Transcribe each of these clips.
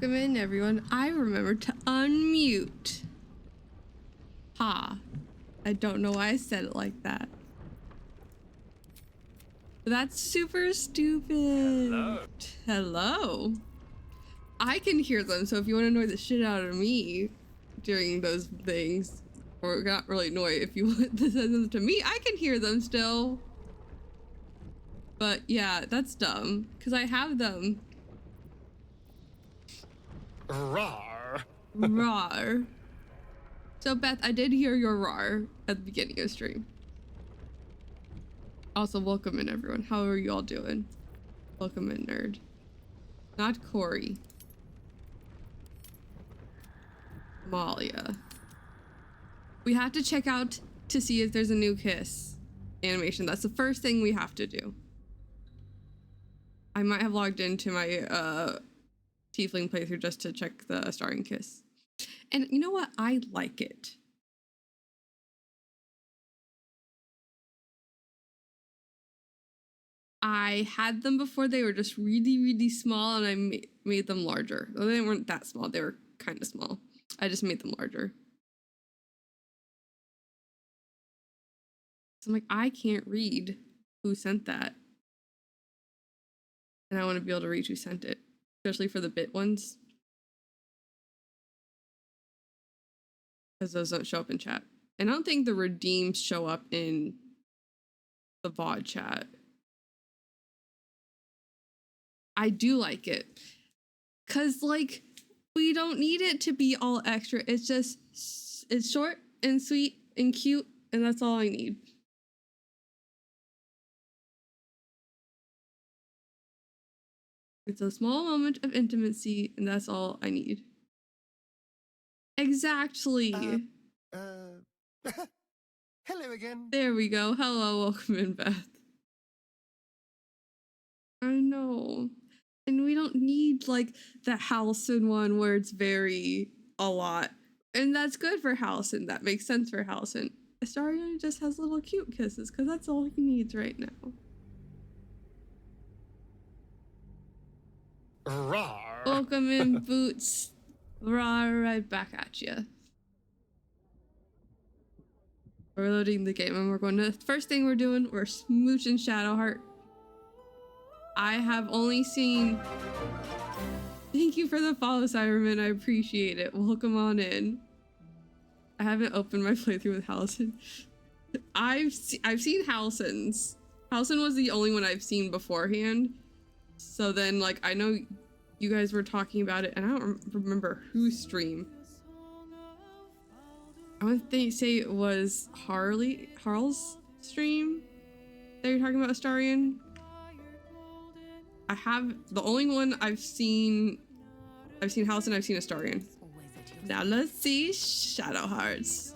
Welcome in, everyone. I remembered to unmute. Ha. I don't know why I said it like that. That's super stupid. Hello. Hello. I can hear them, so if you want to annoy the shit out of me during those things, or not really annoy, if you want to send them to me, I can hear them still. But yeah, that's dumb, because I have them. Rawr. Rawr. So Beth, I did hear your rawr at the beginning of stream. Also, welcome in, everyone. How are you all doing? Welcome in, nerd. Not Corey. Malia. We have to check out to see if there's a new kiss animation. That's the first thing we have to do. I might have logged into my tiefling playthrough just to check the starring kiss. And you know what? I like it. I had them before. They were just really, really small, and I made them larger. Well, they weren't that small. They were kind of small. I just made them larger. So I'm like, I can't read who sent that. And I want to be able to read who sent it, especially for the bit ones. Because those don't show up in chat. And I don't think the redeems show up in the VOD chat. I do like it. Because, like, we don't need it to be all extra. It's just, it's short and sweet and cute, and that's all I need. It's a small moment of intimacy, and that's all I need. Exactly. Hello again. There we go. Hello, welcome in, Beth. I know. And we don't need, like, the Halcyon one where it's very a lot. And that's good for Halcyon. That makes sense for Halcyon. Astarion just has little cute kisses, because that's all he needs right now. Rawr. Welcome in, Boots. Right back at you. We're loading the game, and we're going to, first thing we're doing, we're smooching Shadowheart. I have only seen, thank you for the follow, Cyberman, I appreciate it. Welcome on in. I haven't opened my playthrough with Halcyon. I've seen Halcyon's. Halcyon was the only one I've seen beforehand. So then, like, I know you guys were talking about it, and I don't remember whose stream. I want to say it was Harl's stream that you're talking about, Astarion. I have the only one I've seen Halcyon, I've seen Astarion. Now let's see Shadowhearts.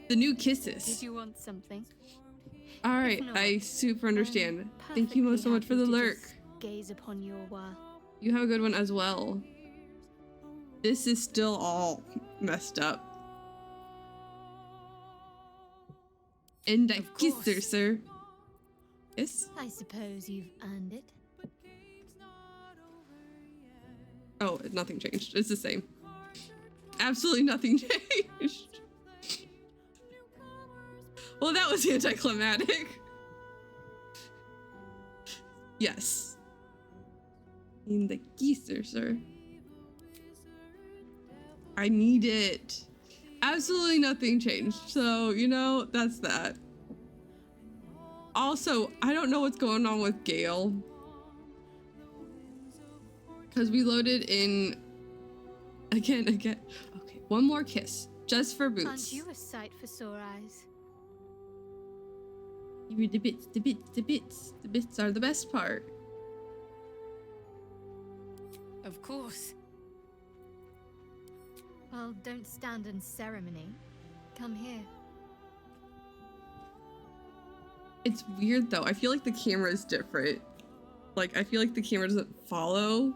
The new kisses. Did you want something? All right, I super understand. Thank you so much for the lurk. Gaze upon your while. You have a good one as well. This is still all messed up. And I kiss her, sir. Yes? I suppose you've earned it. Oh, nothing changed. It's the same. Absolutely nothing changed. Well, that was anticlimactic. Yes. In the geezer, sir. I need it. Absolutely nothing changed. So, you know, that's that. Also, I don't know what's going on with Gale. Because we loaded in again. Okay, one more kiss. Just for Boots. Aren't you a sight for sore eyes? The bits. The bits are the best part. Of course. Well, don't stand in ceremony. Come here. It's weird though. I feel like the camera is different. Like, I feel like the camera doesn't follow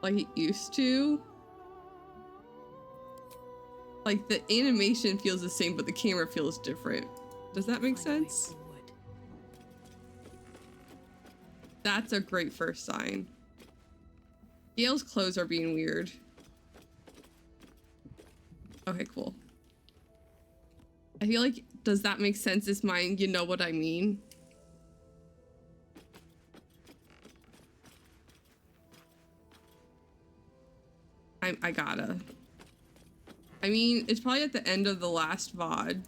like it used to. Like, the animation feels the same, but the camera feels different. Does that make sense? That's a great first sign. Gale's clothes are being weird. Okay, cool. I feel like, does that make sense? Is mine, you know what I mean? I gotta. I mean, it's probably at the end of the last VOD.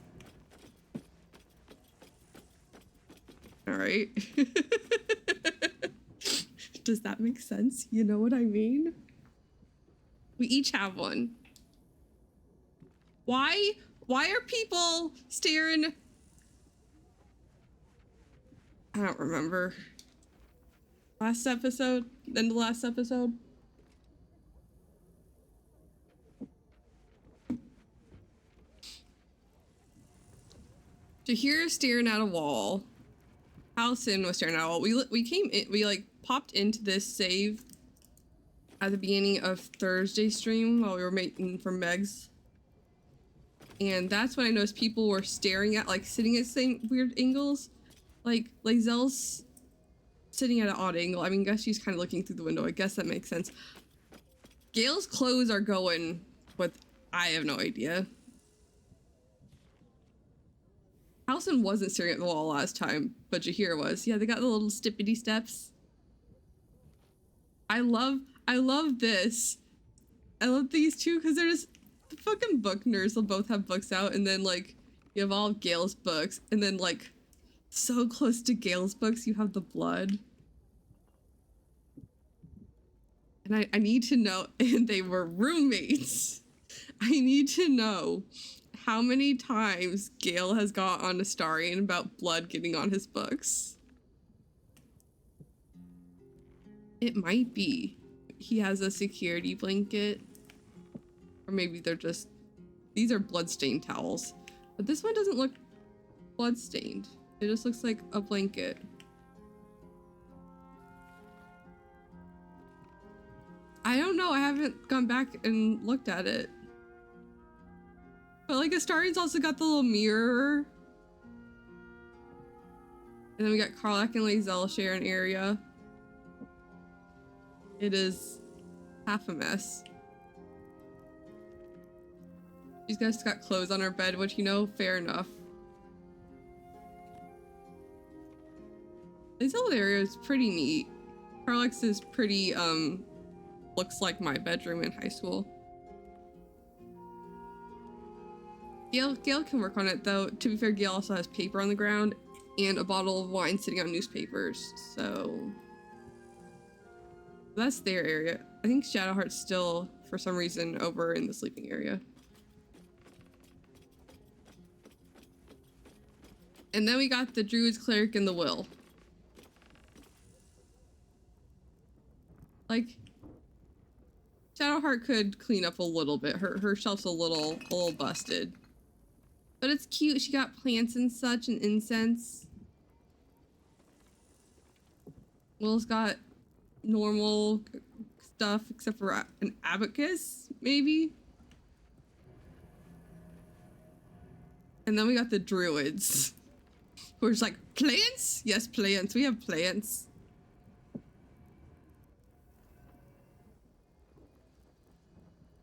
All right. Does that make sense? You know what I mean? We each have one. Why are people staring? I don't remember. Last episode? Then the last episode? Tahir staring at a wall. Allison was staring at a wall. We came in, we like popped into this save at the beginning of Thursday stream while we were making for Megs. And that's when I noticed people were staring at, like, sitting at the same weird angles. Like Lazelle's sitting at an odd angle. I mean, I guess she's kind of looking through the window. I guess that makes sense. Gale's clothes are going with, I have no idea. Allison wasn't staring at the wall last time, but Jahir was. Yeah, they got the little stippity steps. I love this. I love these two because they're just the fucking book nerds. They'll both have books out, and then like you have all of Gale's books, and then like so close to Gale's books, you have the blood. And I need to know, and they were roommates. I need to know how many times Gale has got on Astarion about blood getting on his books. It might be he has a security blanket, or maybe they're just, these are bloodstained towels, but this one doesn't look bloodstained. It just looks like a blanket. I don't know, I haven't gone back and looked at it. But like Astarion's also got the little mirror. And then we got Karlach and Lazelle share an area. It is half a mess. She's just got clothes on her bed, which, you know, fair enough. Lazelle's area is pretty neat. Karlach's is pretty, looks like my bedroom in high school. Gale can work on it though. To be fair, Gale also has paper on the ground and a bottle of wine sitting on newspapers, so that's their area. I think Shadowheart's still, for some reason, over in the sleeping area. And then we got the Druid's Cleric and the Will. Like, Shadowheart could clean up a little bit. Her shelf's a little busted. But it's cute. She got plants and such and incense. Will's got normal stuff except for an abacus, maybe. And then we got the Druids. Who are just like, plants? Yes, plants. We have plants.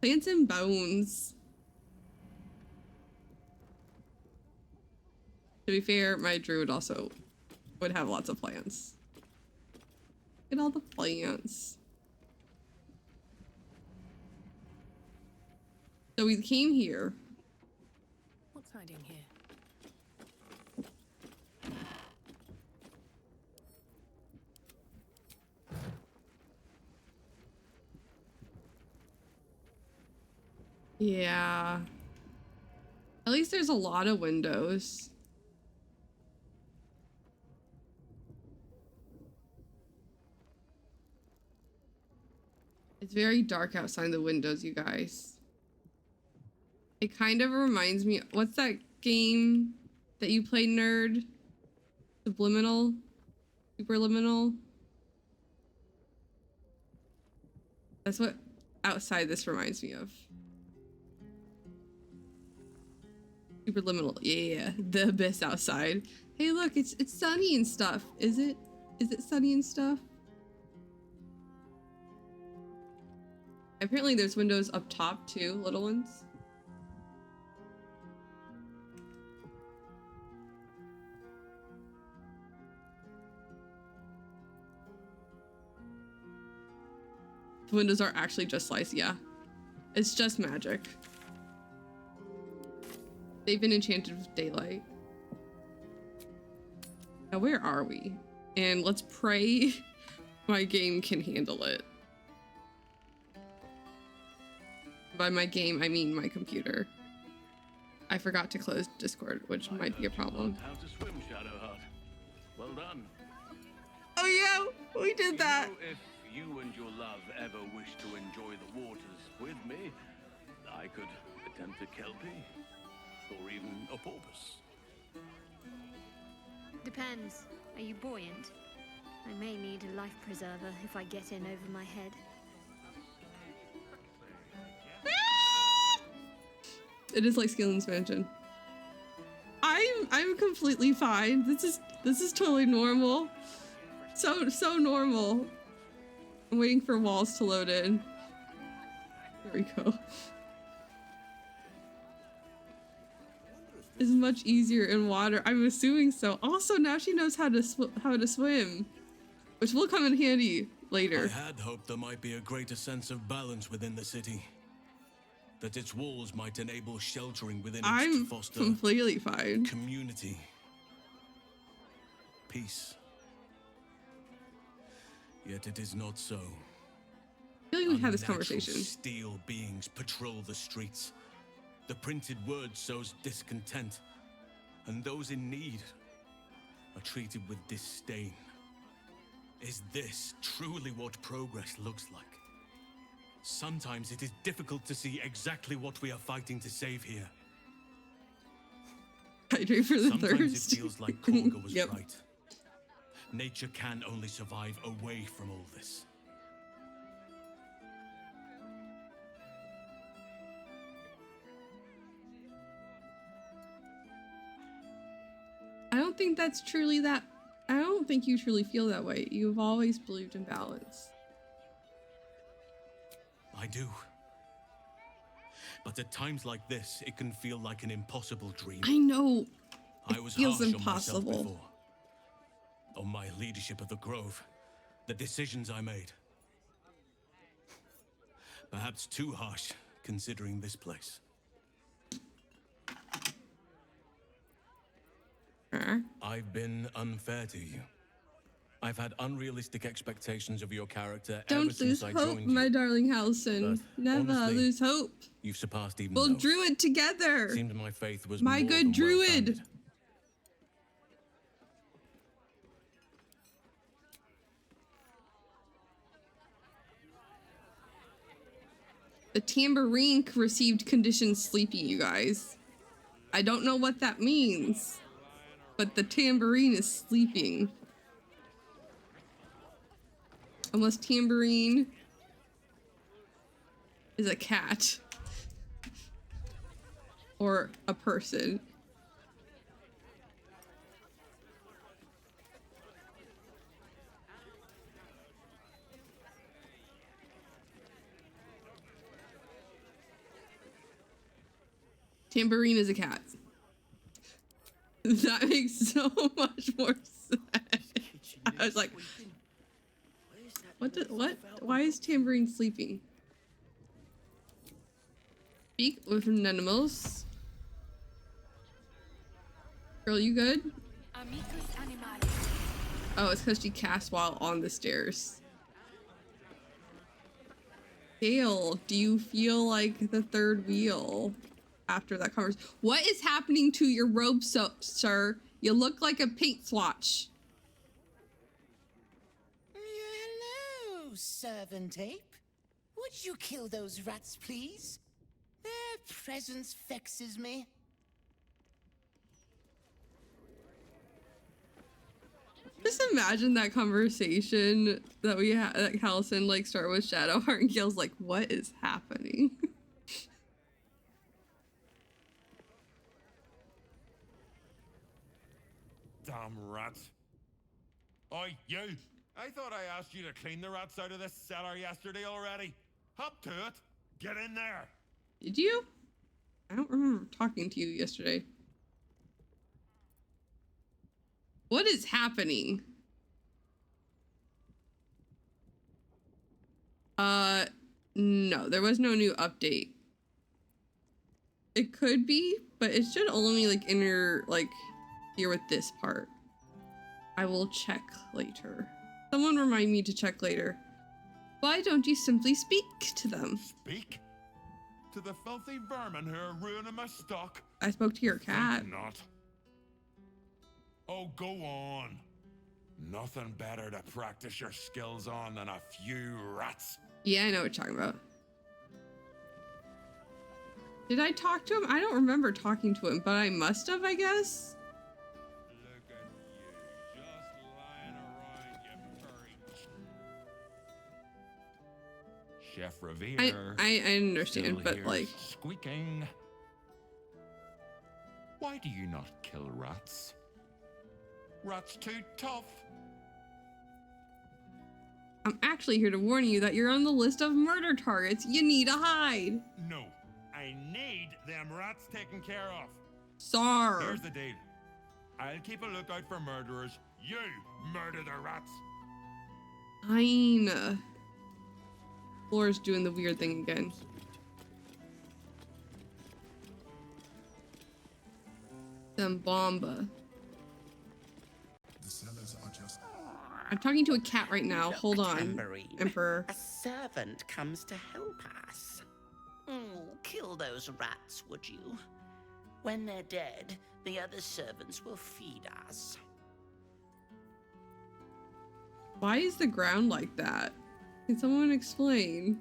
Plants and bones. To be fair, my druid also would have lots of plants. Look at all the plants. So we came here. What's hiding here? Yeah. At least there's a lot of windows. It's very dark outside the windows, you guys. It kind of reminds me, what's that game that you play, nerd? Subliminal? Superliminal? That's what outside this reminds me of. Superliminal, yeah. The abyss outside. Hey look, it's sunny and stuff. Is it sunny and stuff? Apparently there's windows up top too, little ones. The windows are actually just sliced, yeah. It's just magic. They've been enchanted with daylight. Now where are we? And let's pray my game can handle it. By my game, I mean my computer. I forgot to close Discord, which might be a problem. How to swim, Shadowheart. Well done. Oh yeah, we did that. You know, if you and your love ever wish to enjoy the waters with me, I could attempt a kelpie, or even a porpoise. Depends. Are you buoyant? I may need a life preserver if I get in over my head. It is like Skillen's Mansion. I'm completely fine. This is totally normal. So normal. I'm waiting for walls to load in. There we go. It's much easier in water. I'm assuming so. Also, now she knows how to swim, which will come in handy later. I had hoped there might be a greater sense of balance within the city. That its walls might enable sheltering within it to foster completely fine. Community. Peace. Yet it is not so. I feel like we had this conversation. Steel beings patrol the streets. The printed word sows discontent, and those in need are treated with disdain. Is this truly what progress looks like? Sometimes it is difficult to see exactly what we are fighting to save here. Hydrate for the Sometimes thirst. It feels like Korga was Yep. right. Nature can only survive away from all this. I don't think that's truly that. I don't think you truly feel that way. You've always believed in balance. I do. But at times like this, it can feel like an impossible dream. I know. I was feels harsh impossible. on myself before. On my leadership of the Grove, the decisions I made. Perhaps too harsh, considering this place. I've been unfair to you. I've had unrealistic expectations of your character ever Don't since lose I hope, joined my you. darling Halson. But Never honestly, lose hope. You've surpassed even We'll those. Druid together. Seemed my faith was My more good than Druid. well-founded. The tambourine received conditioned sleeping, you guys. I don't know what that means, but the tambourine is sleeping. Unless tambourine is a cat or a person. Tambourine is a cat. That makes so much more sense. I was like, what? Why is Tambourine sleeping? Speak with animals. Girl, you good? Oh, it's because she cast while on the stairs. Gale, do you feel like the third wheel after that conversation? What is happening to your robe, sir? You look like a paint swatch. Hello, servant ape. Would you kill those rats, please? Their presence vexes me. Just imagine that conversation that we had, that Halson like start with Shadowheart and Gale's like, what is happening? Damn rats. Oi, you! I thought I asked you to clean the rats out of this cellar yesterday already. Up to it. Get in there. Did you? I don't remember talking to you yesterday. What is happening? No, there was no new update. It could be, but it should only like enter like here with this part. I will check later. Someone remind me to check later. Why don't you simply speak to them? Speak? To the filthy vermin who are ruining my stock? I spoke to your cat. Think not. Oh, go on. Nothing better to practice your skills on than a few rats. Yeah, I know what you're talking about. Did I talk to him? I don't remember talking to him, but I must have, I guess. Look at you, just lying around, you furry. Chef Revere. I understand, still but here like... squeaking. Why do you not kill rats? Rats too tough. I'm actually here to warn you that you're on the list of murder targets. You need to hide. No, I need them rats taken care of. Sir. Here's the deal. I'll keep a lookout for murderers. You murder the rats. Fine. Flora's doing the weird thing again. Bomba. The sellers are just... I'm talking to a cat right now. Look, Hold on, Tambourine. Emperor. A servant comes to help us. Kill those rats, would you? When they're dead, the other servants will feed us. Why is the ground like that? Can someone explain?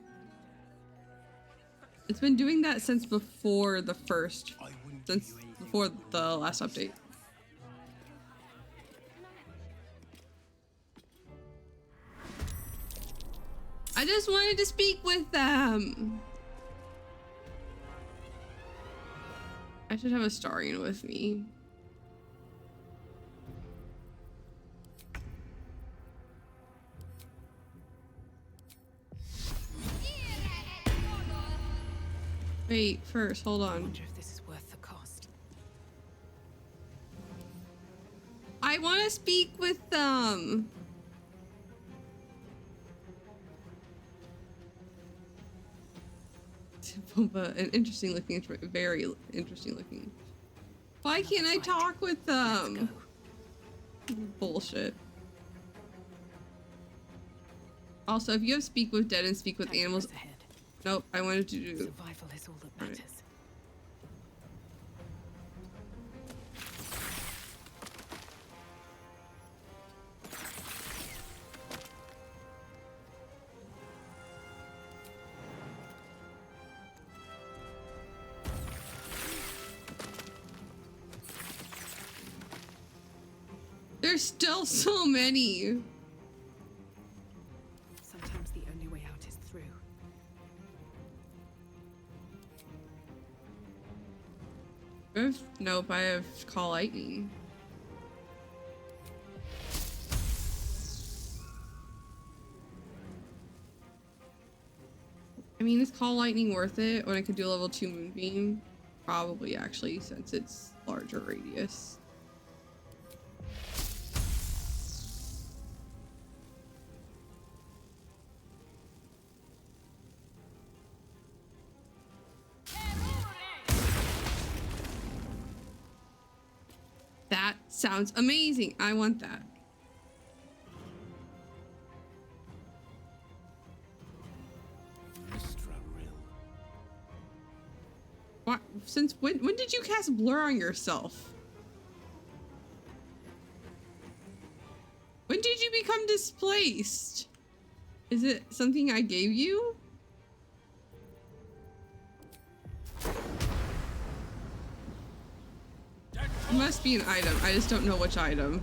It's been doing that since before the first, since before the last update. I just wanted to speak with them. I should have a Starian with me. Wait, first, hold I on. wonder if this is worth the cost. I want to speak with them. An interesting looking, very interesting looking. Why can't I talk with them? Bullshit. Also, if you have speak with dead and speak with animals. Ahead. Nope, I wanted to do. Survival is all that matters. There's still so many. Sometimes the only way out is through. Nope, I have Call Lightning. I mean, is Call Lightning worth it when I could do a level 2 Moonbeam? Probably, actually, since it's larger radius. That sounds amazing. I want that. What? Since when did you cast Blur on yourself? When did you become displaced? Is it something I gave you? It must be an item. I just don't know which item.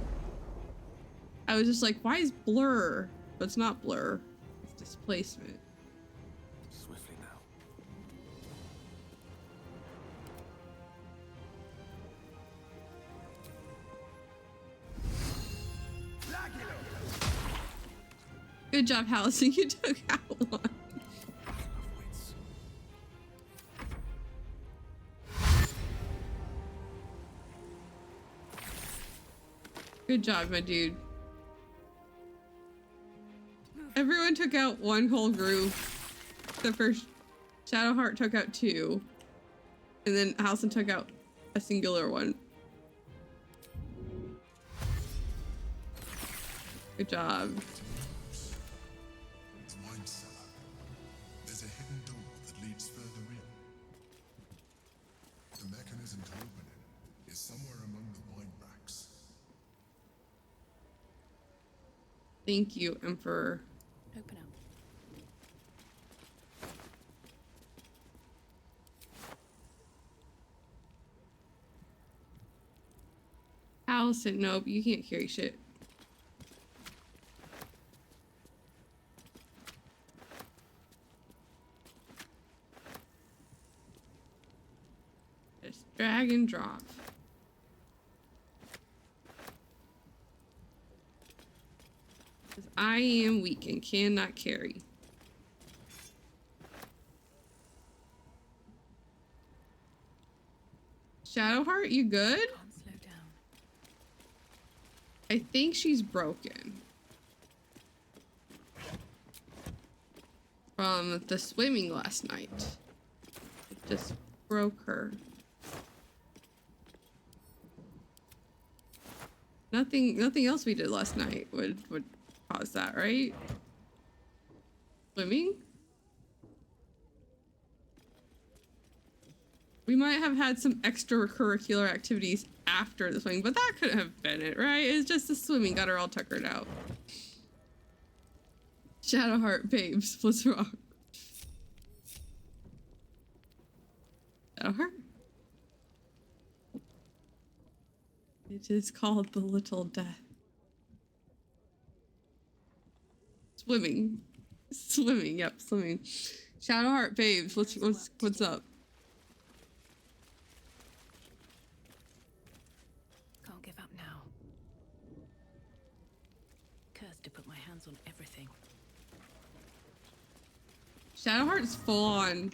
I was just like, why is Blur? But it's not Blur. It's displacement. Swiftly now. Good job, Allison. You took out one. Good job, my dude. Everyone took out one whole group. The first Shadowheart took out 2. And then Halson took out a singular one. Good job. The wine cellar. There's a hidden door that leads further in. The mechanism to open it is somewhere among the wine racks. Thank you, Emperor. Open up. Allison, nope, you can't carry shit. Just drag and drop. Because I am weak and cannot carry. Shadowheart, you good? Can't slow down. I think she's broken. From the swimming last night. It just broke her. Nothing else we did last night would cause that, right? Swimming? We might have had some extracurricular activities after the swimming, but that couldn't have been it, right? It's just the swimming got her all tuckered out. Shadowheart, babes, what's wrong? Shadowheart? It is called the Little Death. Swimming. Swimming, yep, swimming. Shadowheart, babes, what's up? Can't give up now. Cursed to put my hands on everything. Shadowheart's full on. On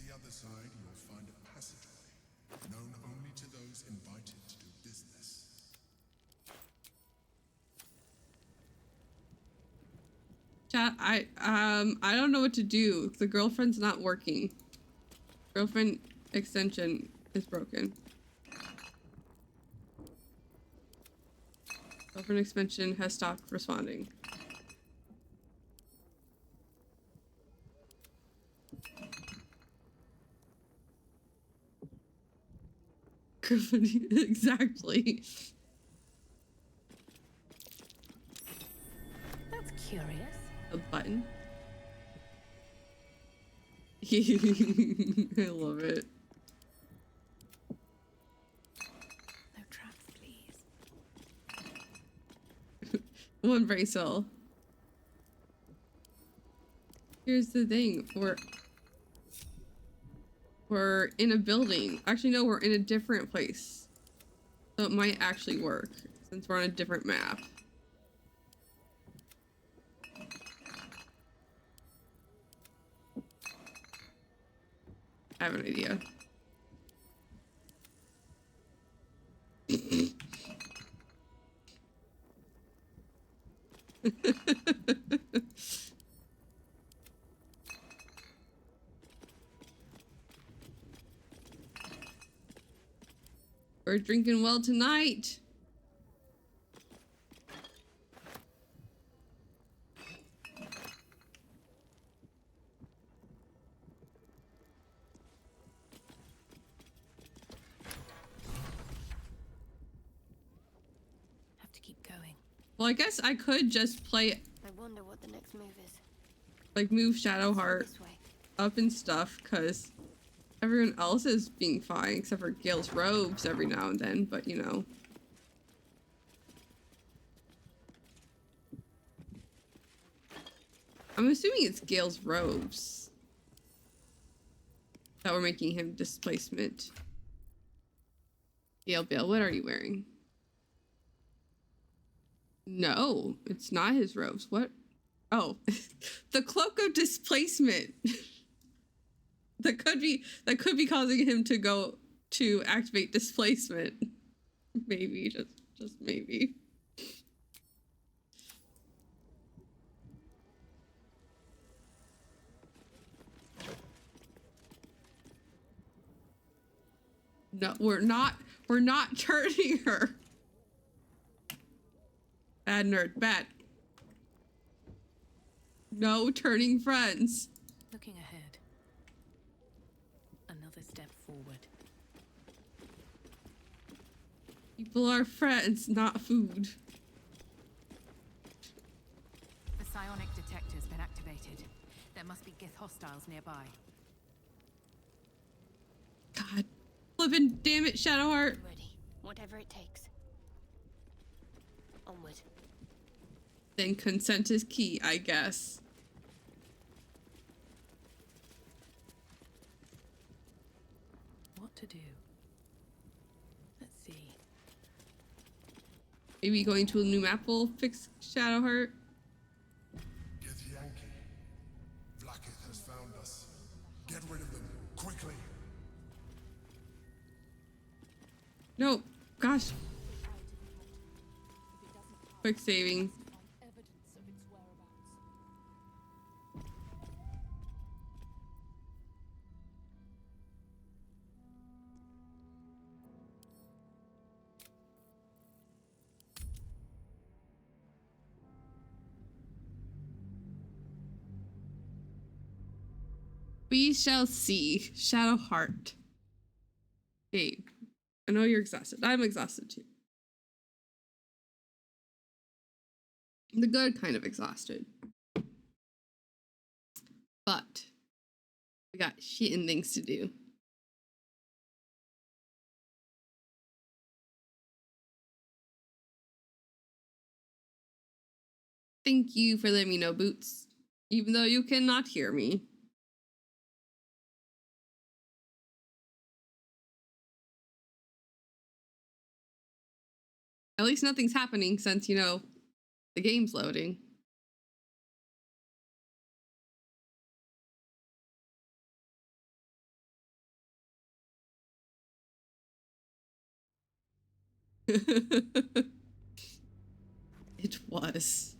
the other side, you'll find a passageway, known only to those invited to do business. Chat, I don't know what to do. The girlfriend's not working. Girlfriend extension is broken. Girlfriend extension has stopped responding. Exactly. That's curious. A button. I love it. No traps, please. One bracelet. Here's the thing. We're in a building. Actually, no, we're in a different place. So it might actually work since we're on a different map. I have an idea. We're drinking well tonight. Have to keep going. Well, I guess I could just play, I wonder what the next move is. like, move Shadowheart This way. up and stuff, because everyone else is being fine, except for Gale's robes every now and then, but you know. I'm assuming it's Gale's robes that were making him displacement. Gale Bale, what are you wearing? No, it's not his robes. What? Oh, the cloak of displacement. that could be causing him to go to activate displacement. Maybe just Just maybe. No, we're not turning her. Bad nerd, bad. No turning friends. Looking ahead. Another step forward. People are friends, not food. The psionic detector's been activated. There must be Gith hostiles nearby. God. Flippin' damn it, Shadowheart. Ready. Whatever it takes. Onward. Then consent is key, I guess. What to do? Let's see. Maybe going to a new map will fix Shadowheart. Get Yankee. Vlaakith has found us. Get rid of them, quickly. No, gosh. Quick saving. We shall see. Shadowheart. Babe, I know you're exhausted. I'm exhausted too. The good kind of exhausted. But we got shit and things to do. Thank you for letting me know, Boots. Even though you cannot hear me. At least nothing's happening since, you know, the game's loading. It was.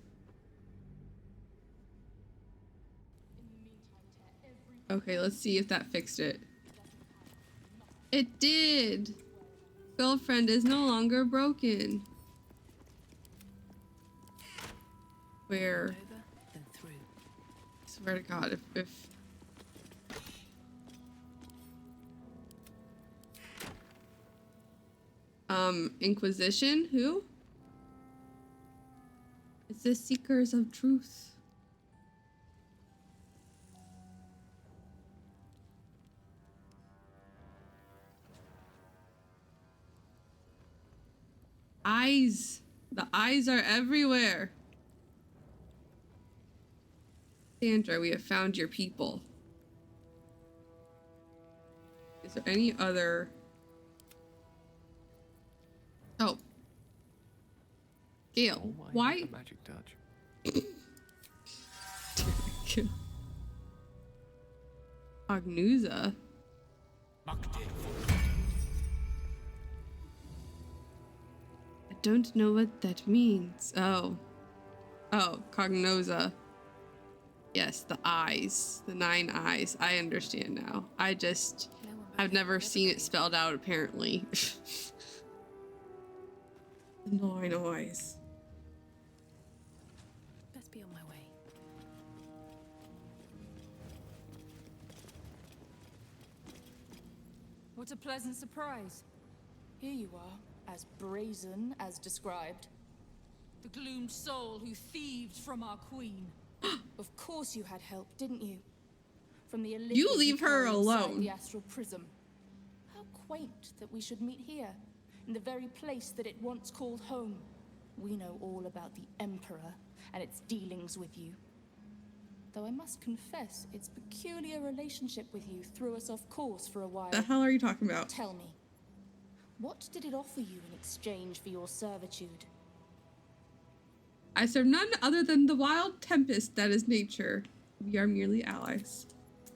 Okay, let's see if that fixed it. It did! Girlfriend is no longer broken. Where? Over, then through. I swear to God, if Inquisition? Who? It's the Seekers of Truth. Eyes. The eyes are everywhere. Sandra, we have found your people. Is there any other? Oh. Gale, why? Magic touch. Agnusa. I don't know what that means. Oh. Oh, Cognosa. Yes, the eyes. The 9 eyes. I understand now. I've never seen it spelled out, apparently. The 9 eyes. Best be on my way. What a pleasant surprise. Here you are, as brazen as described. The gloomed soul who thieved from our queen. Of course you had help, didn't you? From the You leave her alone. The astral prism. How quaint that we should meet here, in the very place that it once called home. We know all about the Emperor and its dealings with you. Though I must confess, its peculiar relationship with you threw us off course for a while. The hell are you talking about? Tell me, what did it offer you in exchange for your servitude? I serve none other than the wild tempest that is nature. We are merely allies.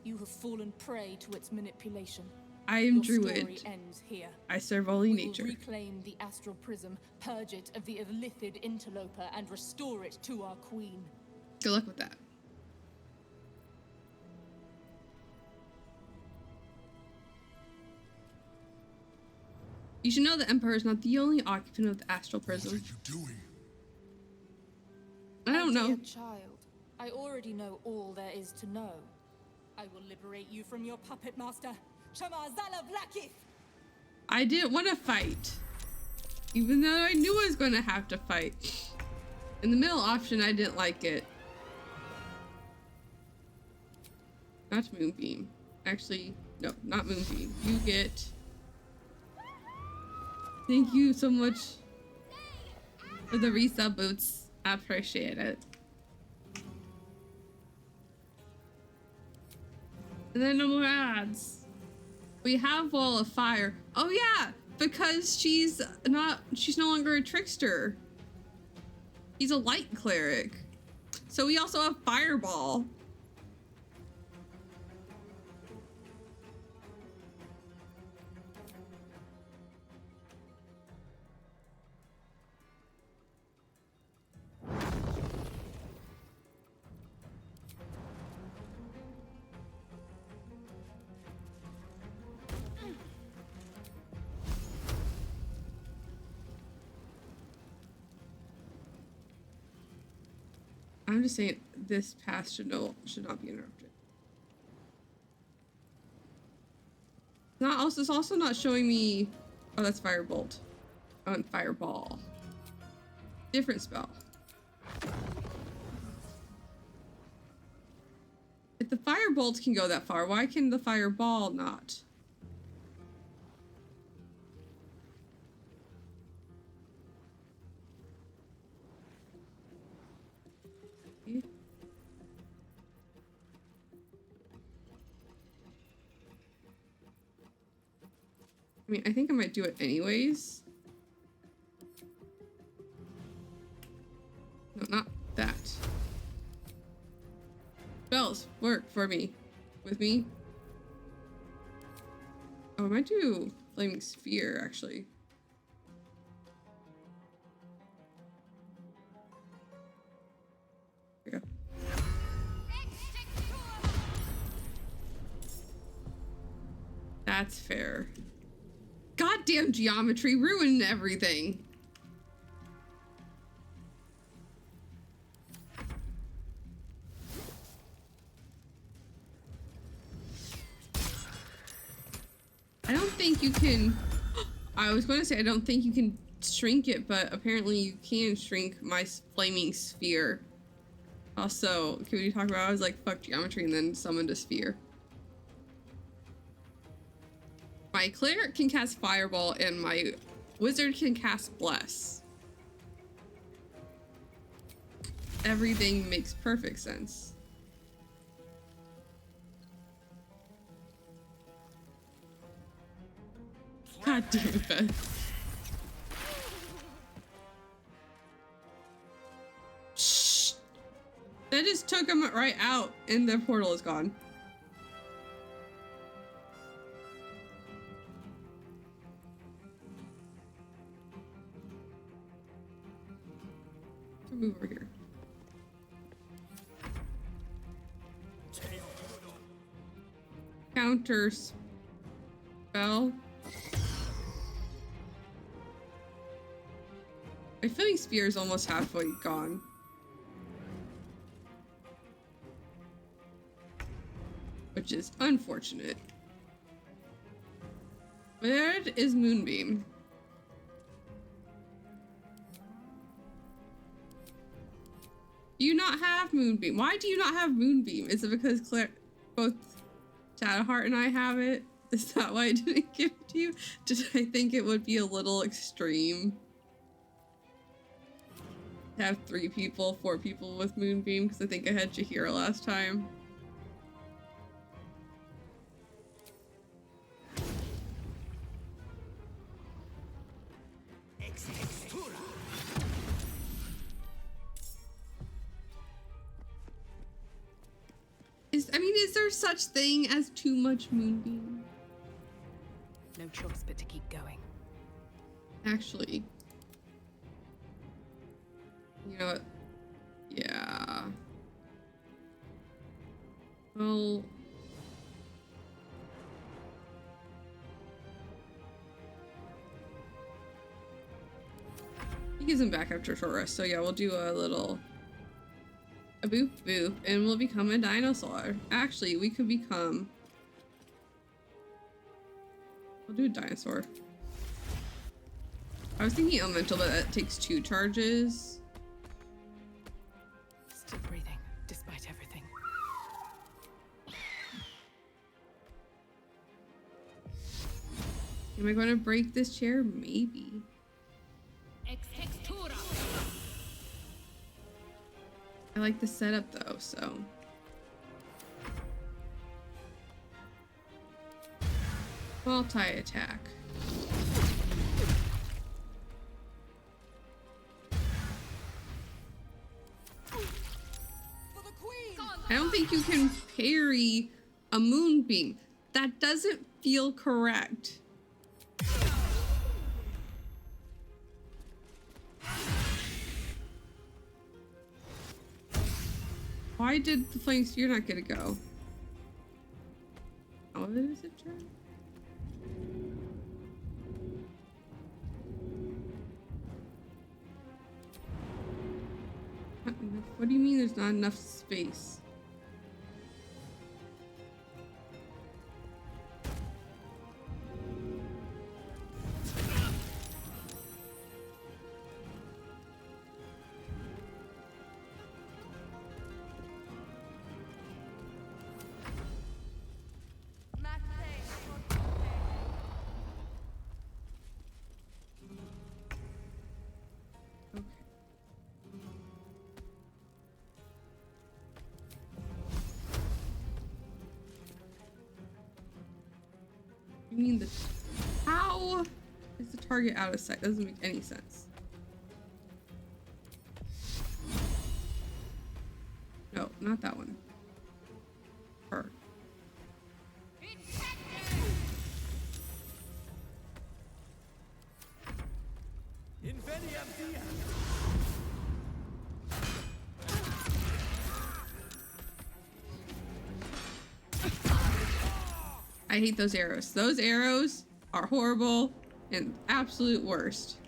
You have fallen prey to its manipulation. I am Your Druid. story ends here. I serve only We will nature. reclaim the astral prism, purge it of the illithid interloper, and restore it to our queen. Good luck with that. You should know the Emperor is not the only occupant of the astral prism. What are you doing? I don't know. Dear child, I already know all there is to know. I will liberate you from your puppet master, Shamar Zala Blakith. I didn't want to fight. Even though I knew I was going to have to fight. In the middle option, I didn't like it. Not Moonbeam. Actually, no, not Moonbeam. You get... Thank you so much for the resub boots. I appreciate it. And then no more ads. We have Wall of Fire. Oh yeah, because she's no longer a trickster. He's a light cleric. So we also have Fireball. I'm just saying this path should not be interrupted. It's also not showing me. Oh, that's Firebolt. Oh, and Fireball. Different spell. If the Firebolt can go that far, why can the Fireball not? I mean, I think I might do it anyways. No, not that. Spells work for me. With me. Oh, I might do Flaming Sphere, actually. Here we go. That's fair. Goddamn geometry ruined everything. I don't think you can. I was going to say I don't think you can shrink it, but apparently you can shrink my flaming sphere. Also, can we talk about? I was like, fuck geometry, and then summoned a sphere. My cleric can cast Fireball, and my wizard can cast Bless. Everything makes perfect sense. God damn it, Beth. Shh. That just took him right out, and the portal is gone. Move over here. Counter spell. My Flaming Sphere is almost halfway gone. Which is unfortunate. Where is Moonbeam? Do you not have Moonbeam? Why do you not have Moonbeam? Is it because both Shadowheart and I have it? Is that why I didn't give it to you? Did I think it would be a little extreme to have 3 people, 4 people with Moonbeam? Because I think I had Jaheira last time. Is there such thing as too much Moonbeam? No choice but to keep going. Actually, you know what? Yeah. Well, he gives him back after a short rest. So yeah, we'll do a boop boop, and we'll become a dinosaur. Actually, we could become. We'll do a dinosaur. I was thinking elemental, but that takes 2 charges. Still breathing, despite everything. Am I going to break this chair? Maybe. I like the setup though, so. Multi-attack. I don't think you can parry a moonbeam. That doesn't feel correct. Why did the flanks? You're not gonna go. Oh, is it turn? What do you mean there's not enough space? You mean the how is the target out of sight? Doesn't make any sense. No, not that one. Her. I hate those arrows. Those arrows are horrible and absolute worst.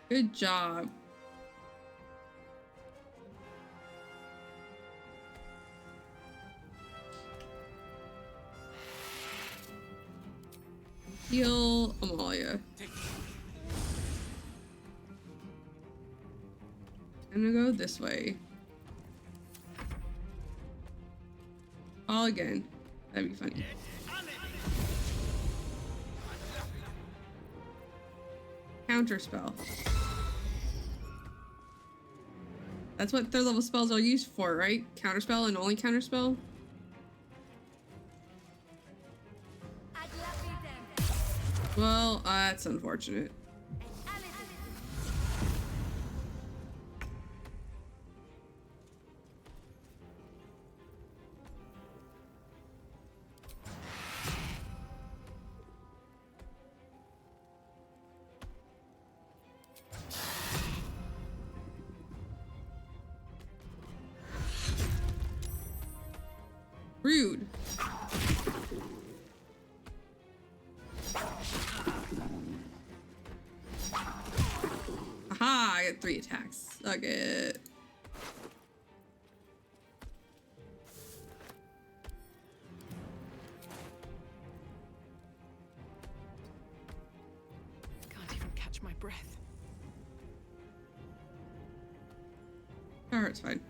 Good job. Heal Amalia. I'm gonna go this way. All again. That'd be funny. Counter spell. That's what 3rd level spells are used for, right? Counter spell and only counter spell. Well, that's unfortunate. Rude. Aha, I got 3 attacks. Suck it. Can't even catch my breath. That hurts fine.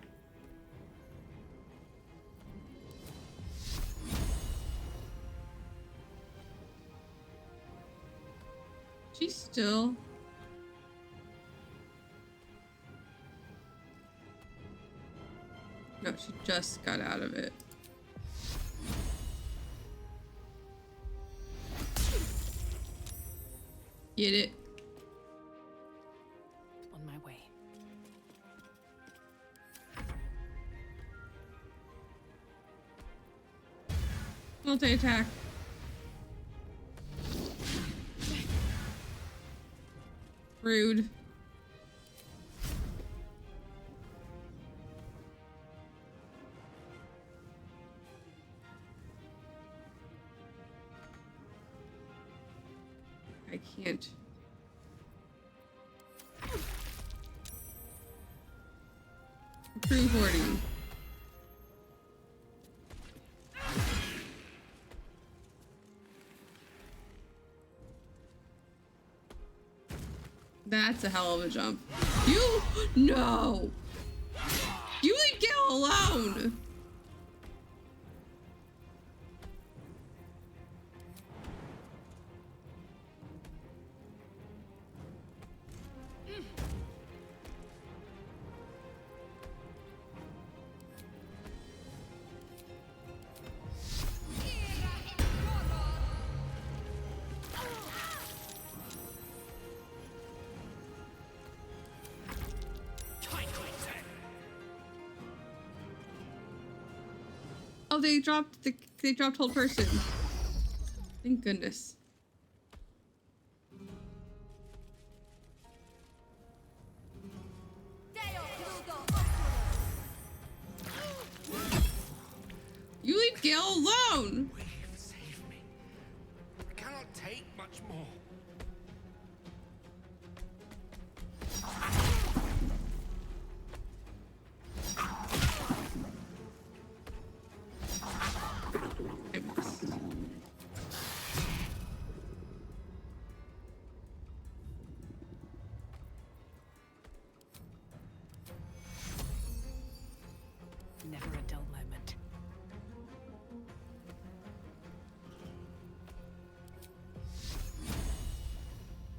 still? No, she just got out of it. Get it? On my way. Multi-attack. Rude. I can't. Approve hoarding. That's a hell of a jump. You no. You leave Gale alone. Oh, they dropped hold person. Thank goodness. You leave Gale alone. Save me. I cannot take much more. I missed. Never a dull moment.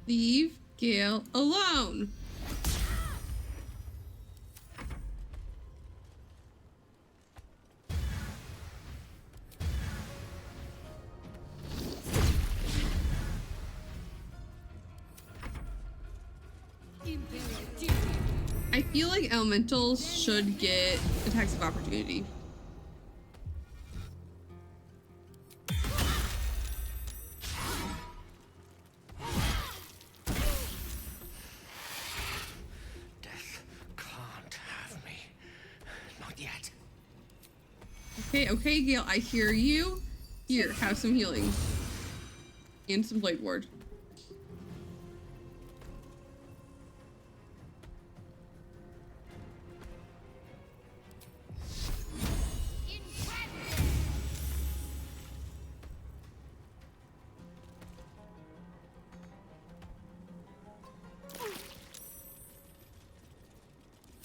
Leave Gale alone. I feel like elementals should get attacks of opportunity. Death can't have me. Not yet. Okay, Gale, I hear you. Here, have some healing. And some blade ward.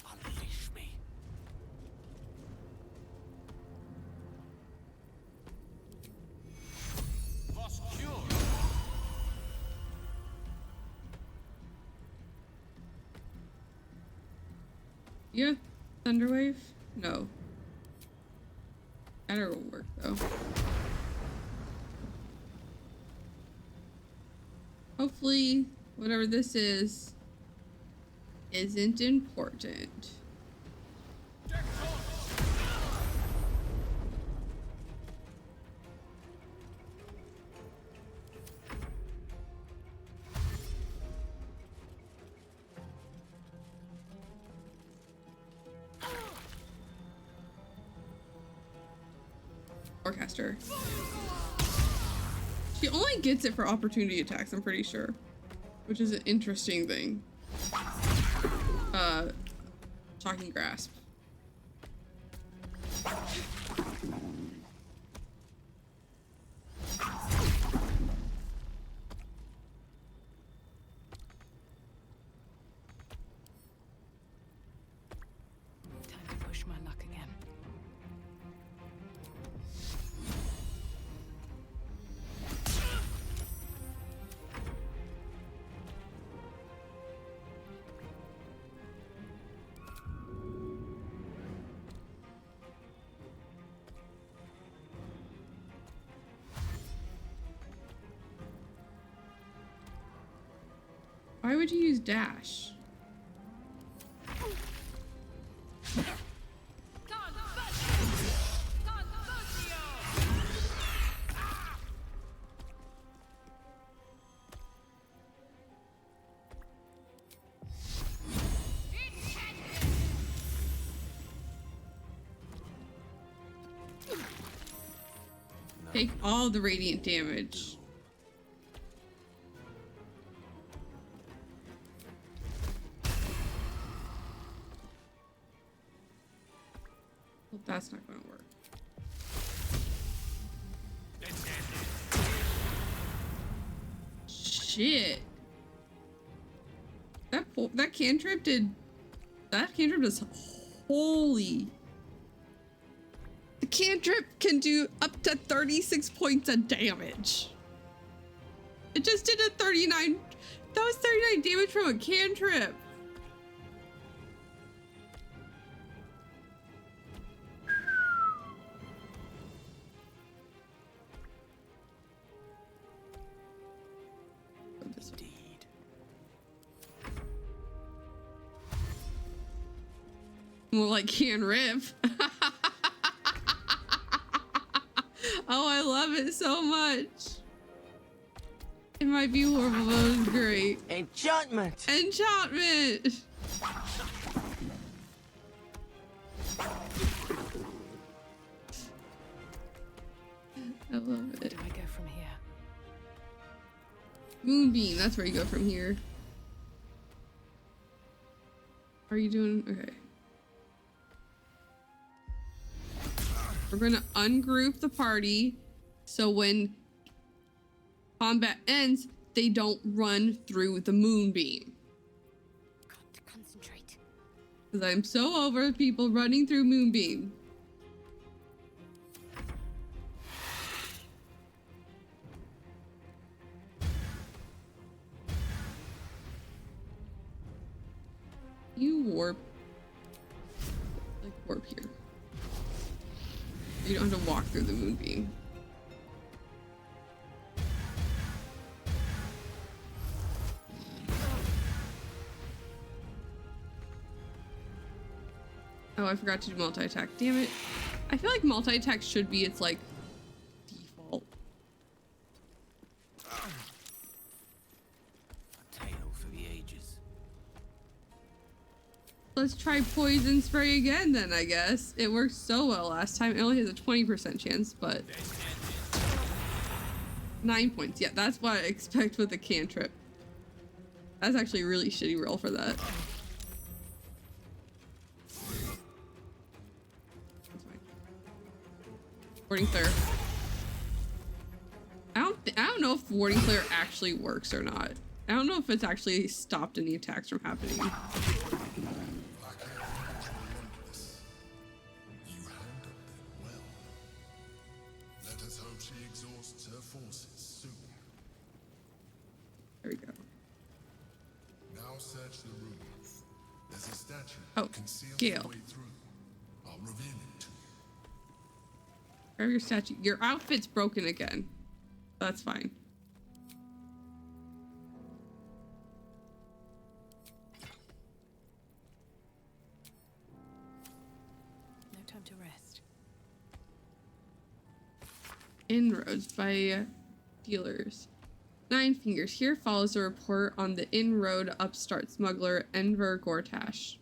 Unleash me. Yeah, Thunderwave? No. That won't work though. Hopefully, whatever this is, isn't important. Forecaster. She only gets it for opportunity attacks, I'm pretty sure. Which is an interesting thing. Shocking Grasp. Time to push my luck again. would you use dash? Take all the radiant damage. Well, that's not going to work. Shit. That cantrip did. That cantrip does. Holy. The cantrip can do up to 36 points of damage. It just did a 39. That was 39 damage from a cantrip. Indeed. More like can rip. Oh, I love it so much. It might be horrible, but it was great. Enchantment! Enchantment! I love it. Where do I go from here? Moonbeam, that's where you go from here. Are you doing okay? We're gonna ungroup the party so when combat ends, they don't run through the moonbeam. Got to concentrate. Because I'm so over people running through moonbeam. You warp. Like warp here. You don't have to walk through the moonbeam. Oh, I forgot to do multi-attack. Damn it. I feel like multi-attack should be its like default. A tale for the ages. Let's try poison spray again then, I guess. It worked so well last time. It only has a 20% chance, but 9 points. Yeah, that's what I expect with a cantrip. That's actually a really shitty roll for that. Warding Flare. I don't know if Warding Flare actually works or not. I don't know if it's actually stopped any attacks from happening. There we go. Now search the room. There's a statue concealed Gale. the way through. I'll reveal it to you. Grab your statue. Your outfit's broken again. That's fine. No time to rest. Inroads by dealers. Nine Fingers. Here follows a report on the inroad upstart smuggler Enver Gortash.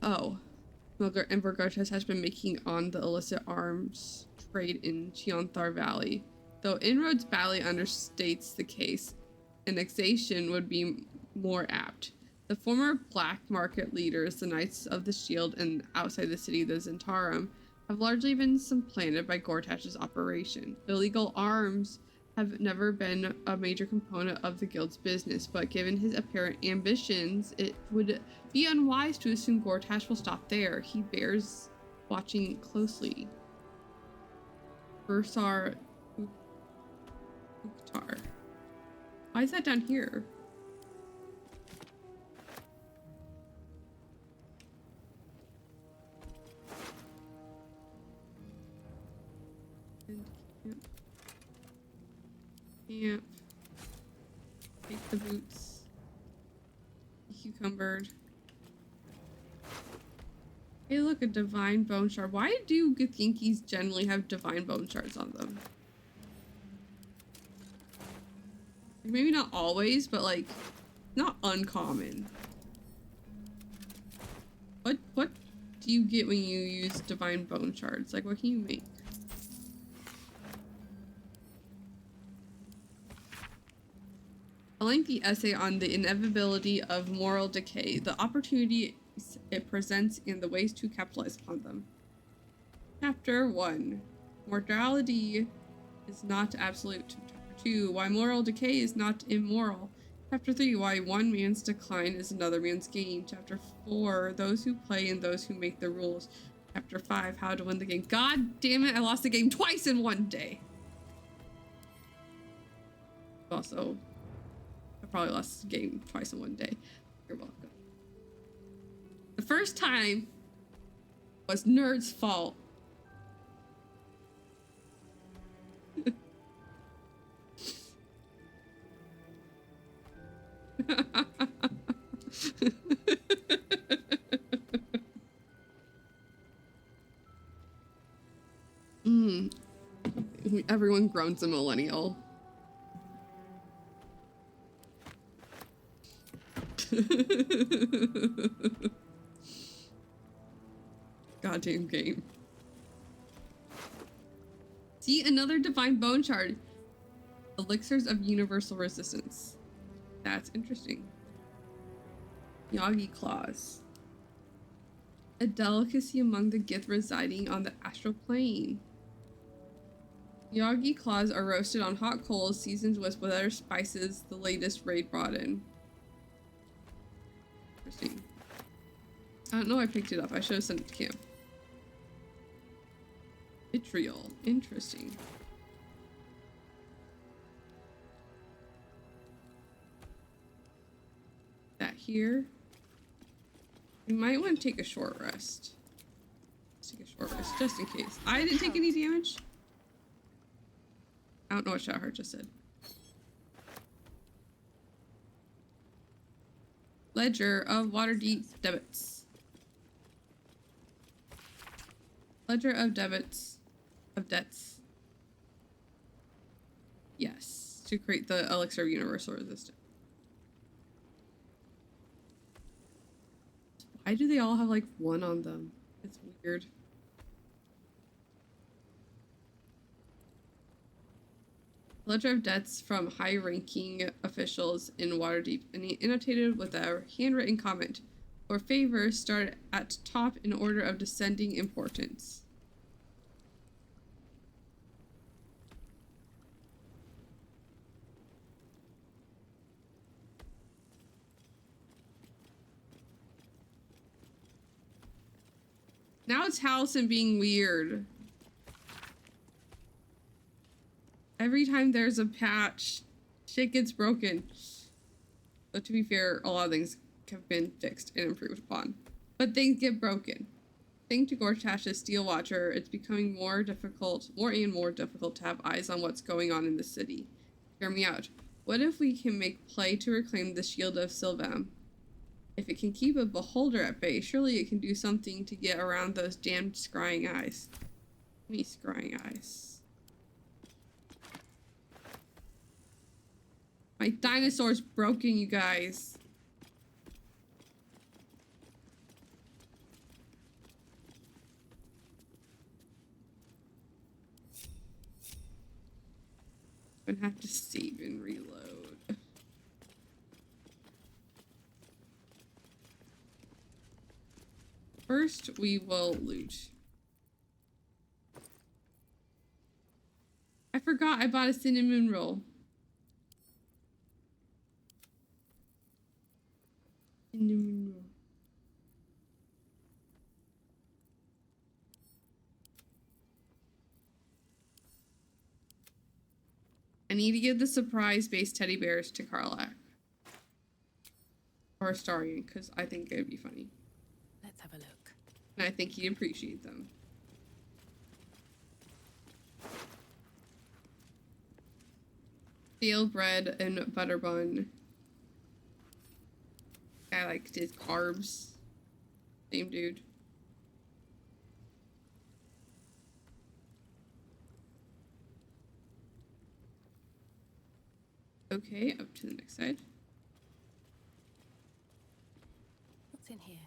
Oh. Smuggler Enver Gortash has been making on the illicit arms trade in Chionthar Valley. Though inroads badly understates the case, annexation would be more apt. The former black market leaders, the Knights of the Shield and outside the city, the Zentarum, have largely been supplanted by Gortash's operation. Illegal arms have never been a major component of the guild's business, but given his apparent ambitions, it would be unwise to assume Gortash will stop there. He bears watching closely. Bursar Ukhtar. Why is that down here? Camp. Take the boots. Cucumbered. Hey, look, a divine bone shard. Why do Gthinkis generally have divine bone shards on them? Maybe not always, but like, not uncommon. What do you get when you use divine bone shards? Like, what can you make? A lengthy essay on the inevitability of moral decay, the opportunities it presents, and the ways to capitalize upon them. Chapter 1. Mortality is not absolute. Chapter 2. Why moral decay is not immoral. Chapter 3. Why one man's decline is another man's gain. Chapter 4. Those who play and those who make the rules. Chapter 5. How to win the game. God damn it, I lost the game twice in one day. Also, I probably lost the game twice in one day. You're welcome. The first time was Nerd's fault. Everyone groans a millennial. Goddamn game. See, another divine bone shard. Elixirs of universal resistance. That's interesting. Yagi claws. A delicacy among the Gith residing on the astral plane. Yagi claws are roasted on hot coals, seasoned with whatever spices the latest raid brought in. Interesting. I don't know, I picked it up. I should have sent it to camp. Vitriol. Interesting. That here. We might want to take a short rest. Let's take a short rest, just in case. I didn't take any damage. I don't know what Shadowheart just said. Ledger of Waterdeep debits. Ledger of debits. Of debts. Yes. To create the elixir of universal resistance. Why do they all have like one on them? It's weird. Ledger of debts from high-ranking officials in Waterdeep, and annotated with a handwritten comment. For favors, start at top in order of descending importance. Now it's Halison being weird. Every time there's a patch, shit gets broken. But to be fair, a lot of things have been fixed and improved upon. But things get broken. Thanks to Gortash's Steel Watcher, it's becoming more and more difficult to have eyes on what's going on in the city. Hear me out. What if we can make play to reclaim the Shield of Sylvam? If it can keep a beholder at bay, surely it can do something to get around those damned scrying eyes. Give me scrying eyes. My dinosaur's broken, you guys. I'm gonna have to save and reload. First, we will loot. I forgot I bought a cinnamon roll. Cinnamon roll. I need to give the surprise-based teddy bears to Karlach. Or Starion, because I think it would be funny. Let's have a look. And I think he'd appreciate them. stale bread and butter bun. I like his carbs. Same dude. Okay, up to the next side. What's in here?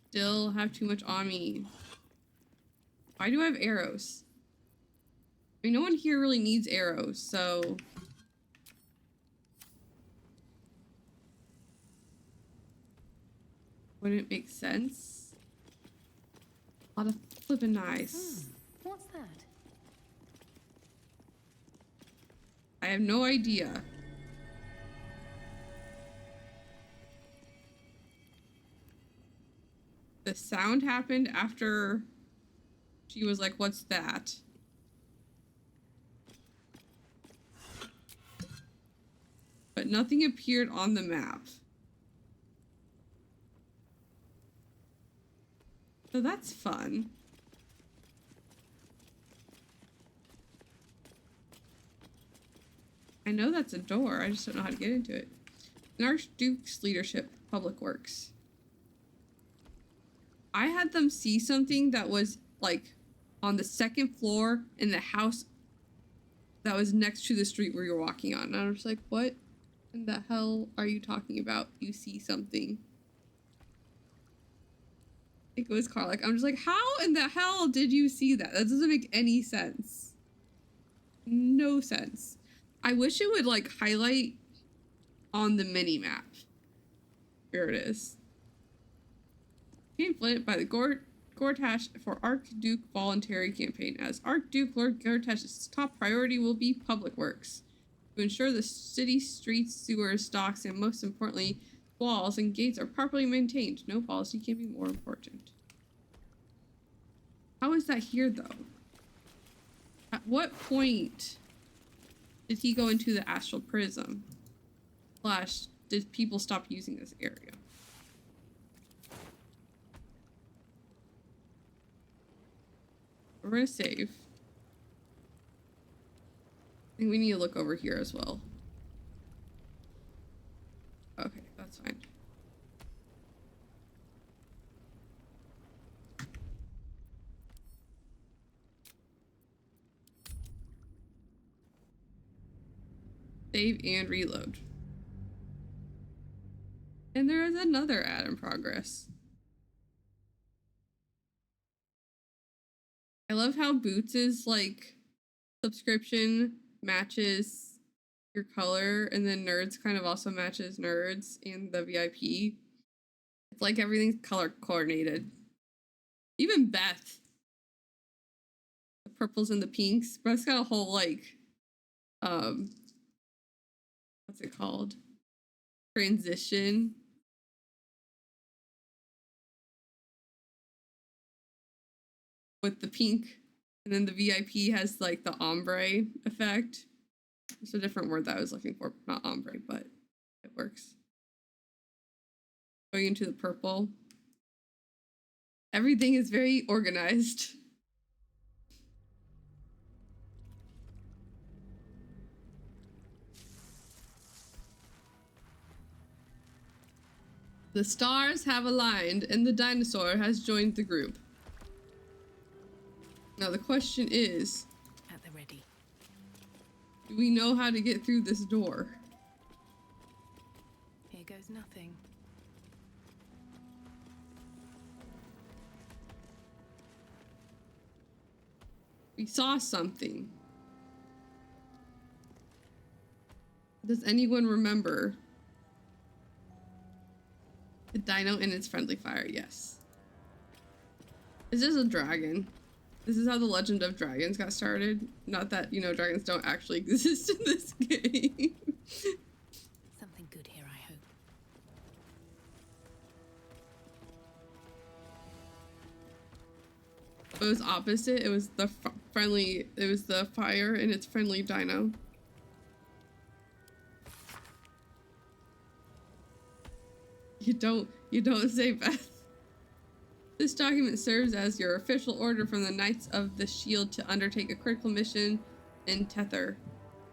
Still have too much on me. Why do I have arrows? I mean, no one here really needs arrows, so... Wouldn't it make sense? A lot of flippin' nice. What's that? I have no idea. The sound happened after she was like, what's that? But nothing appeared on the map. So that's fun. I know that's a door, I just don't know how to get into it. An Archduke's leadership, Public Works. I had them see something that was like on the second floor in the house that was next to the street where you're walking on. And I was like, what in the hell are you talking about? You see something. It was Carl. Like, I'm just like, how in the hell did you see that? That doesn't make any sense. No sense. I wish it would like highlight on the mini map. Here it is. Pamphlet by the Gortash for Archduke Voluntary Campaign. As Archduke, Lord Gortash's top priority will be public works. To ensure the city streets, sewers, docks, and most importantly, walls and gates are properly maintained. No policy can be more important. How is that here, though? At what point did he go into the astral prism? / did people stop using this area? We're gonna save. I think we need to look over here as well. Okay, that's fine. Save and reload. And there is another ad in progress. I love how Boots' like subscription matches your color, and then Nerds kind of also matches Nerds and the VIP. It's like everything's color coordinated. Even Beth. The purples and the pinks. Beth's got a whole like what's it called? Transition. With the pink, and then the VIP has like the ombre effect. It's a different word that I was looking for, not ombre, but it works. Going into the purple. Everything is very organized. The stars have aligned and the dinosaur has joined the group. Now the question is, At the ready. do we know how to get through this door? Here goes nothing. We saw something. Does anyone remember? The dino and its friendly fire, yes. Is this a dragon? This is how the legend of dragons got started. Not that, you know, dragons don't actually exist in this game. Something good here, I hope. It was opposite. It was the friendly, it was the fire and its friendly dino. You don't say Beth. This document serves as your official order from the Knights of the Shield to undertake a critical mission in Tether.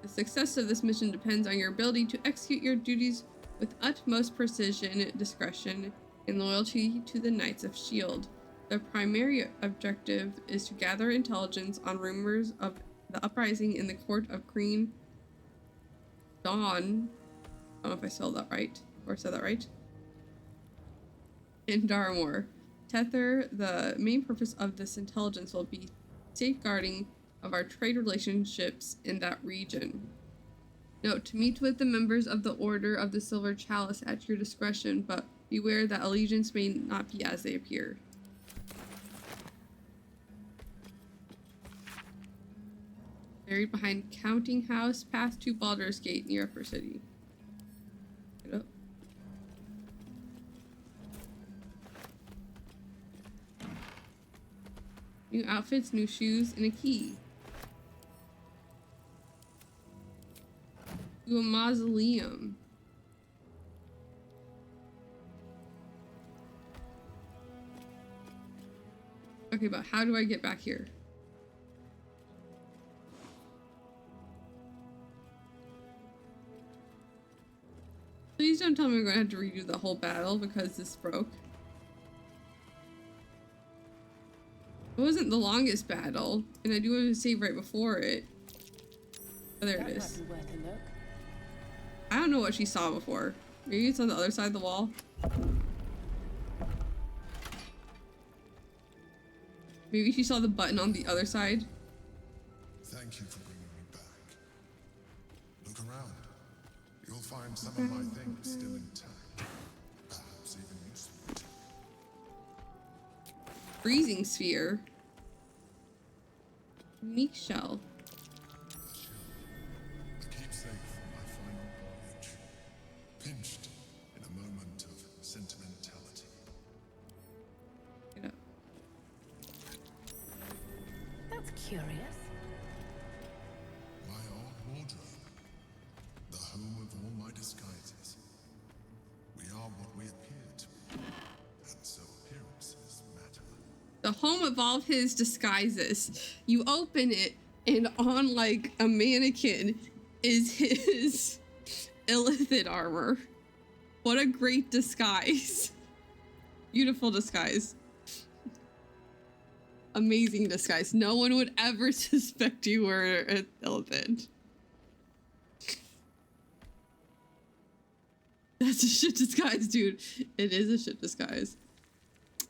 The success of this mission depends on your ability to execute your duties with utmost precision, discretion, and loyalty to the Knights of Shield. The primary objective is to gather intelligence on rumors of the uprising in the court of Queen Dawn. I don't know if I spelled that right or said that right. In Darmore. Tether, the main purpose of this intelligence will be safeguarding of our trade relationships in that region. Note, to meet with the members of the Order of the Silver Chalice at your discretion, but beware that allegiance may not be as they appear. Buried behind Counting House, path to Baldur's Gate near Upper City. Get up. New outfits, new shoes, and a key. To a mausoleum. Okay, but how do I get back here? Please don't tell me I'm gonna have to redo the whole battle because this broke. It wasn't the longest battle, and I do have to save right before it. Oh, there it is. I don't know what she saw before. Maybe it's on the other side of the wall. Maybe she saw the button on the other side. Thank you for bringing me back. Look around. You'll find some of my things still intact. Perhaps even useful. Freezing sphere. Unique shell. A keepsake from my final voyage. Pinched in a moment of sentimentality. Get up. That's curious. My old wardrobe. The home of all my disguises. We are what we appear to be. And so appearances matter. The home of all his disguises. You open it, and on like a mannequin is his illithid armor. What a great disguise. Beautiful disguise. Amazing disguise. No one would ever suspect you were an illithid. That's a shit disguise, dude. It is a shit disguise.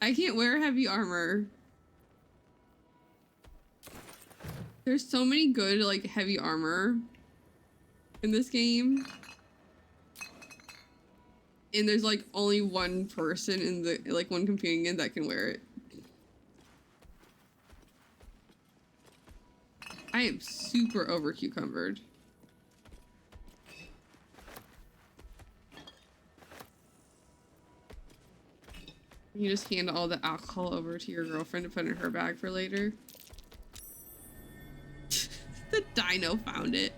I can't wear heavy armor. There's so many good, like, heavy armor in this game. And there's, like, only one person in the, like, one companion that can wear it. I am super over cucumbered. You just hand all the alcohol over to your girlfriend to put in her bag for later. The dino found it.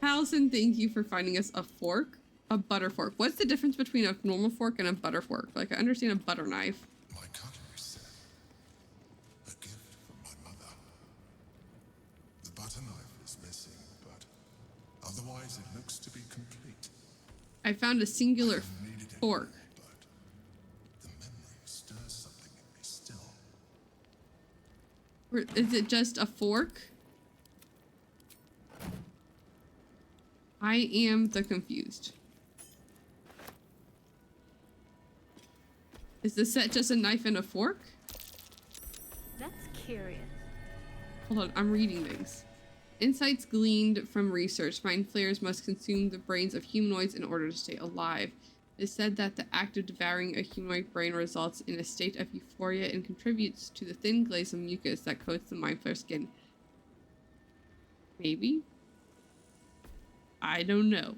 Allison, thank you for finding us a fork. A butter fork. What's the difference between a normal fork and a butter fork? Like, I understand a butter knife. My cutlery set. A gift from my mother. The butter knife is missing, but otherwise it looks to be complete. I found a singular fork. Or is it just a fork? I am the confused. Is the set just a knife and a fork? That's curious. Hold on, I'm reading things. Insights gleaned from research. Mind flayers must consume the brains of humanoids in order to stay alive. It is said that the act of devouring a humanoid brain results in a state of euphoria and contributes to the thin glaze of mucus that coats the mind flayer skin. Maybe? I don't know.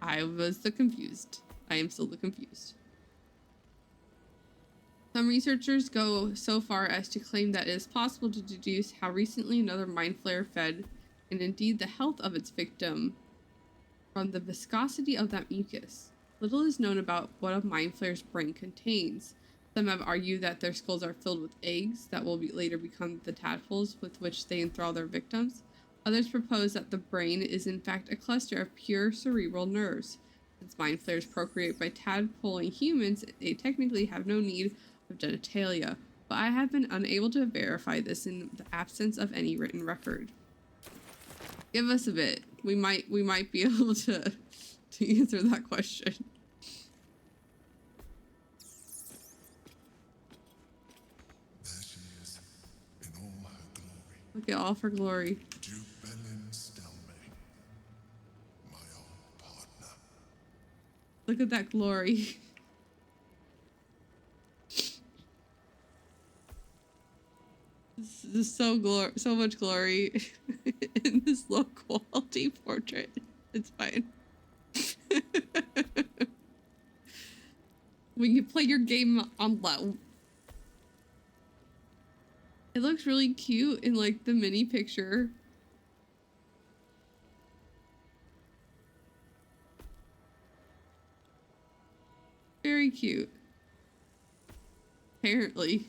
I was the confused. I am still the confused. Some researchers go so far as to claim that it is possible to deduce how recently another mind flayer fed, and indeed the health of its victim, from the viscosity of that mucus. Little is known about what a mind flayer's brain contains. Some have argued that their skulls are filled with eggs that will later become the tadpoles with which they enthrall their victims. Others propose that the brain is in fact a cluster of pure cerebral nerves. Since mind flayers procreate by tadpoling humans, they technically have no need of genitalia, but I have been unable to verify this in the absence of any written record. Give us a bit. We might be able to answer that question. There she is, in all her glory. Look at all of her glory. My old partner. Look at that glory. This is so much glory in this low quality portrait. It's fine. When you play your game on low, it looks really cute in like the mini picture. Very cute. Apparently.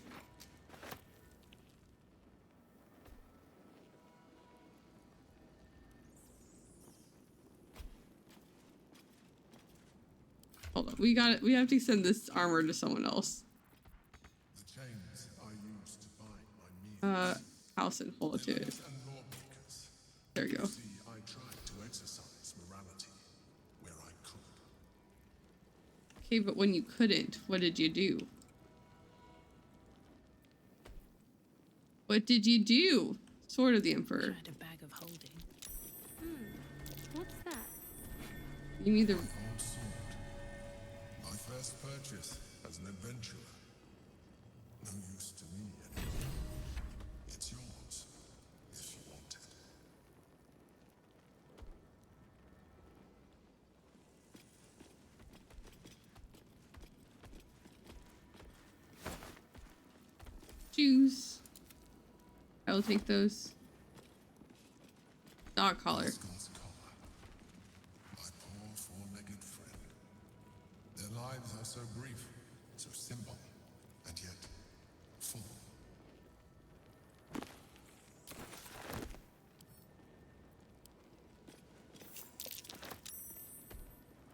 Hold on, we have to send this armor to someone else. The chains I used to bind my knees. Allison, hold it to it. There you go. See, I tried to exercise morality where I could. Okay, but when you couldn't, what did you do? What did you do? Sword of the Emperor. Tried a bag of holding. What's that? You need the Old sword. My first purchase as an adventurer. No use to me anymore. It's yours, if you want it. shoes. I will take those. Dog collar. My poor four-legged friend. Their lives are so brief, so simple, and yet full.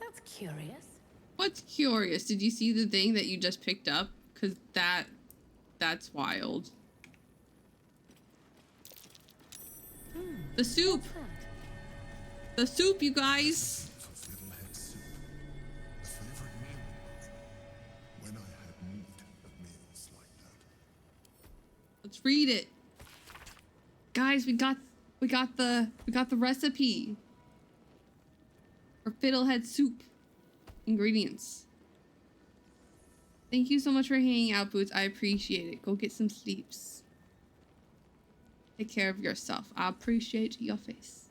That's curious. What's curious? Did you see the thing that you just picked up? Because that's wild. The soup! The soup, you guys! Fiddlehead soup. A favorite meal of mine. When I had need of meals like that. Let's read it. Guys, we got the recipe for fiddlehead soup. Ingredients. Thank you so much for hanging out, Boots. I appreciate it. Go get some sleeps. Take care of yourself. I appreciate your face.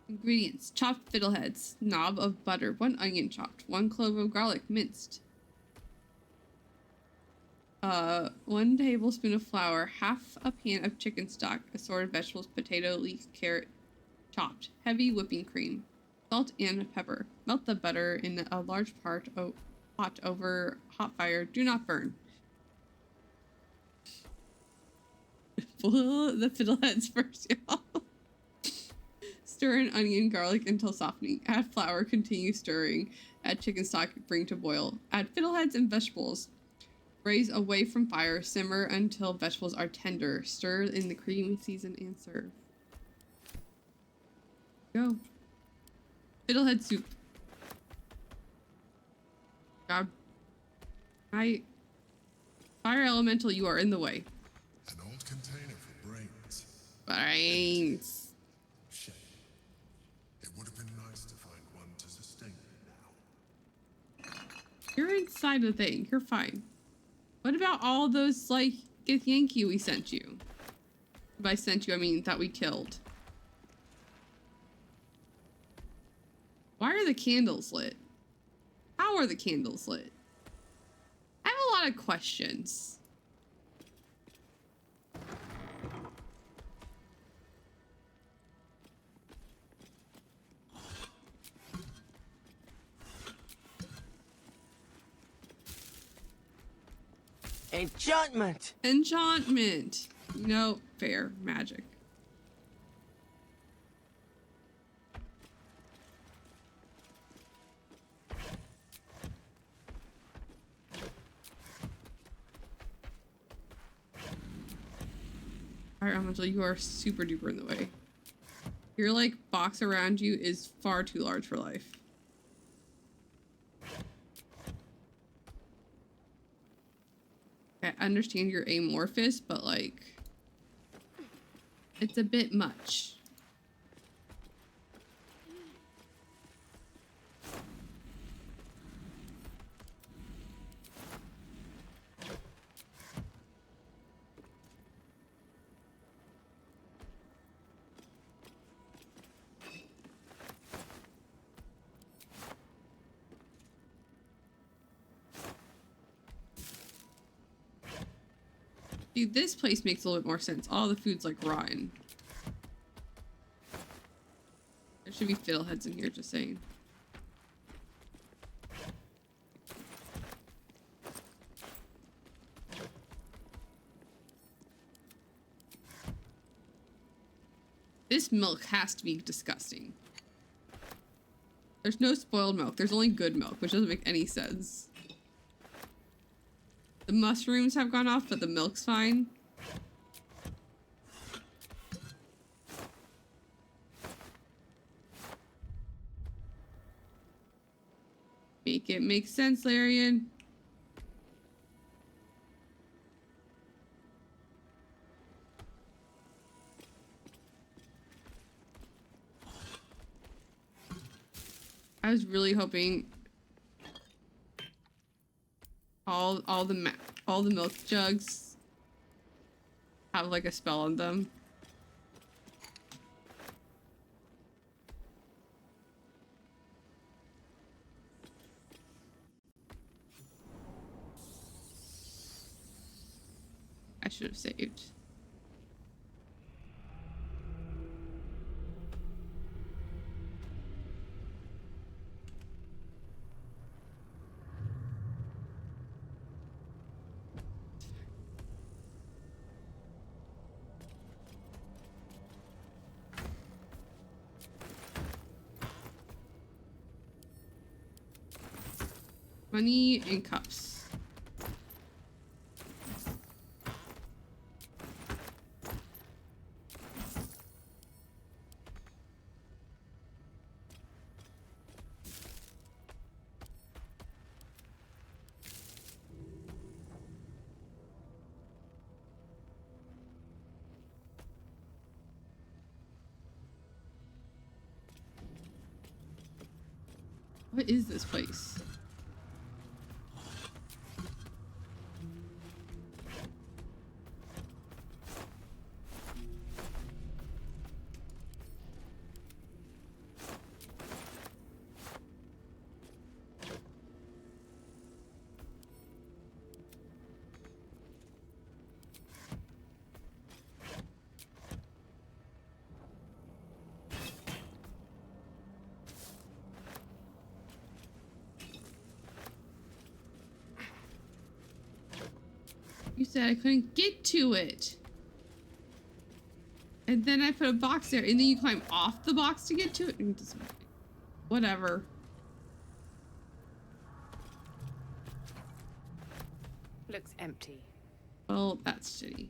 Ingredients. Chopped fiddleheads. Knob of butter. 1 onion chopped. 1 clove of garlic minced. 1 tablespoon of flour. Half a pan of chicken stock. Assorted vegetables. Potato, leek, carrot. Chopped. Heavy whipping cream. Salt and pepper. Melt the butter in a large pot over hot fire. Do not burn. Boil the fiddleheads first, y'all. Stir in onion, garlic until softening. Add flour, continue stirring. Add chicken stock, bring to boil. Add fiddleheads and vegetables. Raise away from fire. Simmer until vegetables are tender. Stir in the cream, season, and serve. Go. Fiddlehead soup. God. Fire elemental, you are in the way. An old container for brains. Brains. Shame. It would have been nice to find one to sustain me now. You're inside the thing. You're fine. What about all those, like, Githyanki we sent you? By sent you, I mean that we killed. Why are the candles lit? How are the candles lit? I have a lot of questions. Enchantment! Enchantment. No, fair. Magic. Alright, Angela, you are super duper in the way. Your, like, box around you is far too large for life. I understand you're amorphous, but, like, it's a bit much. See, this place makes a little bit more sense. All the food's like rotten. There should be fiddleheads in here, just saying. This milk has to be disgusting. There's no spoiled milk. There's only good milk, which doesn't make any sense. The mushrooms have gone off, but the milk's fine. Make it make sense, Larian. I was really hoping all the milk jugs have like a spell on them. I should have saved. Money and cups. What is this place? You said I couldn't get to it. And then I put a box there, and then you climb off the box to get to it. Whatever. Looks empty. Well, that's shitty.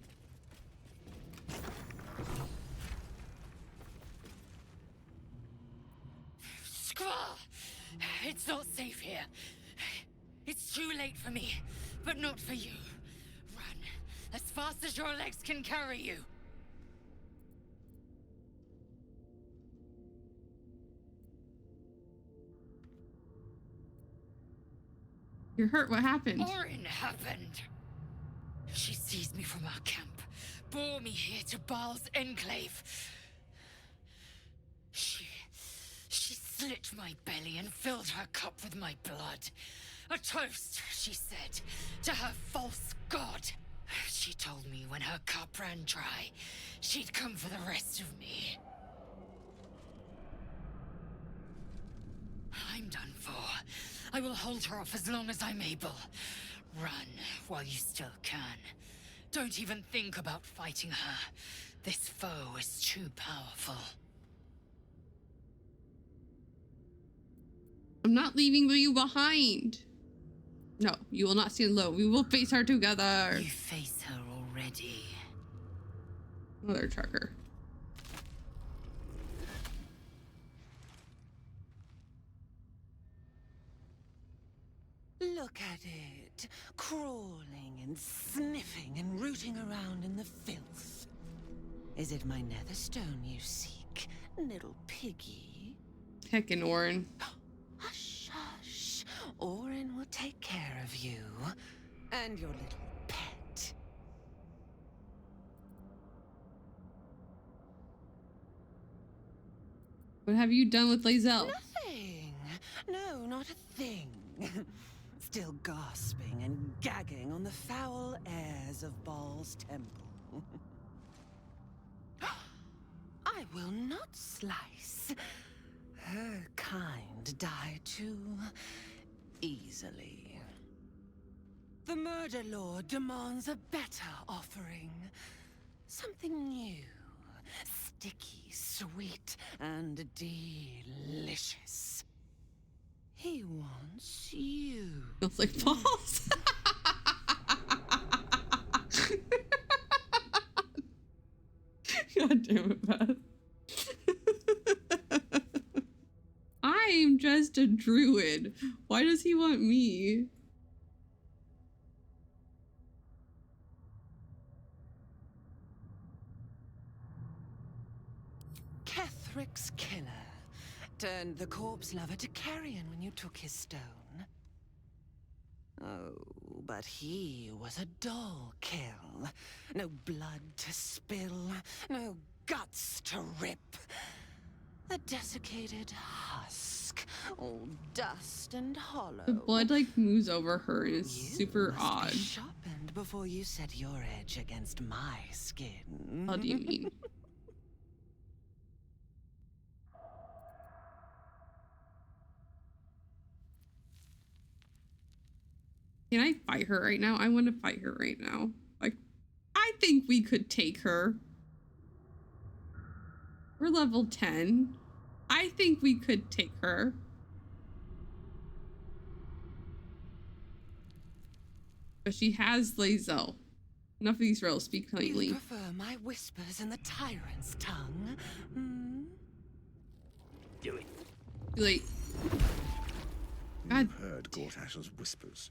Squall! It's not safe here. It's too late for me, but not for you. Run as fast as your legs can carry you. You're hurt. What happened? Orin happened. She seized me from our camp, bore me here to Baal's enclave. She slit my belly and filled her cup with my blood. A toast, she said, to her false god. She told me when her cup ran dry, she'd come for the rest of me. I'm done for. I will hold her off as long as I'm able. Run while you still can. Don't even think about fighting her. This foe is too powerful. I'm not leaving you behind. No, you will not stand alone. We will face her together. You face her already. Mother trucker. Look at it, crawling and sniffing and rooting around in the filth. Is it my netherstone you seek, little piggy? Heckin' Orin. Hush, hush. Orin will take care of you and your little pet. What have you done with Lae'zel? Nothing. No, not a thing. Still gasping and gagging on the foul airs of Baal's temple. I will not slice. Her kind die too easily. The Murder Lord demands a better offering. Something new. Sticky, sweet, and delicious. He wants you. Feels like balls. God damn it, Beth. I'm just a druid. Why does he want me? Kethric's killer turned the corpse lover to carrion when you took his stone. Oh, but he was a dull kill. No blood to spill, no guts to rip. A desiccated husk, all dust and hollow. The blood like moves over her and is super odd. Be sharpened before you set your edge against my skin. How do you mean? Can I fight her right now? I want to fight her right now. Like, I think we could take her. We're level 10. I think we could take her. But she has Lae'zel. Enough of these riddles, speak plainly. You prefer my whispers in the tyrant's tongue? Hmm? Do it. Too late. God. You've heard Gortash's whispers.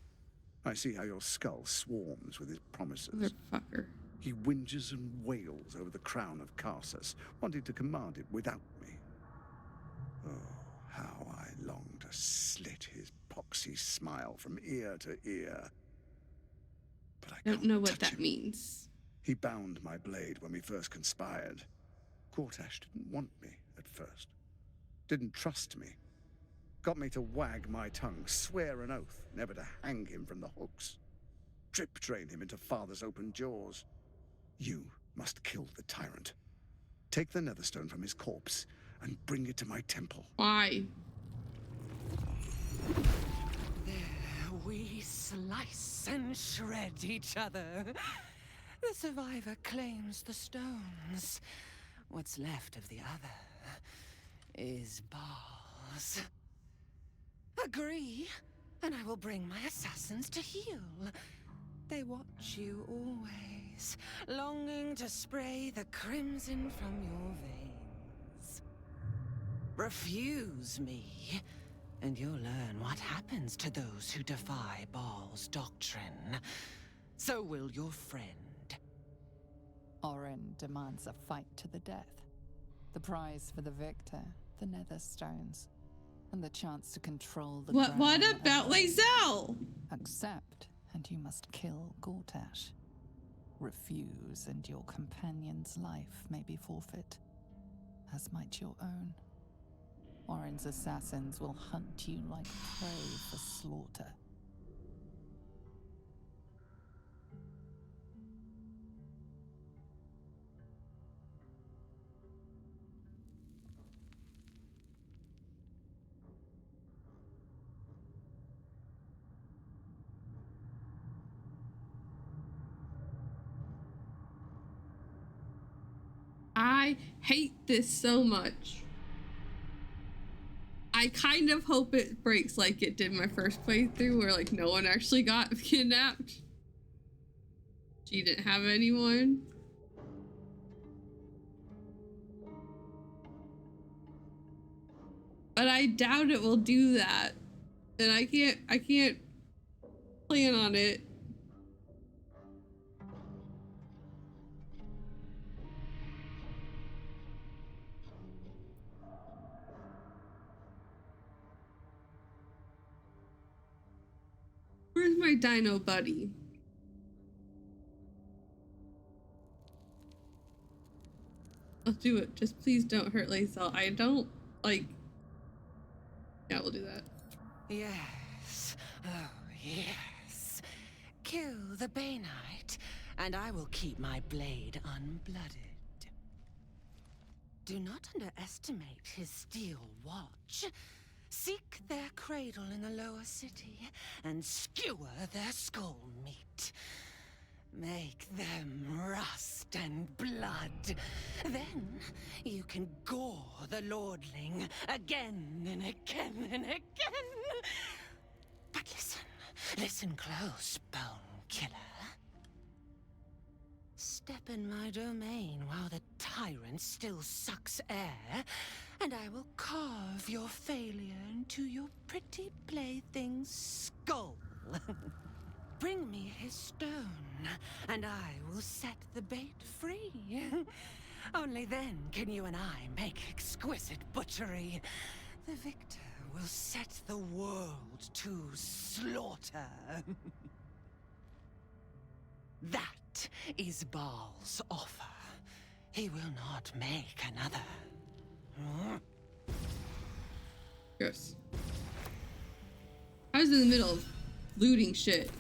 I see how your skull swarms with his promises. Motherfucker. He whinges and wails over the crown of Karsus, wanting to command it without me. Oh, how I long to slit his poxy smile from ear to ear. But I don't know what that means. He bound my blade when we first conspired. Gortash didn't want me at first. Didn't trust me. Got me to wag my tongue, swear an oath, never to hang him from the hooks. Drip train him into father's open jaws. You must kill the tyrant. Take the netherstone from his corpse and bring it to my temple. Why? There we slice and shred each other. The survivor claims the stones. What's left of the other is Baal's. Agree, and I will bring my assassins to heal. They watch you always, longing to spray the crimson from your veins. Refuse me, and you'll learn what happens to those who defy Baal's doctrine. So will your friend. Orin demands a fight to the death. The prize for the victor, the Netherstones. And the chance to control the What ground about Lae'zel? Accept, and you must kill Gortash. Refuse, and your companion's life may be forfeit, as might your own. Orin's assassins will hunt you like prey for slaughter. I hate this so much. I kind of hope it breaks like it did my first playthrough, where like no one actually got kidnapped. She didn't have anyone. But I doubt it will do that. And I can't plan on it. Where's my dino buddy? Let's do it. Just please don't hurt Lae'zel. I don't like. Yeah, we'll do that. Yes. Oh, yes. Kill the Bay Knight, and I will keep my blade unblooded. Do not underestimate his steel watch. Seek their cradle in the lower city and skewer their skull meat. Make them rust and blood. Then you can gore the lordling again and again and again. But listen close, Bone Killer. Step in my domain while the tyrant still sucks air, and I will carve your failure into your pretty plaything's skull. Bring me his stone, and I will set the bait free. Only then can you and I make exquisite butchery. The victor will set the world to slaughter. That is Baal's offer. He will not make another. Gross. I was in the middle of looting shit.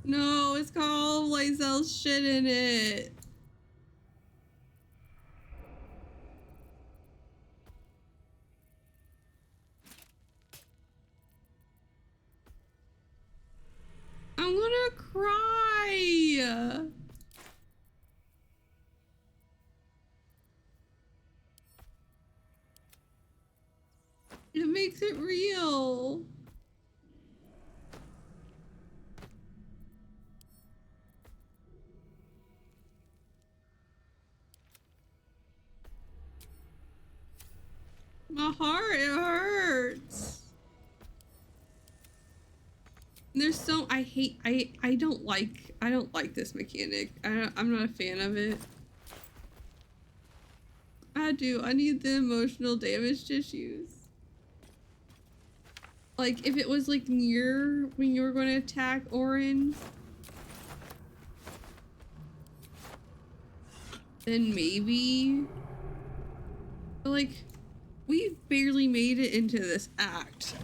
No, it's got all of Lae'zel's shit in it. I'm gonna cry. It makes it real. My heart, it hurts. There's so I don't like this mechanic. I'm not a fan of it. I need the emotional damage tissues. Like if it was like near when you were going to attack Orin, then maybe. But like we've barely made it into this act.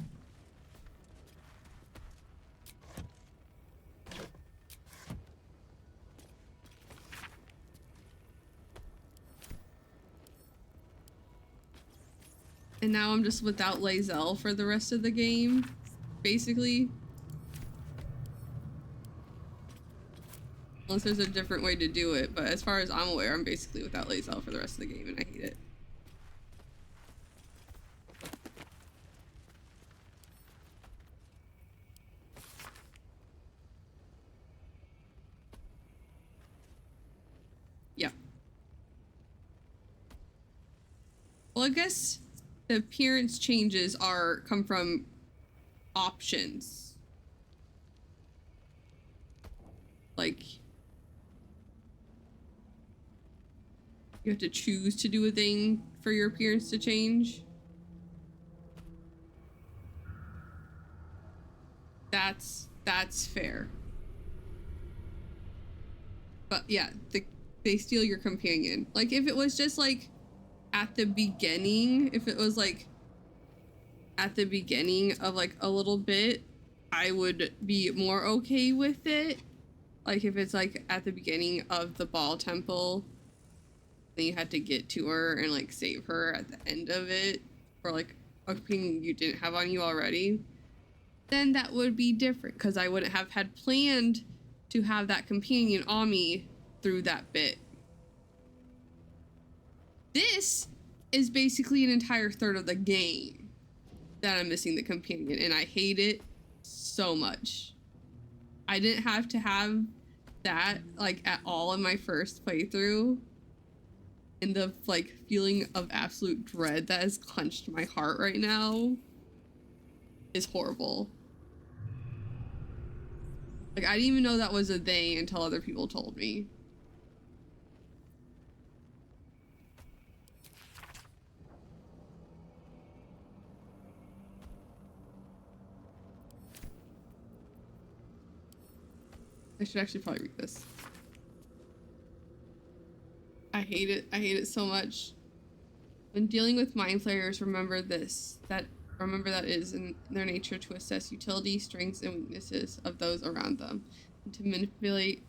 And now I'm just without Lae'zel for the rest of the game, basically. Unless there's a different way to do it, but as far as I'm aware, I'm basically without Lae'zel for the rest of the game, and I hate it. Yeah. Well, I guess the appearance changes come from options. Like, you have to choose to do a thing for your appearance to change. That's fair. But yeah, they steal your companion. Like if it was just like at the beginning, if it was like at the beginning of like a little bit, I would be more okay with it. Like if it's like at the beginning of the ball temple, then you had to get to her and like save her at the end of it, or like a companion you didn't have on you already, then that would be different because I wouldn't have had planned to have that companion on me through that bit. This is basically an entire third of the game that I'm missing the companion, and I hate it so much. I didn't have to have that like at all in my first playthrough, and the like feeling of absolute dread that has clenched my heart right now is horrible. Like I didn't even know that was a thing until other people told me. I should actually probably read this. I hate it. I hate it so much. When dealing with mind flayers, remember this. Remember that it is in their nature to assess utility, strengths, and weaknesses of those around them, and to manipulate.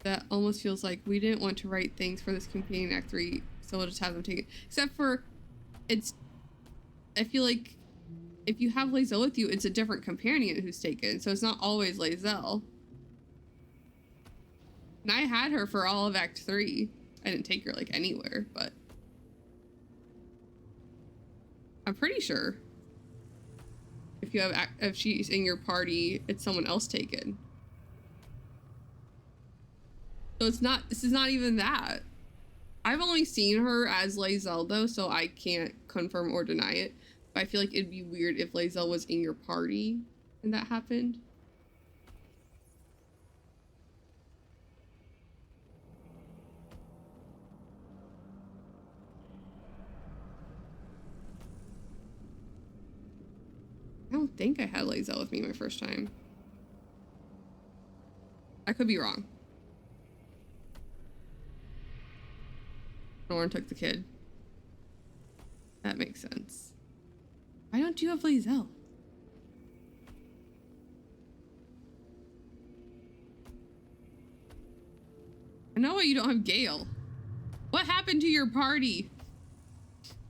That almost feels like we didn't want to write things for this companion Act 3, so we'll just have them take it. Except for, I feel like if you have Lae'zel with you, it's a different companion who's taken, so it's not always Lae'zel. And I had her for all of Act 3. I didn't take her like anywhere, but I'm pretty sure if she's in your party, it's someone else taken. So this is not even that. I've only seen her as Lae'zel though, so I can't confirm or deny it. But I feel like it'd be weird if Lae'zel was in your party and that happened. I don't think I had Lae'zel with me my first time. I could be wrong. Norn took the kid. That makes sense. Why don't you have Lae'zel? I know why you don't have Gale. What happened to your party?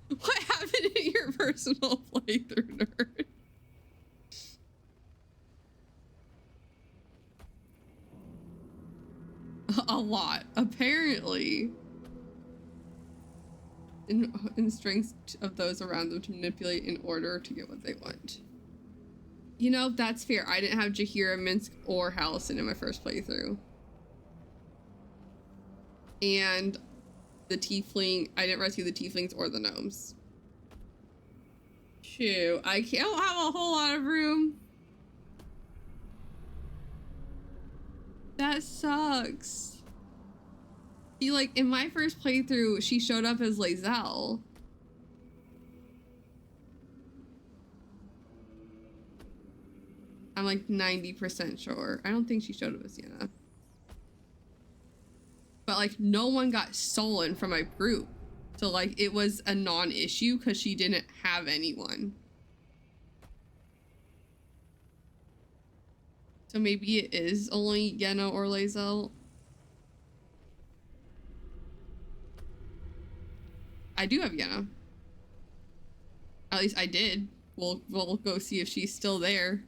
What happened in your personal playthrough, nerd? A lot, apparently. In strengths of those around them to manipulate in order to get what they want. You know, that's fair. I didn't have Jaheira, Minsk, or Halison in my first playthrough. And the tiefling, I didn't rescue the tieflings or the gnomes. Shoot, I don't have a whole lot of room. That sucks. See, like, in my first playthrough, she showed up as Lae'zel. I'm like 90% sure. I don't think she showed up as Yenna. But like, no one got stolen from my group. So like, it was a non-issue because she didn't have anyone. So maybe it is only Yenna or Lae'zel. I do have Yenna. At least I did. We'll go see if she's still there.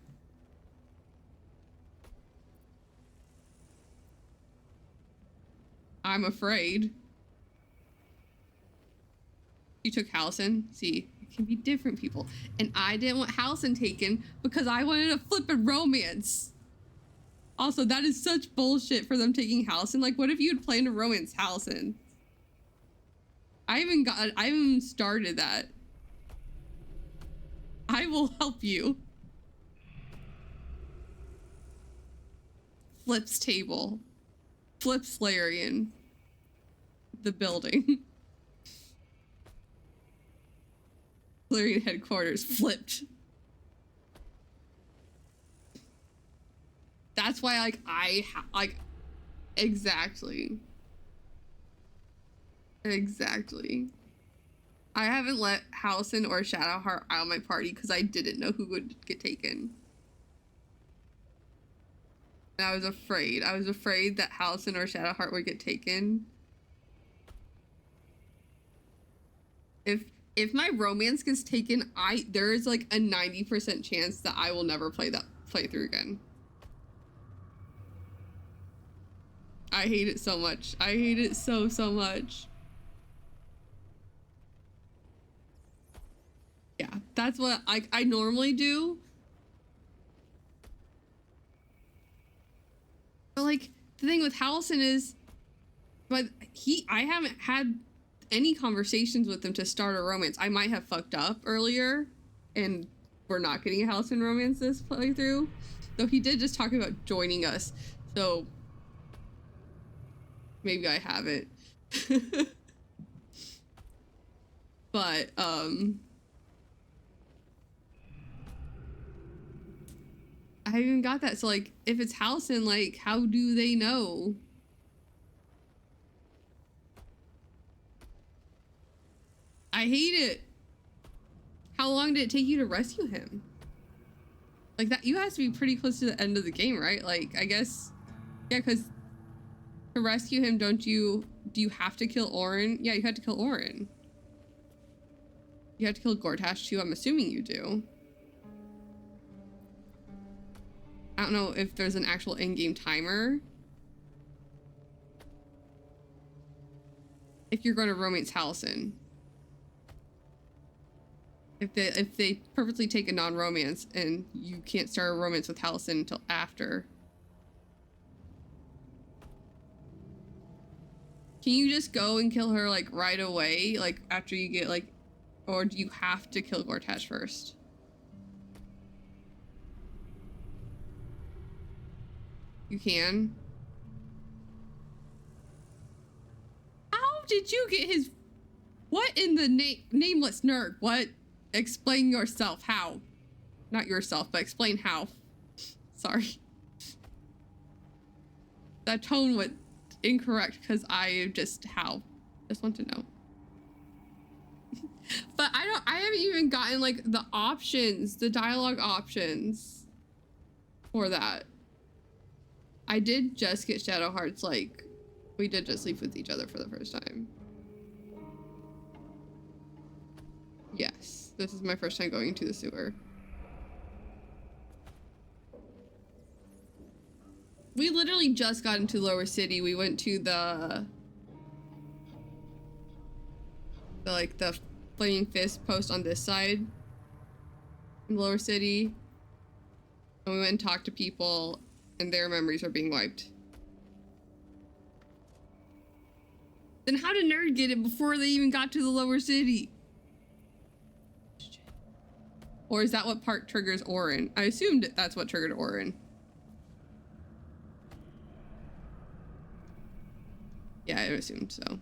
I'm afraid. You took Halison. See, it can be different people. And I didn't want Halison taken because I wanted a flippin' romance. Also, that is such bullshit for them taking Halison. Like, what if you had planned to romance Halison? I haven't started that. I will help you. Flip's table. Flip's Larian. The building. Larian headquarters. Flipped. That's why, like, exactly. Exactly. I haven't let Halison or Shadowheart out of my party because I didn't know who would get taken. And I was afraid. I was afraid that Halcyon or Shadowheart would get taken. If my romance gets taken, there is like a 90% chance that I will never play that playthrough again. I hate it so much. I hate it so much. Yeah, that's what I normally do. But like the thing with Halcyon is, but I haven't had any conversations with him to start a romance. I might have fucked up earlier and we're not getting a Halcyon romance this playthrough. Though he did just talk about joining us. So maybe I haven't. But I haven't even got that. So like if it's Halcyon, like how do they know? I hate it. How long did it take you to rescue him? Like that, you have to be pretty close to the end of the game, right? Like, I guess, yeah, because to rescue him, do you have to kill Orin? Yeah, you had to kill Orin. You have to kill Gortash too, I'm assuming you do. I don't know if there's an actual in-game timer. If you're going to romance Halcyon. If they purposely take a non-romance and you can't start a romance with Halcyon until after. Can you just go and kill her like right away? Like after you get like, or do you have to kill Gortash first? You can. How did you get his, what in the nameless nerd? What? Explain yourself. How? Not yourself, but explain how. Sorry. That tone was incorrect because I just want to know. But I haven't even gotten like the options, the dialogue options for that. I did just get Shadowheart's, like, we did just sleep with each other for the first time. Yes. This is my first time going into the sewer. We literally just got into Lower City. We went to the Flaming Fist post on this side in Lower City. And we went and talked to people and their memories are being wiped. Then how did Nerd get it before they even got to the Lower City? Or is that what part triggers Orin? I assumed that's what triggered Orin. Yeah, I assumed so. So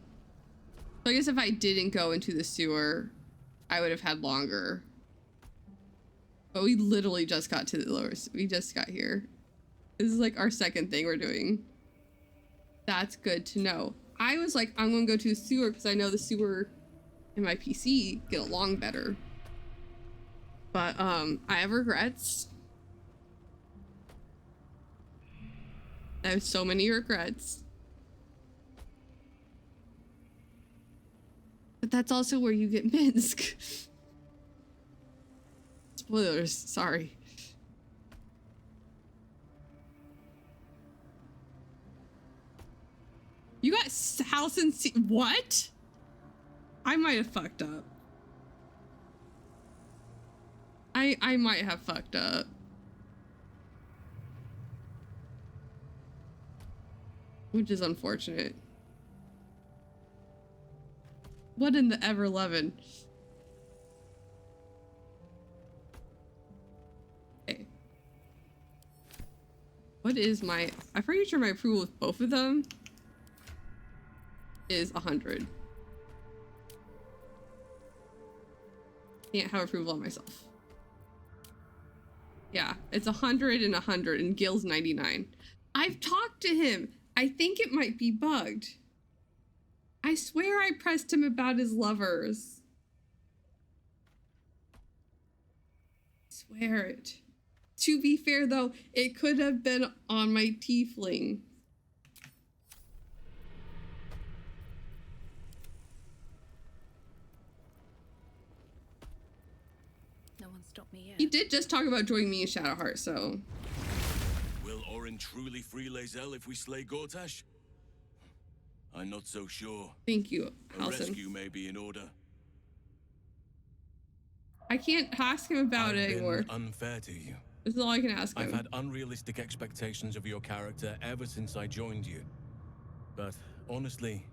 I guess if I didn't go into the sewer, I would have had longer. But we literally just got to the lower, we just got here. This is like our second thing we're doing. That's good to know. I was like, I'm gonna go to the sewer because I know the sewer and my PC get along better. But I have regrets. I have so many regrets. But that's also where you get Minsk. Spoilers, sorry. You got Halcyon what? I might have fucked up. I might have fucked up. Which is unfortunate. What in the ever-loving? Okay. What is my... I'm pretty sure my approval with both of them is 100. Can't have approval on myself. Yeah, it's 100 and 100, and Gil's 99. I've talked to him. I think it might be bugged. I swear I pressed him about his lovers. I swear it. To be fair though, it could have been on my tiefling. No one stopped me yet. He did just talk about joining me in Shadowheart, so. Will Orin truly free Lae'zel if we slay Gortash? I'm not so sure. Thank you, A Halson. rescue may be in order. I can't ask him about it anymore. I've been unfair to you. This is all I can ask him. I've had unrealistic expectations of your character ever since I joined you. But honestly,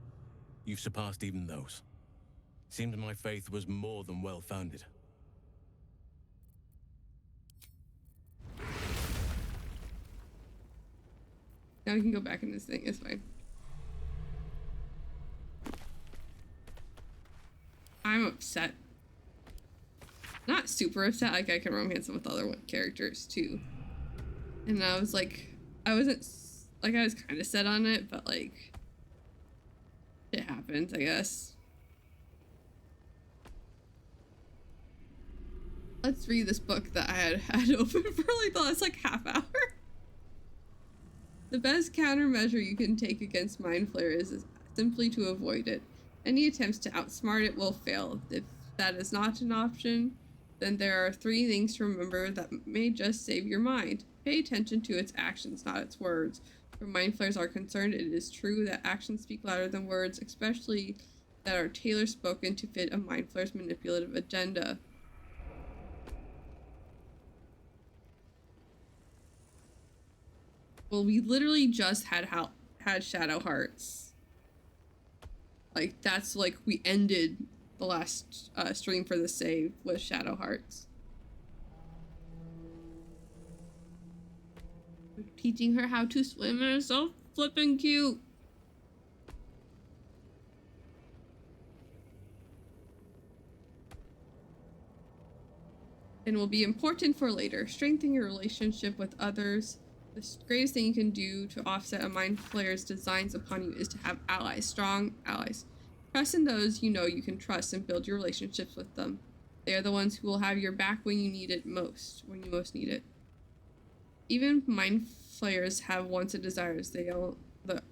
you've surpassed even those. Seemed my faith was more than well-founded. Now we can go back in this thing, it's fine. I'm upset. Not super upset, like I can romance him with other characters too. And I was like, I wasn't, like I was kind of set on it, but like, it happens, I guess. Let's read this book that I had open for like the last like half hour. The best countermeasure you can take against Mind Flayer is simply to avoid it. Any attempts to outsmart it will fail. If that is not an option, then there are 3 things to remember that may just save your mind. Pay attention to its actions, not its words. Where Mind Flayers are concerned, it is true that actions speak louder than words, especially that are tailor-spoken to fit a Mind Flayer's manipulative agenda. Well, we literally just had Shadow Hearts. Like, that's like, we ended the last stream for the save with Shadow Hearts. We're teaching her how to swim and it's so flippin' cute. And will be important for later. Strengthen your relationship with others. The greatest thing you can do to offset a Mind Flayer's designs upon you is to have allies, strong allies. Trust in those you know you can trust and build your relationships with them. They are the ones who will have your back when you need it most, when you most need it. Even Mind Flayers have wants and desires. The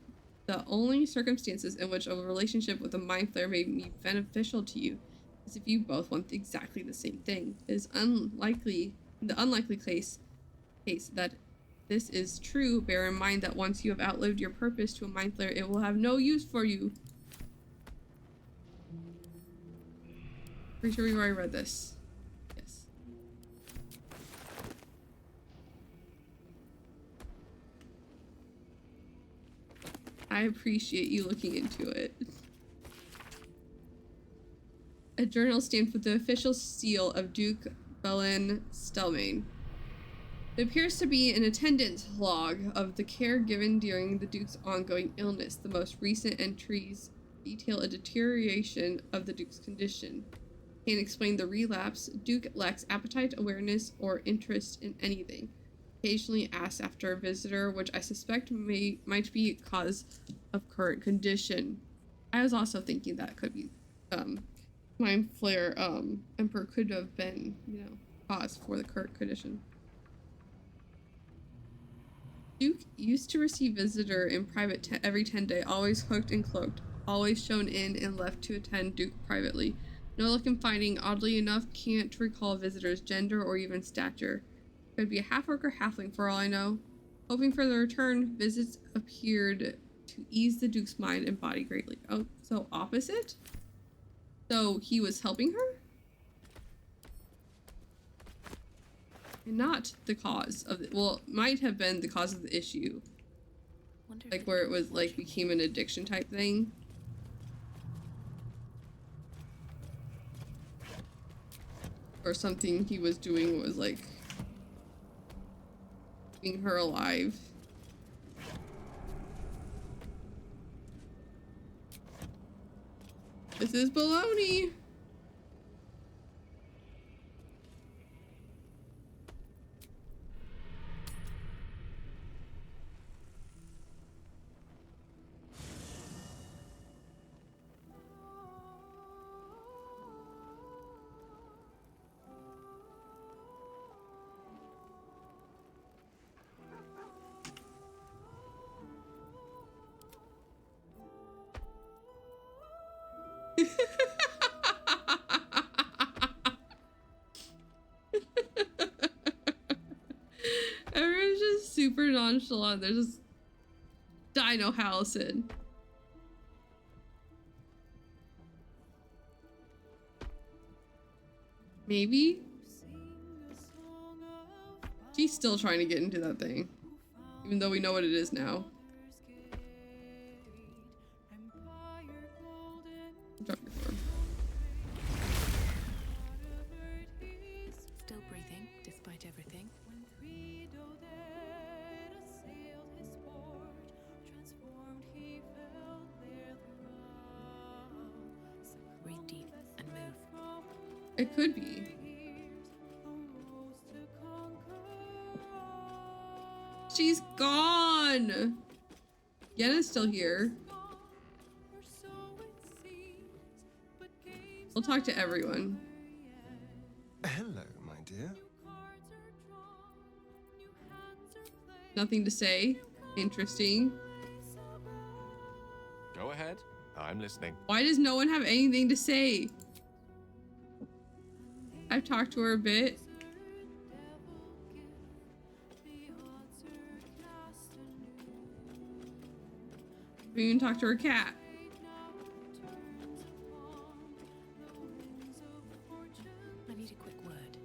only circumstances in which a relationship with a Mind Flayer may be beneficial to you is if you both want exactly the same thing. It is the unlikely case that this is true. Bear in mind that once you have outlived your purpose to a Mind Flayer, it will have no use for you. Pretty sure we've already read this. Yes. I appreciate you looking into it. A journal stamped with the official seal of Duke Belen Stelmane. It appears to be an attendance log of the care given during the Duke's ongoing illness. The most recent entries detail a deterioration of the Duke's condition. Can't explain the relapse. Duke lacks appetite, awareness, or interest in anything. Occasionally asks after a visitor, which I suspect might be a cause of current condition. I was also thinking that could be Mind Flayer Emperor could have been, you know, cause for the current condition. Duke used to receive visitor in private every 10 days, always hooked and cloaked, always shown in and left to attend Duke privately. No luck in finding, oddly enough, can't recall a visitor's gender or even stature. Could be a half-orc or halfling for all I know. Hoping for the return, visits appeared to ease the Duke's mind and body greatly. Oh, so opposite? So he was helping her? And not the cause of it. Well, might have been the cause of the issue. Like where it was like became an addiction type thing. Or something he was doing was like keeping her alive. This is baloney. Everyone's just super nonchalant. They're just Dino Hallison. Maybe? She's still trying to get into that thing. Even though we know what it is now. Drop your form. Still breathing, despite everything. Breathe deep and move. It could be. She's gone! Yenna's still here. We'll talk to everyone. Hello, my dear. Nothing to say. Interesting. Go ahead. I'm listening. Why does no one have anything to say? I've talked to her a bit. We even talked to her cat. I need a quick word.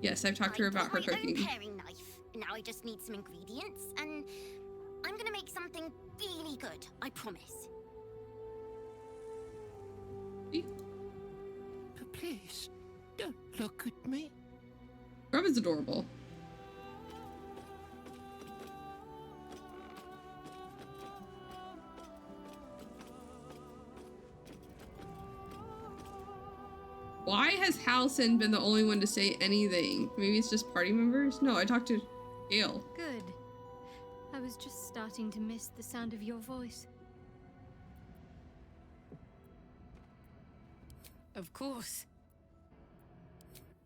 Yes, I've talked to her about her cooking. My own paring knife. Now I just need some ingredients, and I'm gonna make something really good. I promise. But please, don't look at me. Grub is adorable. Why has Halcyon been the only one to say anything? Maybe it's just party members? No, I talked to Gale. Good. I was just starting to miss the sound of your voice. Of course.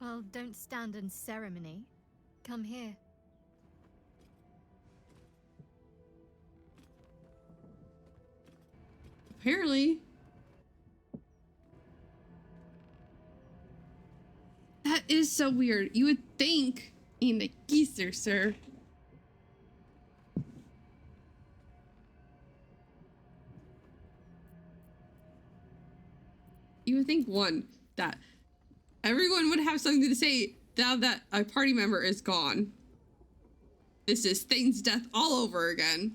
Well, don't stand in ceremony. Come here. Apparently. That is so weird. You would think in the geezer, sir. You would think, one, that everyone would have something to say now that a party member is gone. This is Thane's death all over again.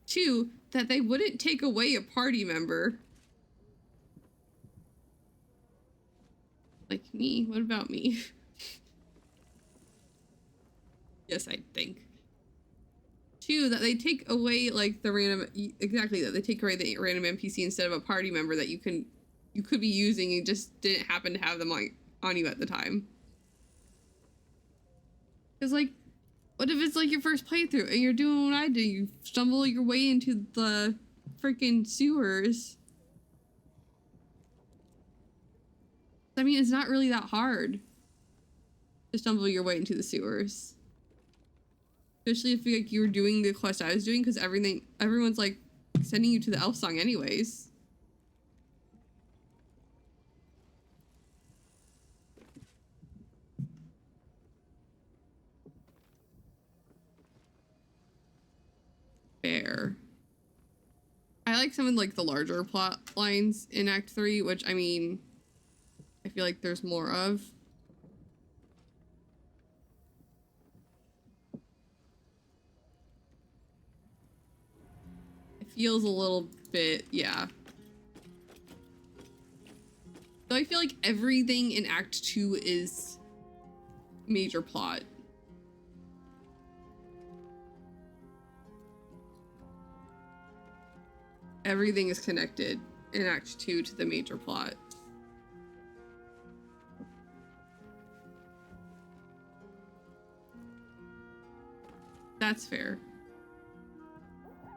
Two, that they wouldn't take away a party member. Like me? What about me? Yes, I think. Two, that they take away like the random, exactly, that they take away the random NPC instead of a party member that you could be using and just didn't happen to have them on you at the time. Because like, what if it's like your first playthrough and you're doing what I do? You stumble your way into the freaking sewers. I mean, it's not really that hard to stumble your way into the sewers. Especially if like you were doing the quest I was doing, because everyone's like sending you to the elf song anyways. Fair. I like some of like the larger plot lines in Act 3, which I mean, I feel like there's more of. It feels a little bit, yeah. So I feel like everything in Act 2 is major plot. Everything is connected in Act 2 to the major plot. That's fair.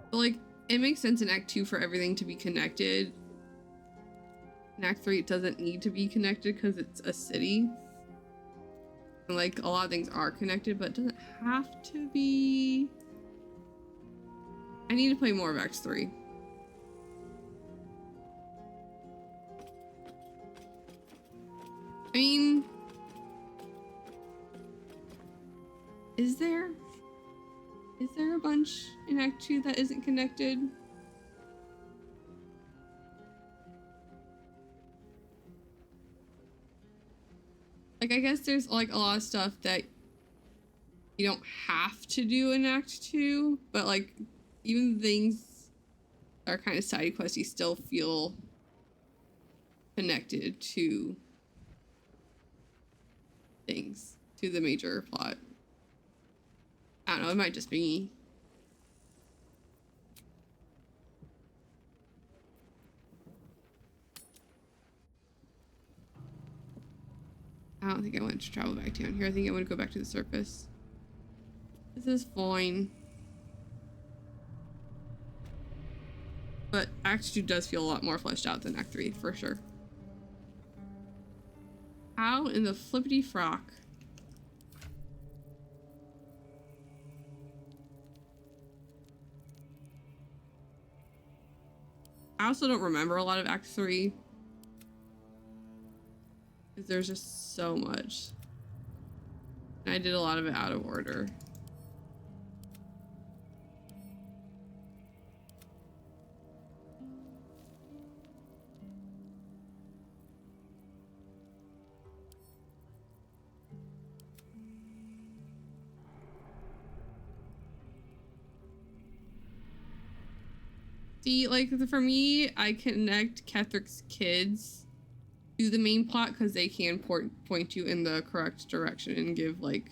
But like, it makes sense in Act 2 for everything to be connected. In Act 3, it doesn't need to be connected because it's a city. And like, a lot of things are connected, but it doesn't have to be. I need to play more of X3. I mean, is there a bunch in Act 2 that isn't connected? Like, I guess there's like a lot of stuff that you don't have to do in Act 2, but like even things that are kind of side questy still feel connected to things, to the major plot. I don't know, it might just be me. I don't think I want to travel back down here. I think I want to go back to the surface. This is fine. But Act 2 does feel a lot more fleshed out than Act 3, for sure. How in the flippity frock? I also don't remember a lot of Act 3. Because there's just so much. And I did a lot of it out of order. See, like, for me, I connect Kethric's kids to the main plot because they can point you in the correct direction and give, like...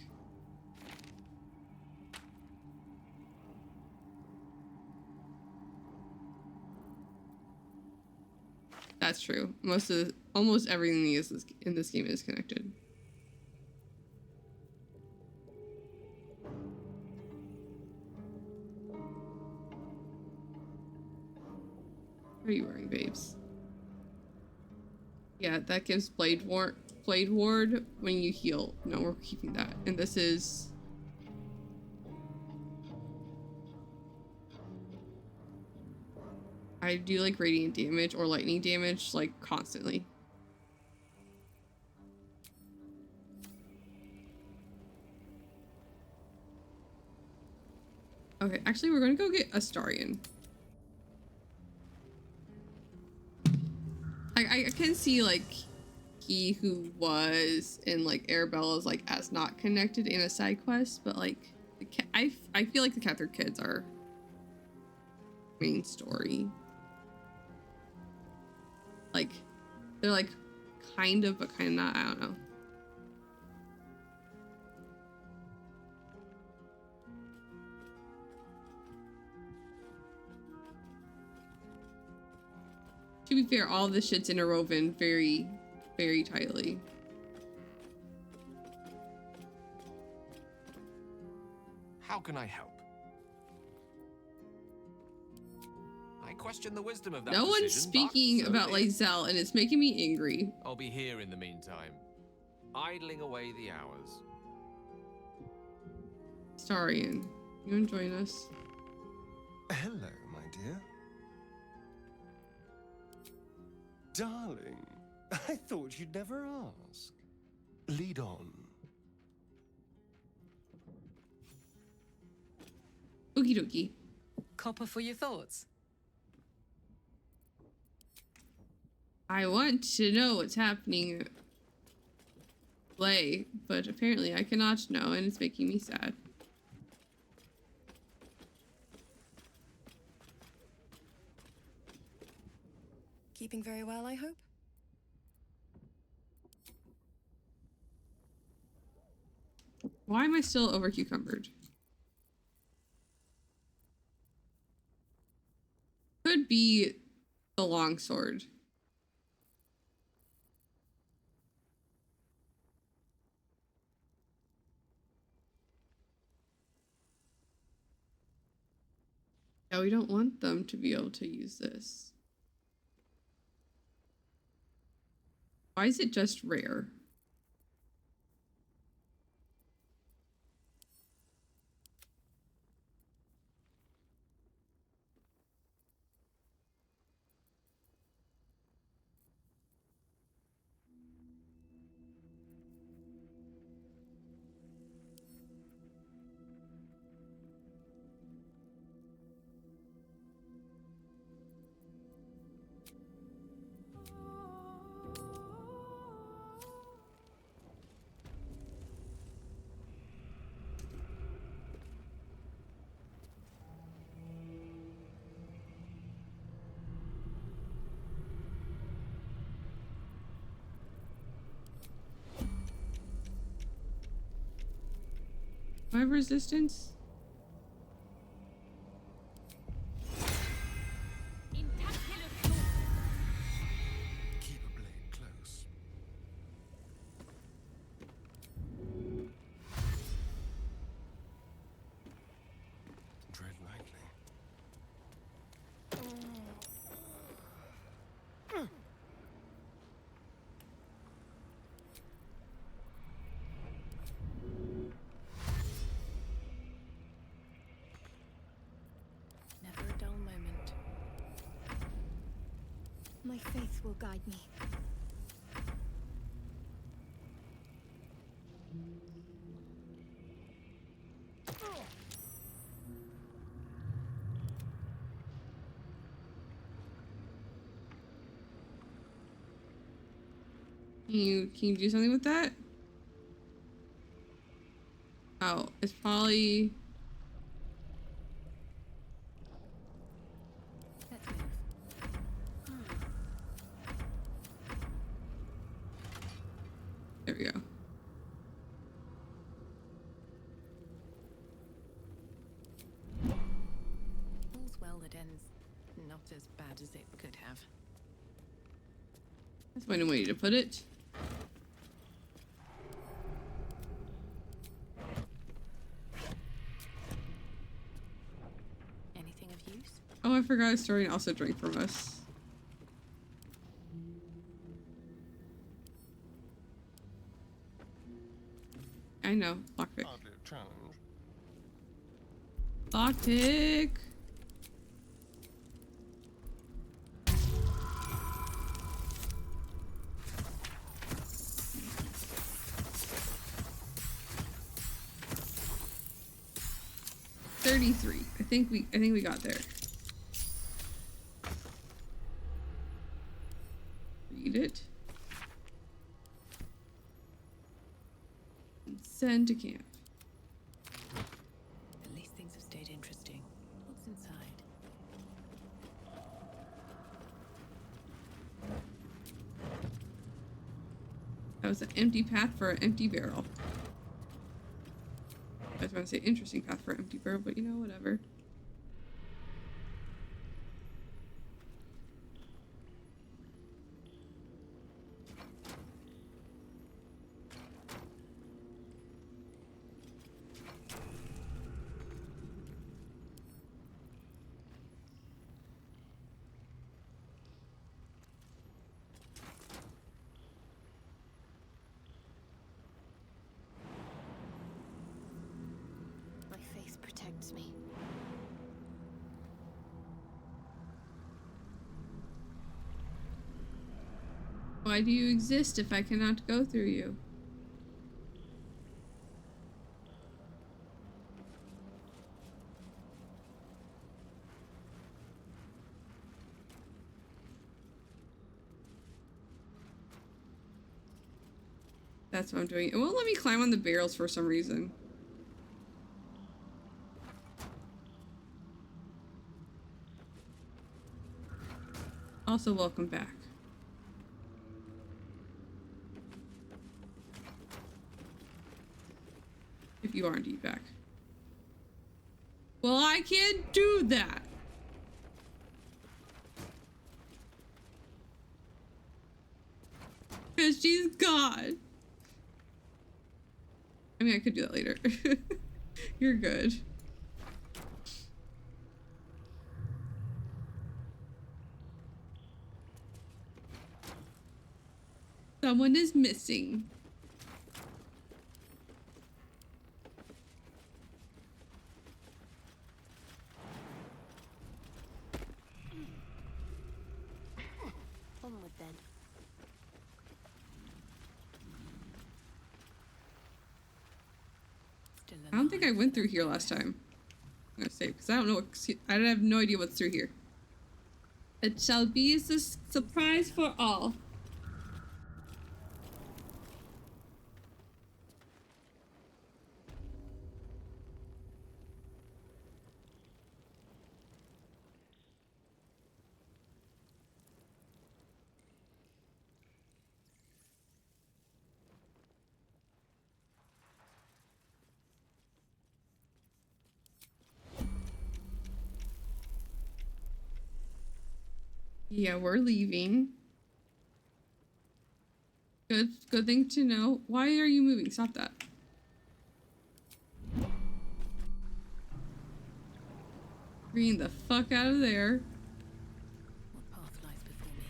That's true. Almost everything in this game is connected. What are you wearing, babes? Yeah, that gives Blade Ward when you heal. No, we're keeping that. And this is... I do like radiant damage or lightning damage like constantly. Okay, actually we're gonna go get Astarion. I can see like he who was in like Arabella's like as not connected in a side quest, but like I feel like the Catholic kids are main story. Like they're like kind of but kind of not. I don't know. To be fair, all this shit's interwoven very, very tightly. How can I help? I question the wisdom of that No one's decision, speaking but so about it is. Lae'zel, and it's making me angry. I'll be here in the meantime, idling away the hours. Astarion, you wanna join us? Hello, my dear. Darling, I thought you'd never ask. Lead on. Okie dokie. Copper for your thoughts. I want to know what's happening. Play, but apparently I cannot know, and it's making me sad. Keeping very well, I hope? Why am I still over cucumbered? Could be the longsword. Yeah, we don't want them to be able to use this. Why is it just rare? Do I have resistance? Keep a blade close. Tread lightly. Never a dull moment. My faith will guide me. Can you do something with that? Oh, it's probably. Let's move. There we go. All's well that ends not as bad as it could have. That's one way to put it. Anything of use? Oh, I forgot a story and also drank from us. I know. Lockpick. Hardly a challenge. Lockpick. $33. I think we got there. Read it. And send to camp. At least things have stayed interesting. What's inside? That was an empty path for an empty barrel. I was going to say interesting path for an empty barrel, but you know, whatever. My faith protects me. Why do you exist if I cannot go through you? That's what I'm doing. It won't let me climb on the barrels for some reason. Also, welcome back. If you are indeed back. Well, I can't do that. Because she's gone. I mean, I could do that later. You're good. Someone is missing. Onward then. I don't think I went through here last time. I'm gonna say, because I don't know what, I have no idea what's through here. It shall be a surprise for all. Yeah, we're leaving. Good thing to know. Why are you moving? Stop that. Green the fuck out of there. What path lies before me?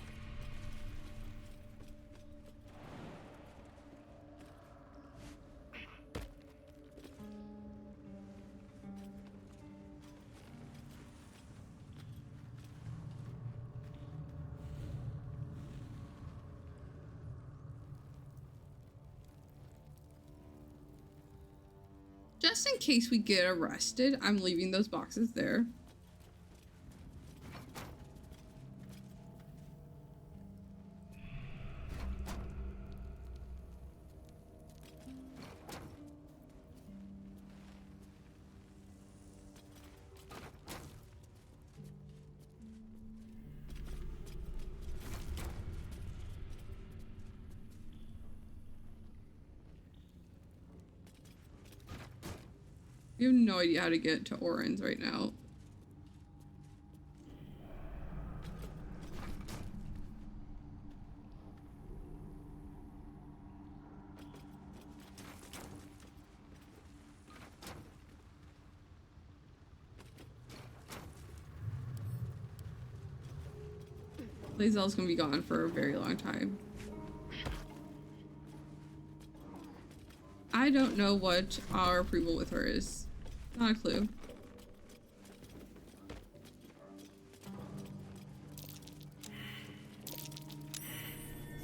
Just in case we get arrested, I'm leaving those boxes there. We have no idea how to get to Orin's right now. Lae'zel's gonna be gone for a very long time. I don't know what our approval with her is. Not a clue.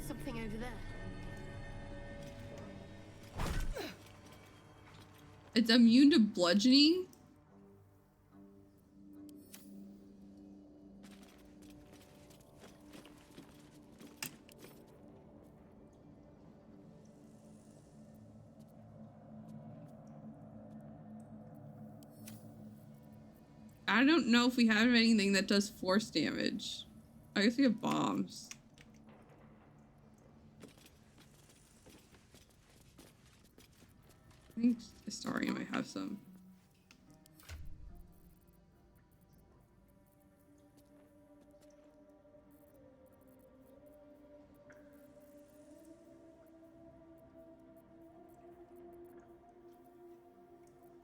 Something over there. It's immune to bludgeoning? I don't know if we have anything that does force damage. I guess we have bombs. I think Astarion might have some.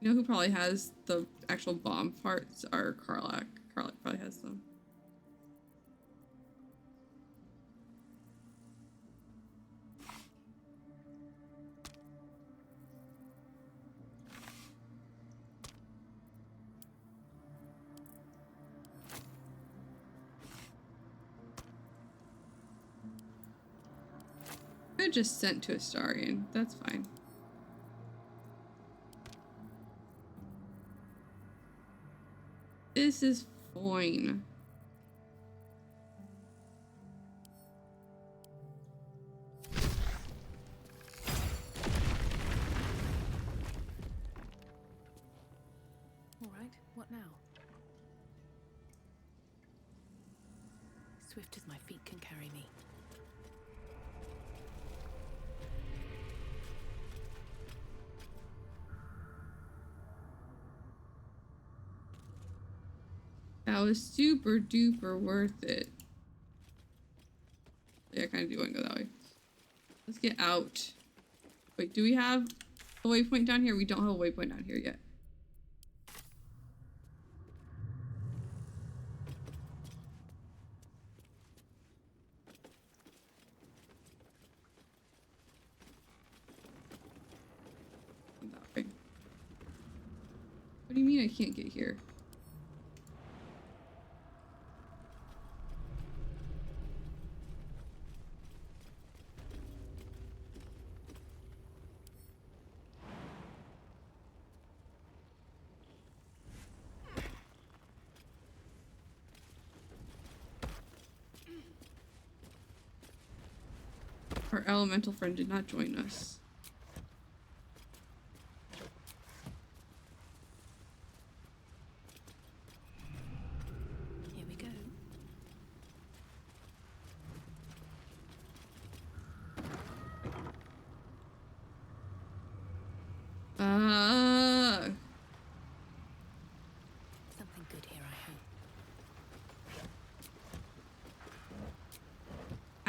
You know who probably has the actual bomb parts are Karlach. Karlach probably has them. I just sent to Astarion. That's fine. This is fine. All right, what now? Swift as my feet can carry me. That was super duper worth it. Yeah, I kind of do want to go that way. Let's get out. Wait, do we have a waypoint down here? We don't have a waypoint down here yet. That way. What do you mean I can't get here? Our elemental friend did not join us. Here we go. Something good here, I hope.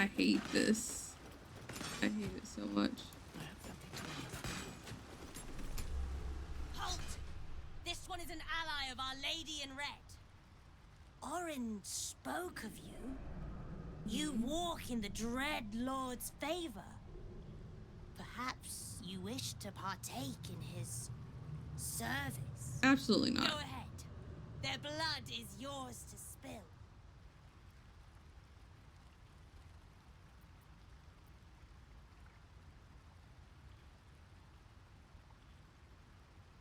I hate this. I hate it so much. Halt! This one is an ally of Our Lady in Red. Orin spoke of you. You walk in the Dread Lord's favor. Perhaps you wish to partake in his service. Absolutely not. Go ahead. Their blood is yours to spill.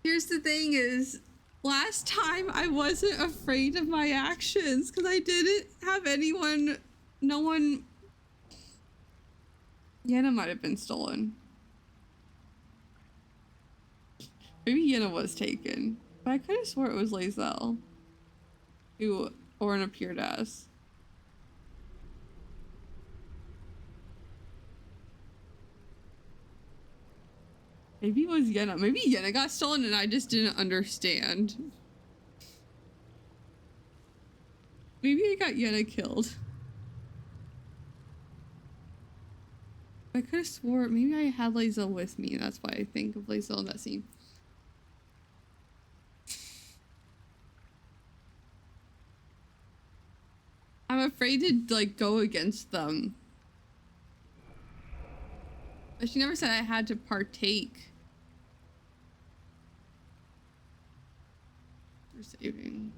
Here's the thing is, last time I wasn't afraid of my actions because I didn't have anyone, no one. Yenna might have been stolen. Maybe Yenna was taken, but I could have swore it was Lae'zel who Orin appeared as. Maybe it was Yenna. Maybe Yenna got stolen and I just didn't understand. Maybe I got Yenna killed. I could have swore maybe I had Lae'zel with me. That's why I think of Lae'zel in that scene. I'm afraid to like go against them. But she never said I had to partake. For saving.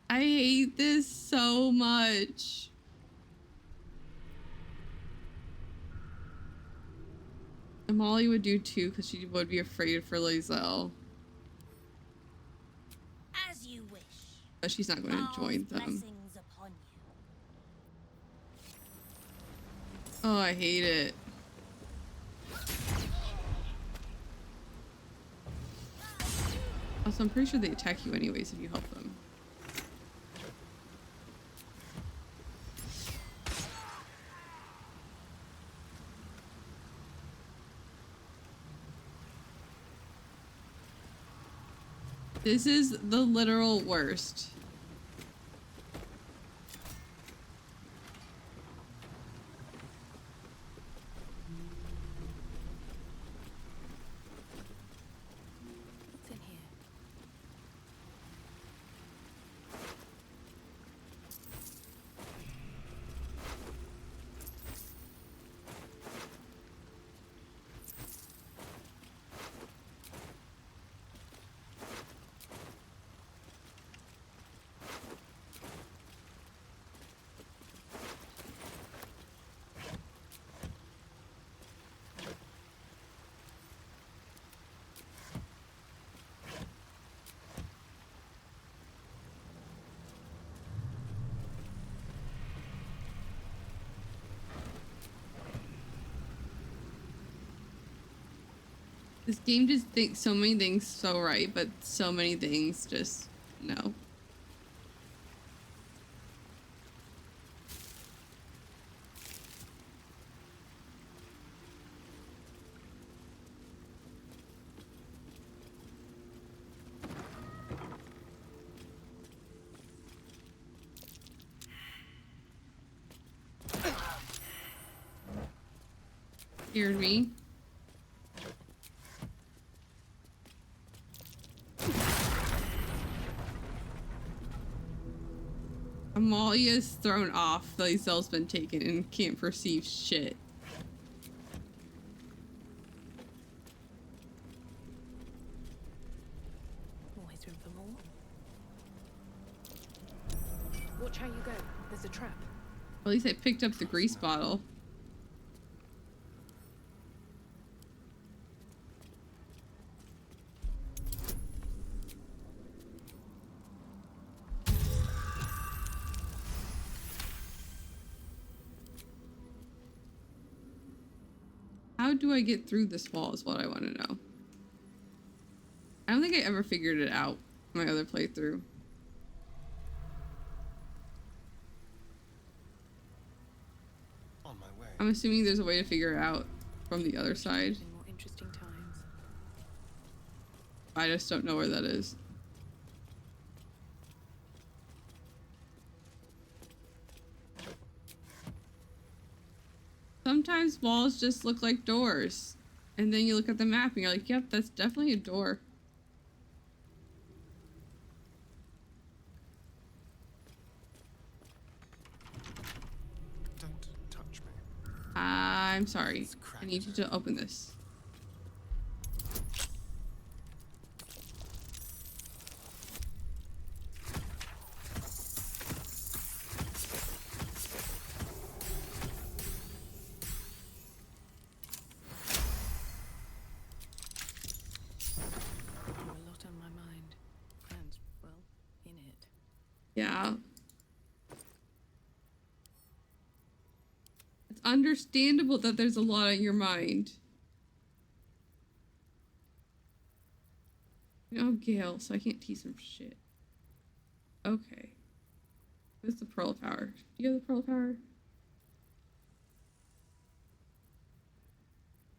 I hate this so much. And Molly would do too, because she would be afraid for Lae'zel. As you wish. But she's not going to join them. Blessings upon you. Oh, I hate it. Also, I'm pretty sure they attack you anyways if you help them. This is the literal worst. What's in here? This game just thinks so many things so right, but so many things just no. Scared me. Amalia's thrown off. Lae'zel's been taken and can't perceive shit. Always room for more. Watch how you go. There's a trap. At least I picked up the grease bottle. How do I get through this wall is what I want to know. I don't think I ever figured it out my other playthrough. On my way. I'm assuming there's a way to figure it out from the other side. In more interesting times. I just don't know where that is. Sometimes walls just look like doors. And then you look at the map and you're like, yep, that's definitely a door. Don't touch me. I'm sorry. I need you to open this. A lot on my mind. And, well, in it. Yeah. It's understandable that there's a lot on your mind. Oh, Gale, so I can't tease him shit. Okay. Where's the pearl power? Do you have the pearl power?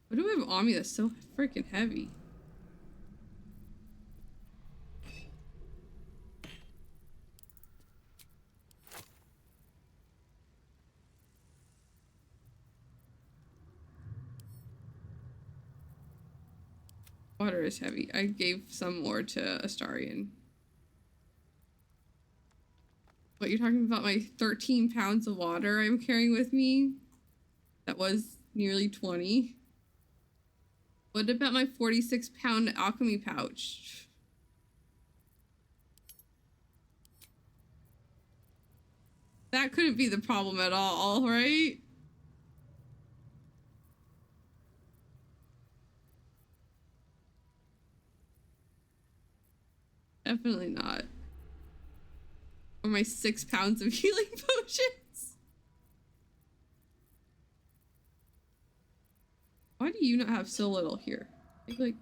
What do we have on me that's so freaking heavy? Water is heavy. I gave some more to Astarion. What, you're talking about my 13 pounds of water I'm carrying with me? That was nearly 20. What about my 46-pound alchemy pouch? That couldn't be the problem at all, right? Definitely not. Or my 6 pounds of healing potions. Why do you not have so little here? I think like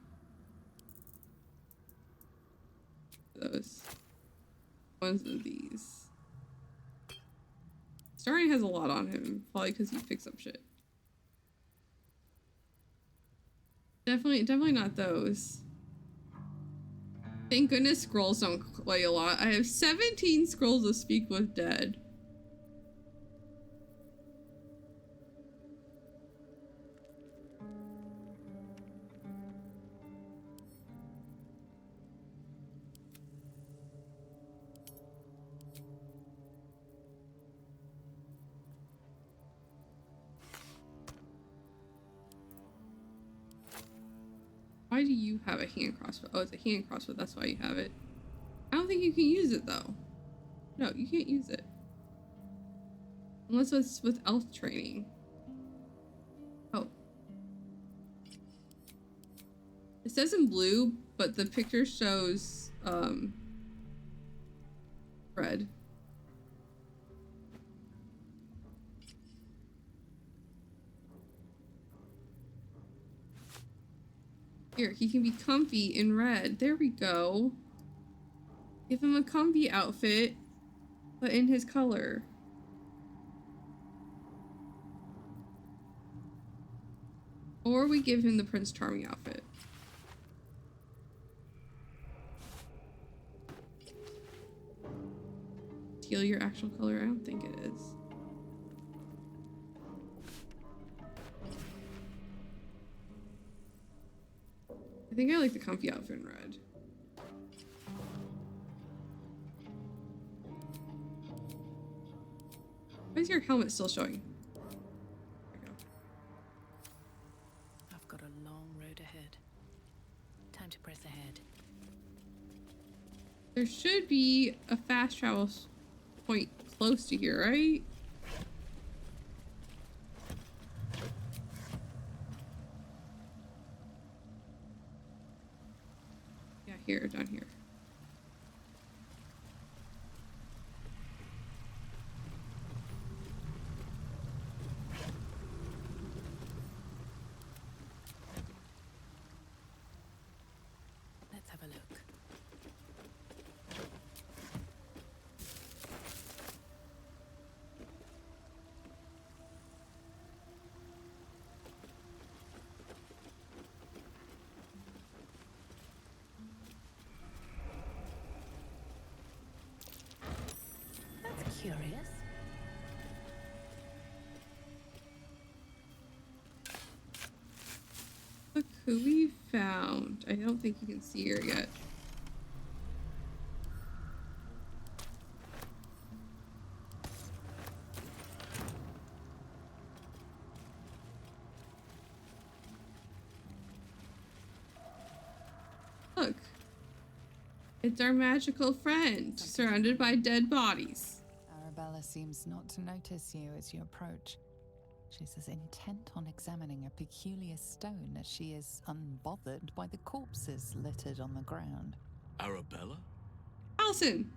those ones of these. Starion has a lot on him, probably because he picks up shit. Definitely not those. Thank goodness scrolls don't weigh a lot. I have 17 scrolls of Speak with Dead. Why do you have a hand crossbow? Oh, it's a hand crossbow. That's why you have it. I don't think you can use it, though. No, you can't use it. Unless it's with elf training. Oh. It says in blue, but the picture shows, red. Here, he can be comfy in red. There we go. Give him a comfy outfit, but in his color. Or we give him the Prince Charming outfit. Teal your actual color? I don't think it is. I think I like the comfy outfit in red. Why is your helmet still showing? I've got a long road ahead. Time to press ahead. There should be a fast travel point close to here, right? Yeah, here, down here. Let's have a look. curious? Look who we found. I don't think you can see her yet. Look. It's our magical friend, surrounded by dead bodies. Arabella seems not to notice you as you approach. She's as intent on examining a peculiar stone as she is unbothered by the corpses littered on the ground. Arabella? Allison!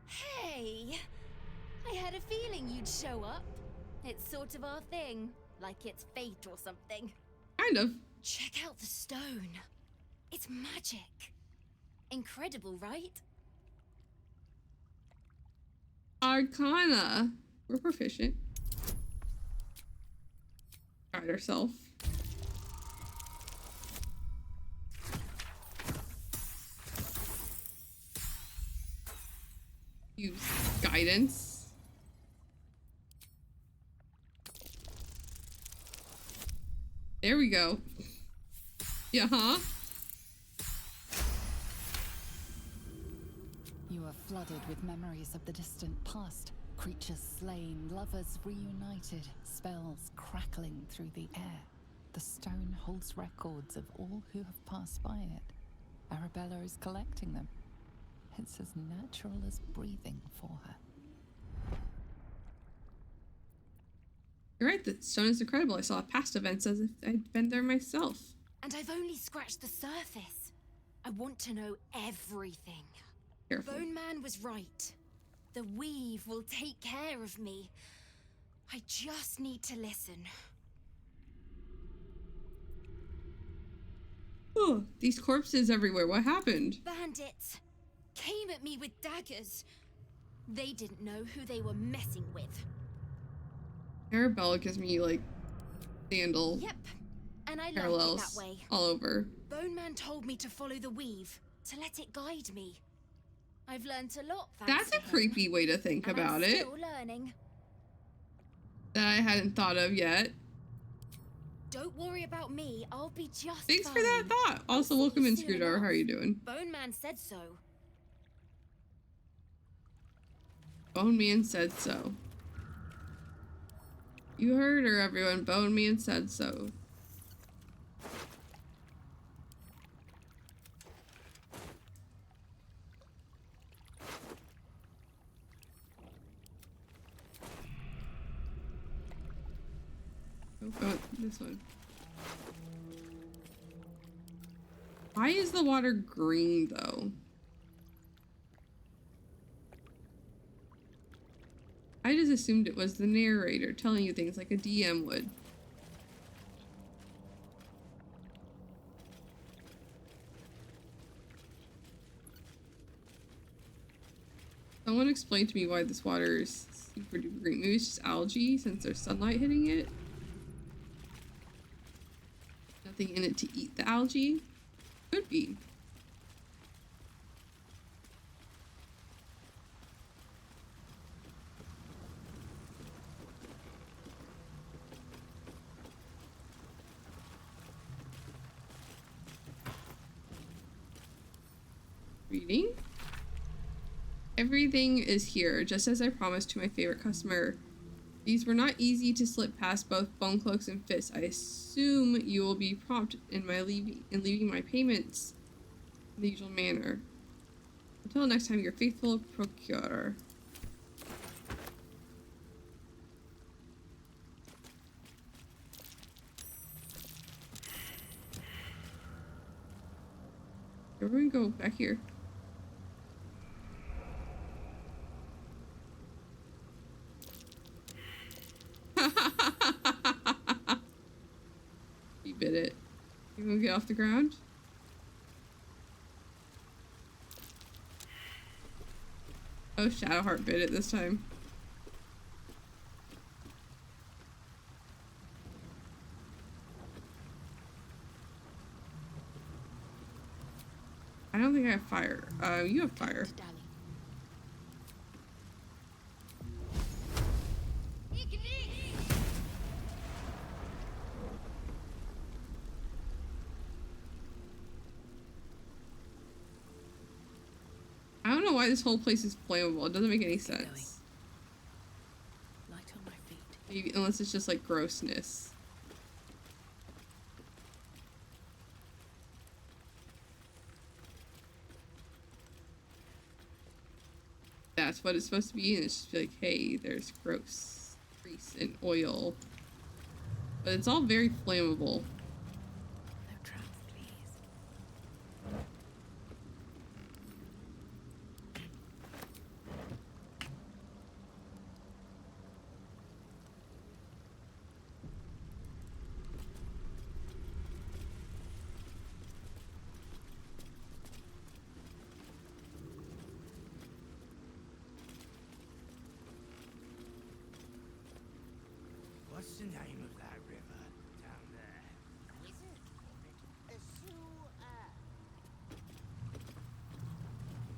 Hey! I had a feeling you'd show up. It's sort of our thing, like it's fate or something. Kind of. Check out the stone. It's magic. Incredible, right? Arcana. We're proficient. Guide herself. Use guidance. There we go. Yeah, huh? You are flooded with memories of the distant past. Creatures slain, lovers reunited, spells crackling through the air. The stone holds records of all who have passed by it. Arabella is collecting them. It's as natural as breathing for her. You're right, the stone is incredible. I saw past events as if I'd been there myself. And I've only scratched the surface. I want to know everything. Careful. Bone Man was right. The weave will take care of me. I just need to listen. Oh, these corpses everywhere. What happened? Bandits came at me with daggers. They didn't know who they were messing with. Arabella gives me, like, sandal Yep, and I like it parallels that way. all over. Bone Man told me to follow the weave, to let it guide me. I've learned a lot. That's a creepy way to think about it. Still learning. That I hadn't thought of yet. Don't worry about me. I'll be just Thanks fine. for that thought. Also, welcome in, Screwdriver. How are you doing? Bone Man said so. Bone Man said so. You heard her, everyone. Bone Man said so. Oh, this one. Why is the water green, though? I just assumed it was the narrator telling you things like a DM would. Someone explained to me why this water is super duper green. Maybe it's just algae since there's sunlight hitting it. Nothing in it to eat the algae. Could be. Reading. Everything is here, just as I promised to my favorite customer. These were not easy to slip past both Bone Cloaks and Fists. I assume you will be prompt in leaving my payments in the usual manner. Until next time, your faithful procurer. Everyone go back here. You bit it. You gonna get off the ground? Oh, Shadowheart bit it this time. I don't think I have fire. You have fire. why this whole place is flammable. It doesn't make any sense. Light on my feet. Maybe, unless it's just like grossness. That's what it's supposed to be, and it's just like, hey, there's gross grease and oil. But it's all very flammable. No traps, please. What's the name of that river down there? Wizard called it a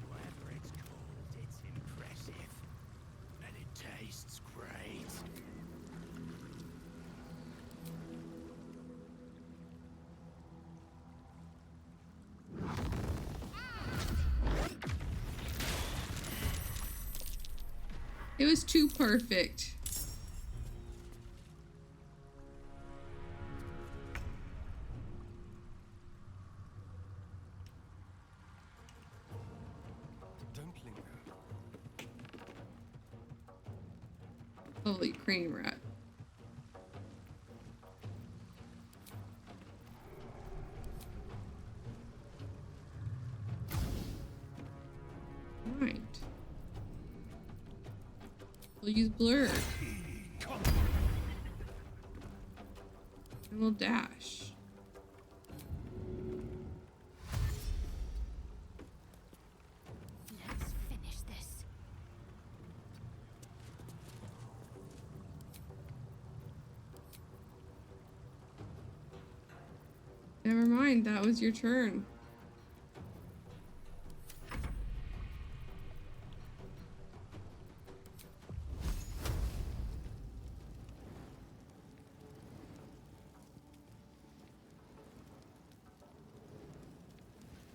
whatever it's called, it's impressive. And it tastes great. It was too perfect. Holy crane rat. Right. We'll use blur. And we'll dash. Let's finish this. Never mind, that was your turn.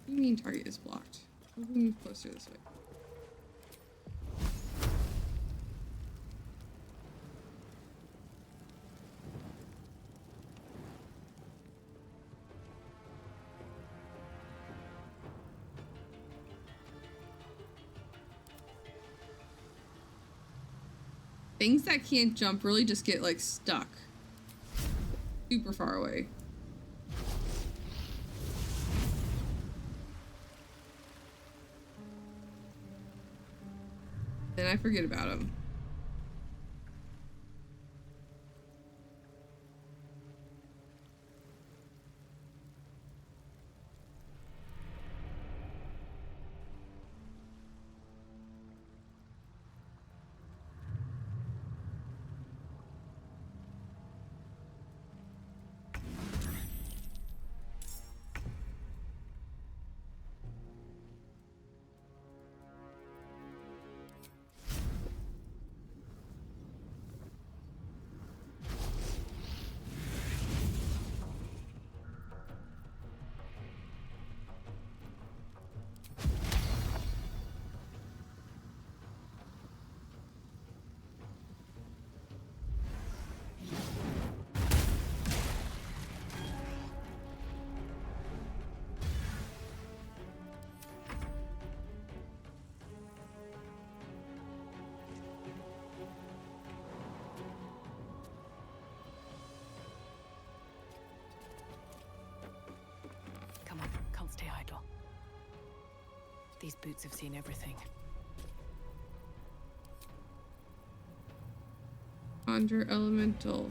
What do you mean target is blocked? We'll move closer this way. Things that can't jump really just get like stuck super far away. Then I forget about them. Come on, can't stay idle. These boots have seen everything. Conjure elemental.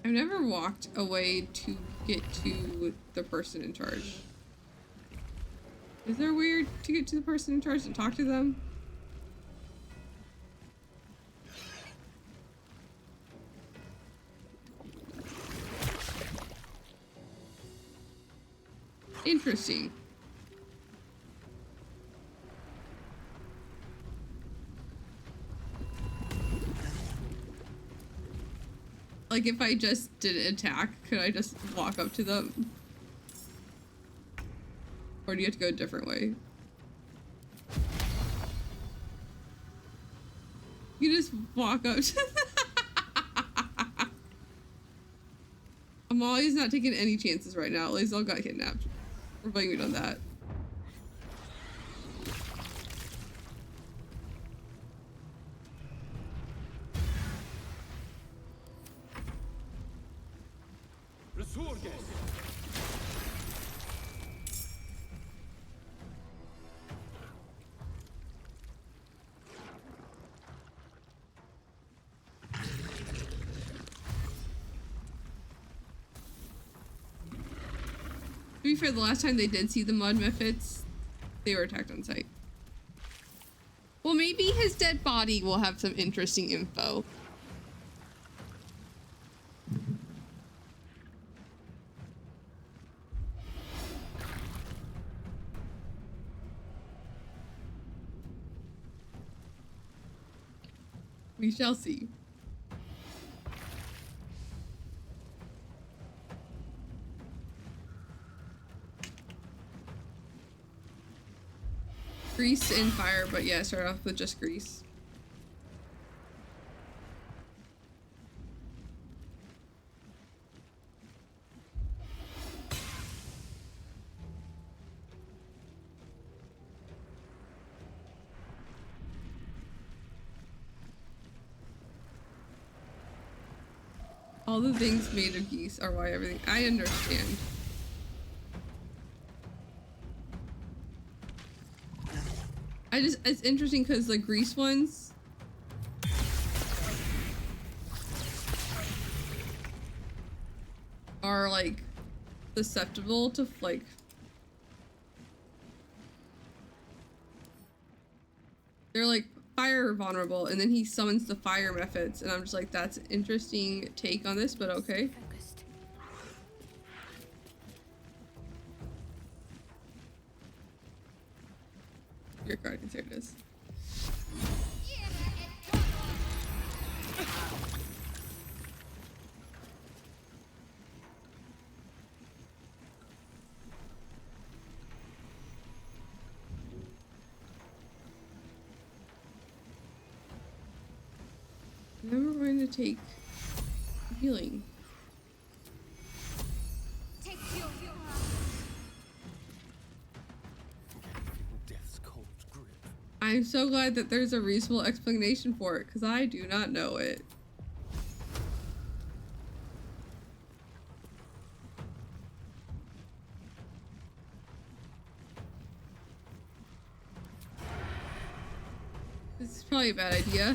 I've never walked away to get to the person in charge. Is there weird to get to the person in charge and talk to them? Interesting. Like, if I just didn't attack, could I just walk up to them? Or do you have to go a different way? You just walk up to Amalia's not taking any chances right now. Lae'zel got kidnapped. We're blaming it on that. To be fair, the last time they did see the mud mephits, they were attacked on sight. Well, maybe his dead body will have some interesting info. We shall see. Grease and fire, but yeah, start off with just grease. All the things made of geese are why everything. I understand. It's interesting because the grease ones are like susceptible to like they're like fire vulnerable, and then he summons the fire methods, and I'm just like, that's an interesting take on this, but okay. Your card, here it is. Then we're going to take healing. I'm so glad that there's a reasonable explanation for it, because I do not know it. This is probably a bad idea.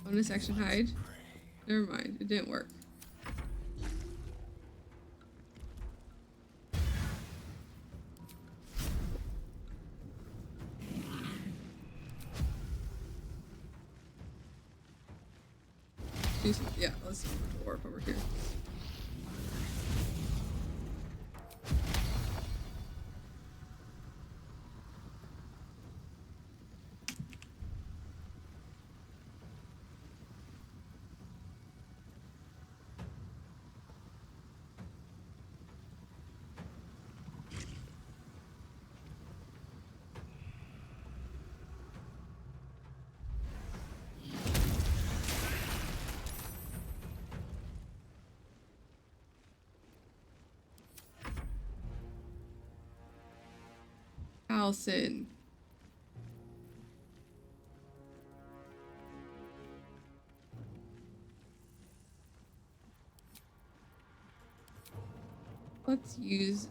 Bonus action hide. Never mind, it didn't work. Yeah, let's warp over here. Allison. Let's use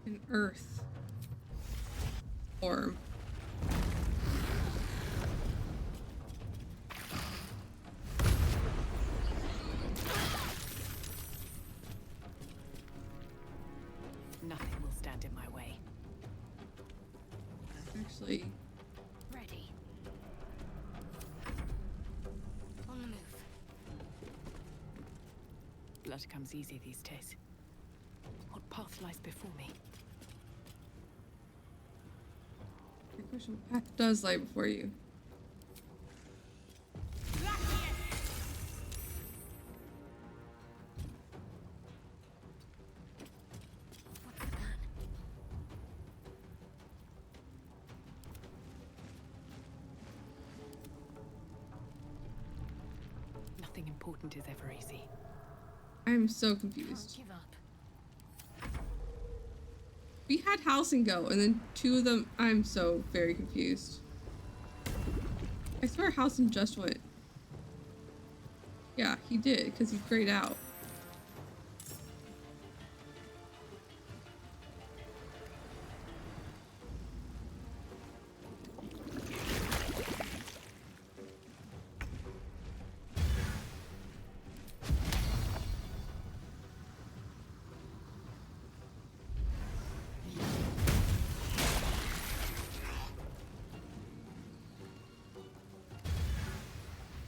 an earth form. Nothing will stand in my way. Actually, Blood comes easy these days. What path lies before me? Good question. What path does lie before you? Nothing important is ever easy. I'm so confused. Can't give up. We had house and go, and then two of them. I'm so very confused. I swear house and just went. Yeah, he did, because he grayed out.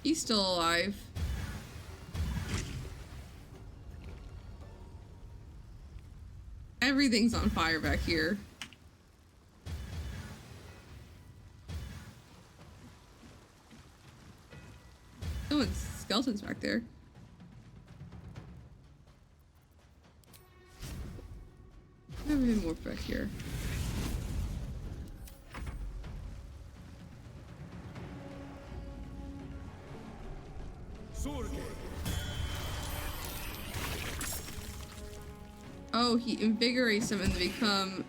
He's still alive. Everything's on fire back here. Someone's skeleton's back there. I have any more back here. Oh, he invigorates them and they become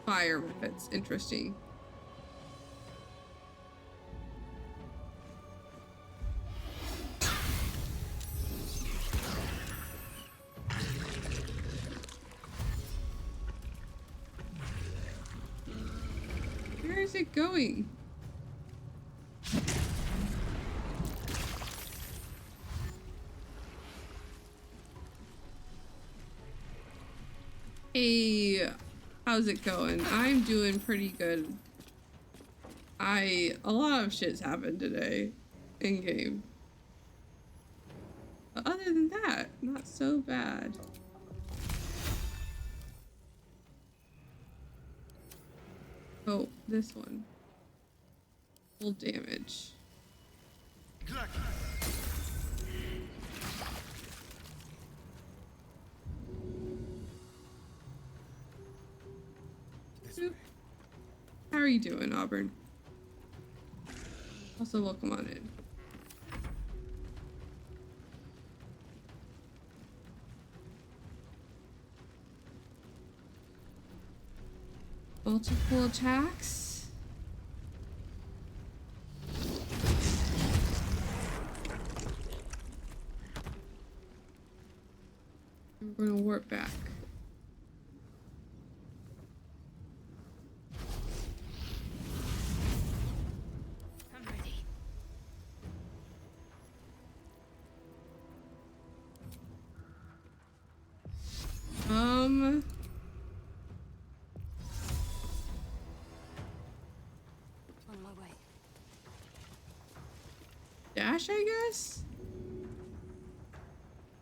fire weapons. Interesting. Where is it going? Hey, how's it going? I'm doing pretty good. A lot of shit's happened today in game. But other than that, not so bad. Oh, this one. Full damage. How are you doing, Auburn? Also, welcome on in. Multiple attacks. We're gonna warp back. I'm ready. On my way. Dash, I guess?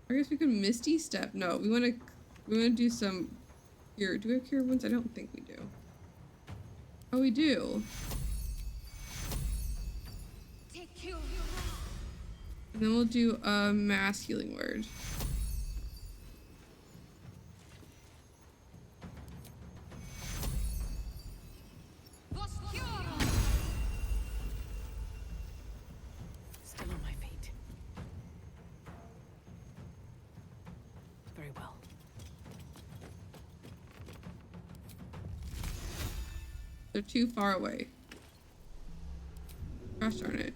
I guess we could Misty Step. No, we wanna do some cure. Do we have cure wounds? I don't think we do. Oh, we do. And then we'll do a mass healing word. Still on my feet. Very well. They're too far away. Gosh darn it.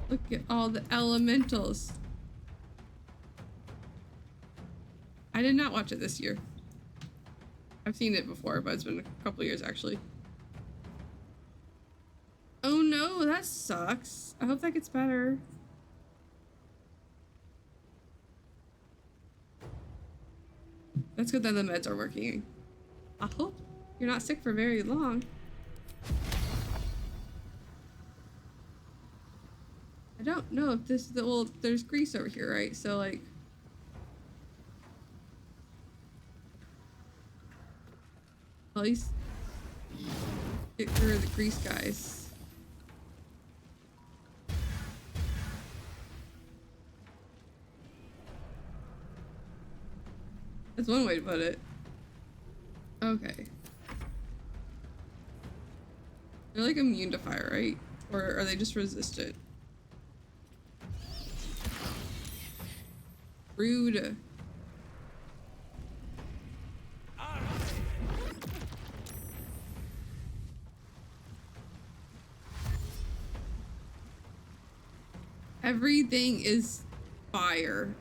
Look at all the elementals. I did not watch it this year. I've seen it before, but it's been a couple years actually. Oh no, that sucks. I hope that gets better. That's good that the meds are working. I hope you're not sick for very long. I don't know if this is the, well, there's grease over here, right? So like, at least get rid of the grease guys. That's one way to put it. Okay. They're like immune to fire, right? Or are they just resistant? Rude. Everything is fire.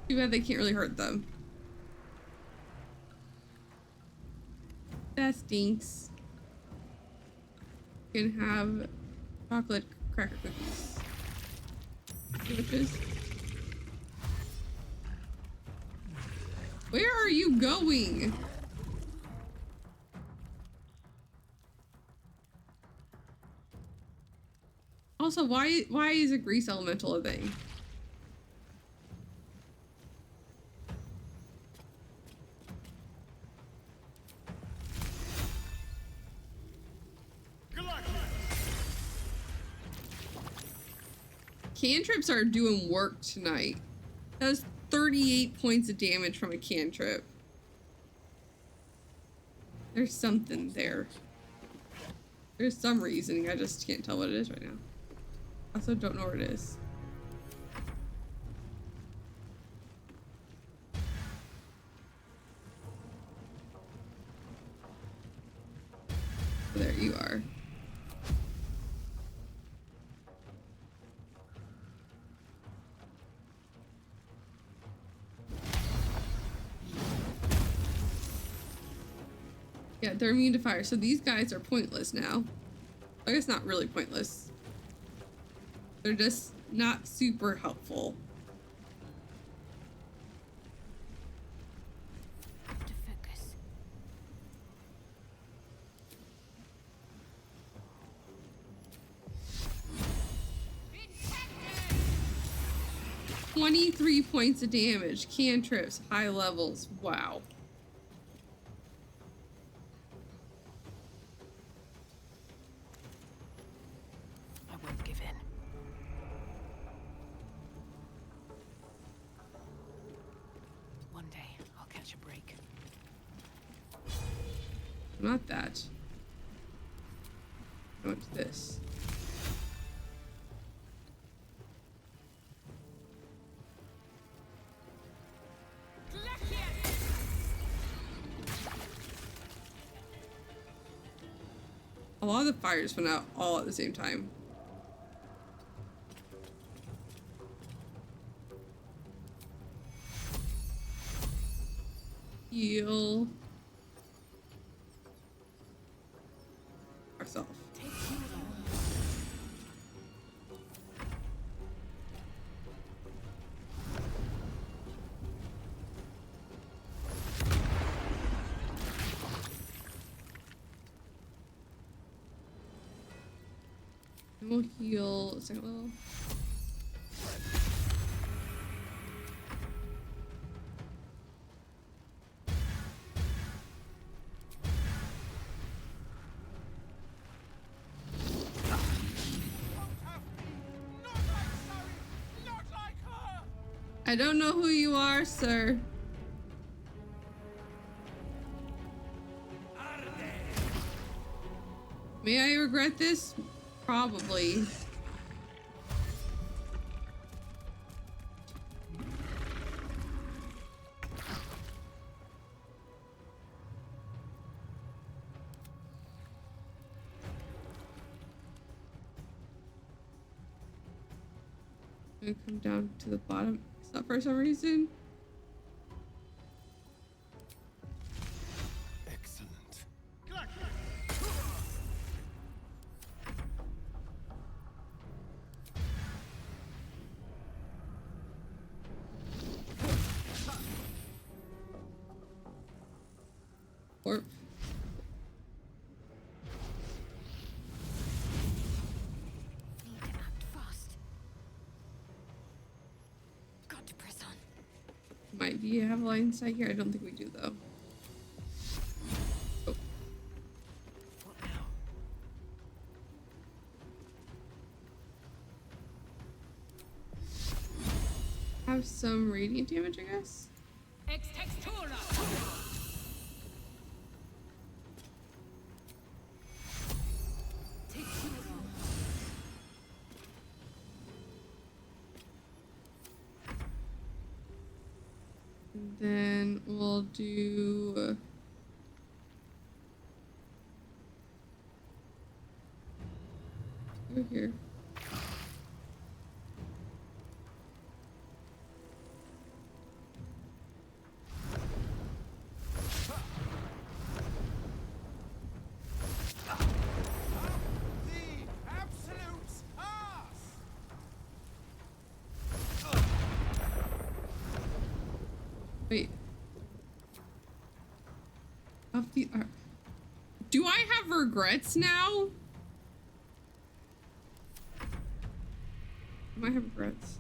Too bad they can't really hurt them. That stinks. You can have chocolate cracker cookies. Sandwiches. Where are you going? Also, why is a grease elemental a thing? Cantrips are doing work tonight. That was 38 points of damage from a cantrip. There's something there. There's some reasoning, I just can't tell what it is right now. I also don't know where it is. There you are. Yeah, they're immune to fire, so these guys are pointless now. I guess not really pointless. They're just not super helpful. To focus. 23 points of damage. Cantrips, high levels. Wow. I won't give in. One day, I'll catch a break. Not that. I want this. A lot of the fires went out all at the same time. Heal ourselves. And we'll heal second level. I don't know who you are, sir. May I regret this? Probably. And come down to the bottom. It's not for some reason. Excellent. Warp. Need to act fast. Got to press on. Might be have a line of sight here. I don't think we do though. Oh. What now? Have some radiant damage, I guess. Ex textura. And then we'll do over here. Wait. Of the art. Do I have regrets now? I might have regrets.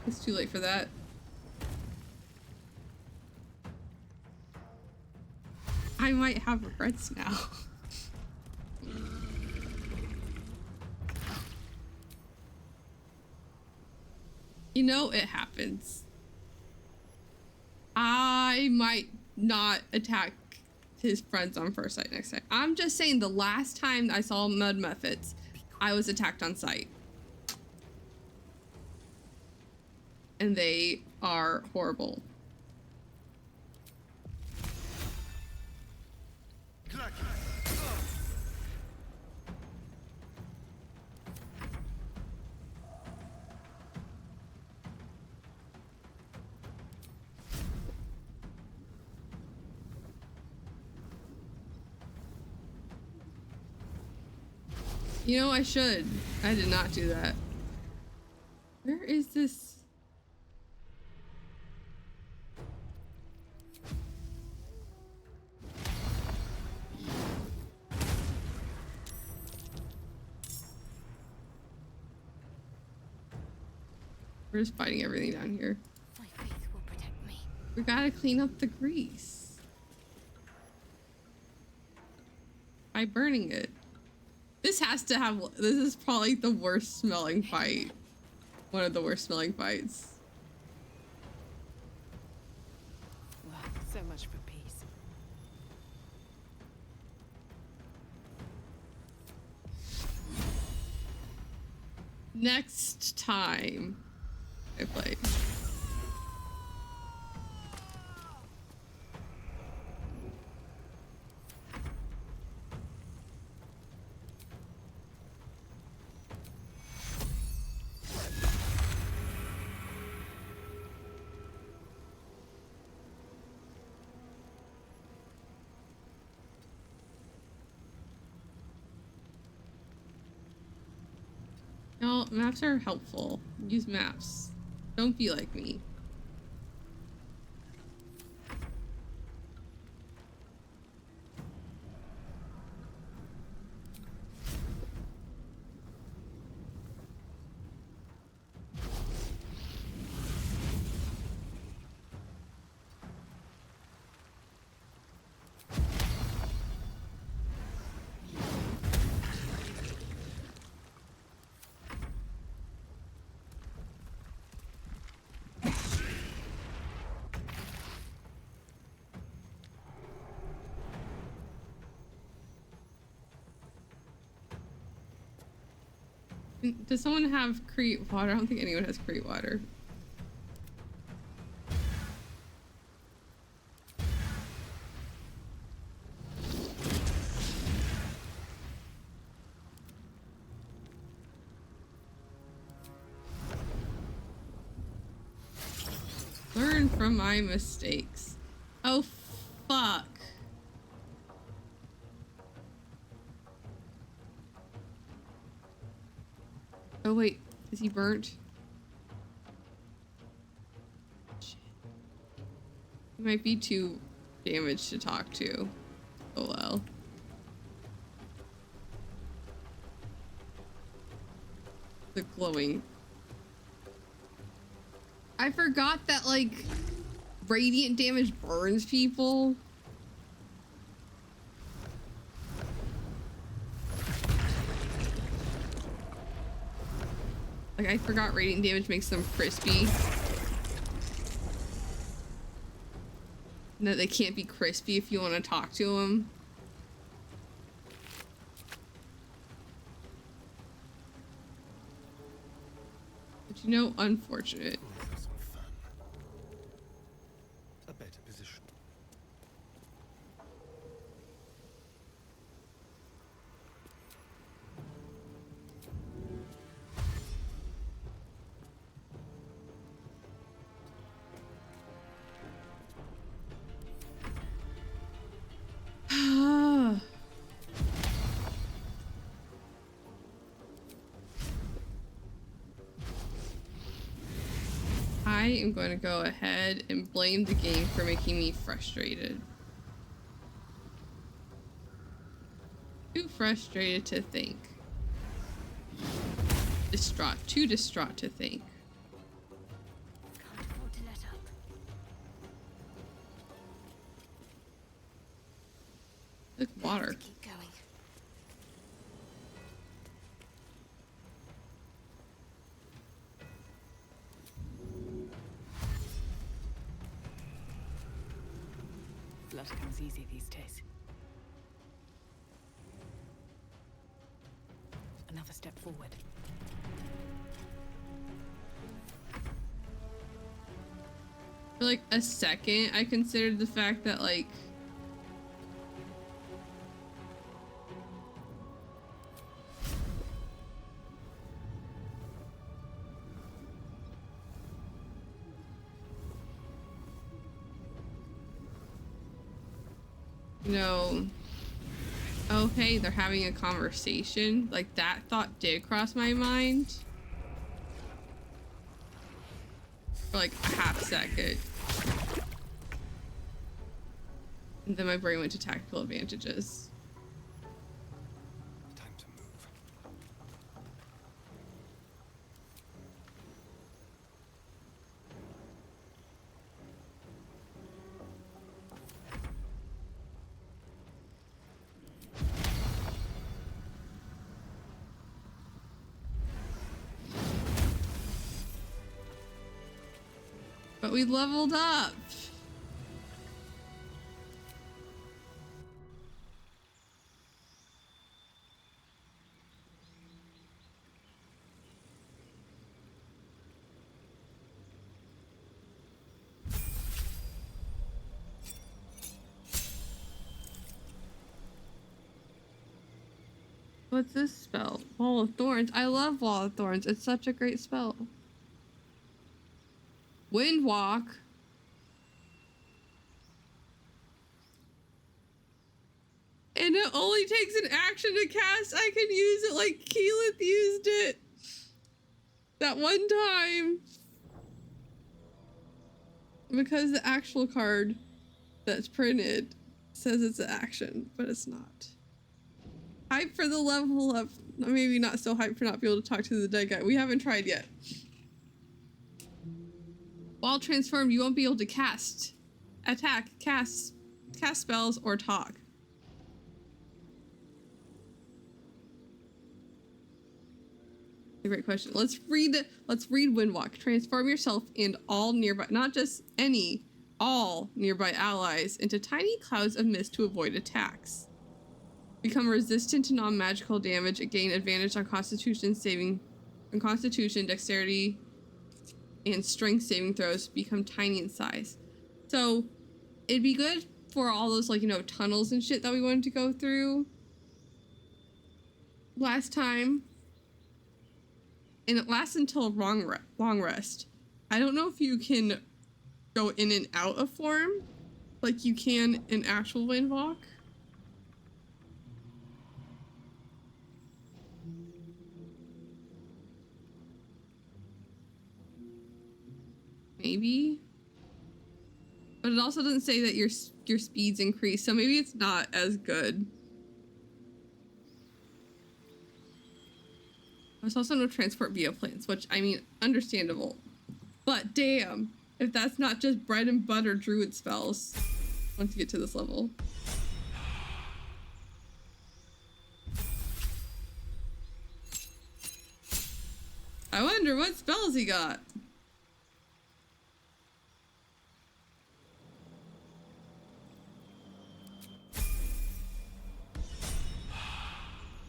It's too late for that. I might have regrets now. You know, it happens. I might not attack his friends on first sight next time. I'm just saying the last time I saw mud methods, I was attacked on sight. And they are horrible. You know, I should. I did not do that. Where is this? We're just fighting everything down here. My faith will protect me. We gotta clean up the grease by burning it. This has to have, this is probably the worst smelling fight. One of the worst smelling fights. Well, so much for peace. Next time I play. No, maps are helpful. Use maps. Don't be like me. Does someone have create water? I don't think anyone has create water. from my mistakes. Oh, fuck. Oh, wait. Is he burnt? Shit. He might be too damaged to talk to. Oh, well. The glowing. I forgot that, like, radiant damage burns people. Like, I forgot radiant damage makes them crispy. No, they can't be crispy if you want to talk to them. But you know, unfortunate. A better position. I am going to go ahead and blame the game for making me frustrated. Too frustrated to think. Distraught. Too distraught to think. Can't afford to let up. Look, water. Keep going. Blood comes easy these days. Another step forward. For like a second, I considered the fact that, like, you know, oh hey, they're having a conversation. Like, that thought did cross my mind for like a half second. And then my brain went to tactical advantages. Time to move. But we leveled up. What's this spell? Wall of Thorns. I love Wall of Thorns. It's such a great spell. Wind Walk. And it only takes an action to cast. I can use it like Keyleth used it that one time. Because the actual card that's printed says it's an action, but it's not. Hype for the level up. Maybe not so hype for not being able to talk to the dead guy. We haven't tried yet. While transformed, you won't be able to cast, attack, cast spells, or talk. A great question. Let's read Windwalk. Transform yourself and all nearby, not just any, all nearby allies into tiny clouds of mist to avoid attacks. Become resistant to non-magical damage. Gain advantage on Constitution, Dexterity, and Strength saving throws. Become tiny in size. So it'd be good for all those, like, you know, tunnels and shit that we wanted to go through last time. And it lasts until long rest. I don't know if you can go in and out of form like you can in actual Windwalk. Maybe. But it also doesn't say that your speeds increase, so maybe it's not as good. There's also no transport via plants, which, I mean, understandable. But damn, if that's not just bread and butter druid spells once you get to this level. I wonder what spells he got.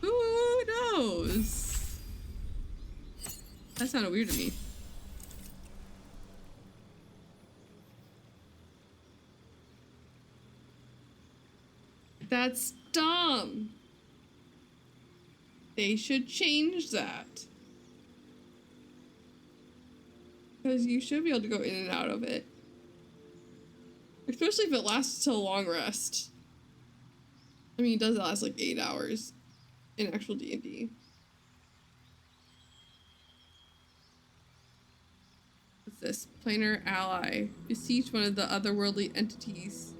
Who knows? That sounded weird to me. That's dumb. They should change that. Because you should be able to go in and out of it. Especially if it lasts till a long rest. I mean, it does last like 8 hours in actual D&D. What's this? Planar ally. Besiege one of the otherworldly entities.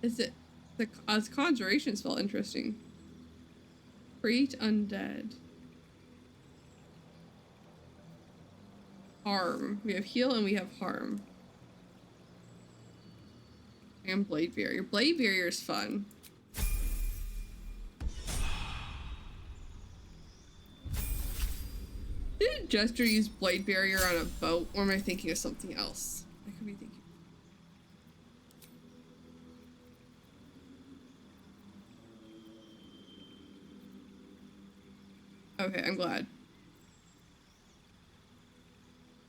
Is it the conjuration spell? Interesting. Create undead. Harm. We have heal and we have harm. And blade barrier. Blade barrier is fun. Didn't Jester use blade barrier on a boat, or am I thinking of something else? I could be thinking. Okay, I'm glad.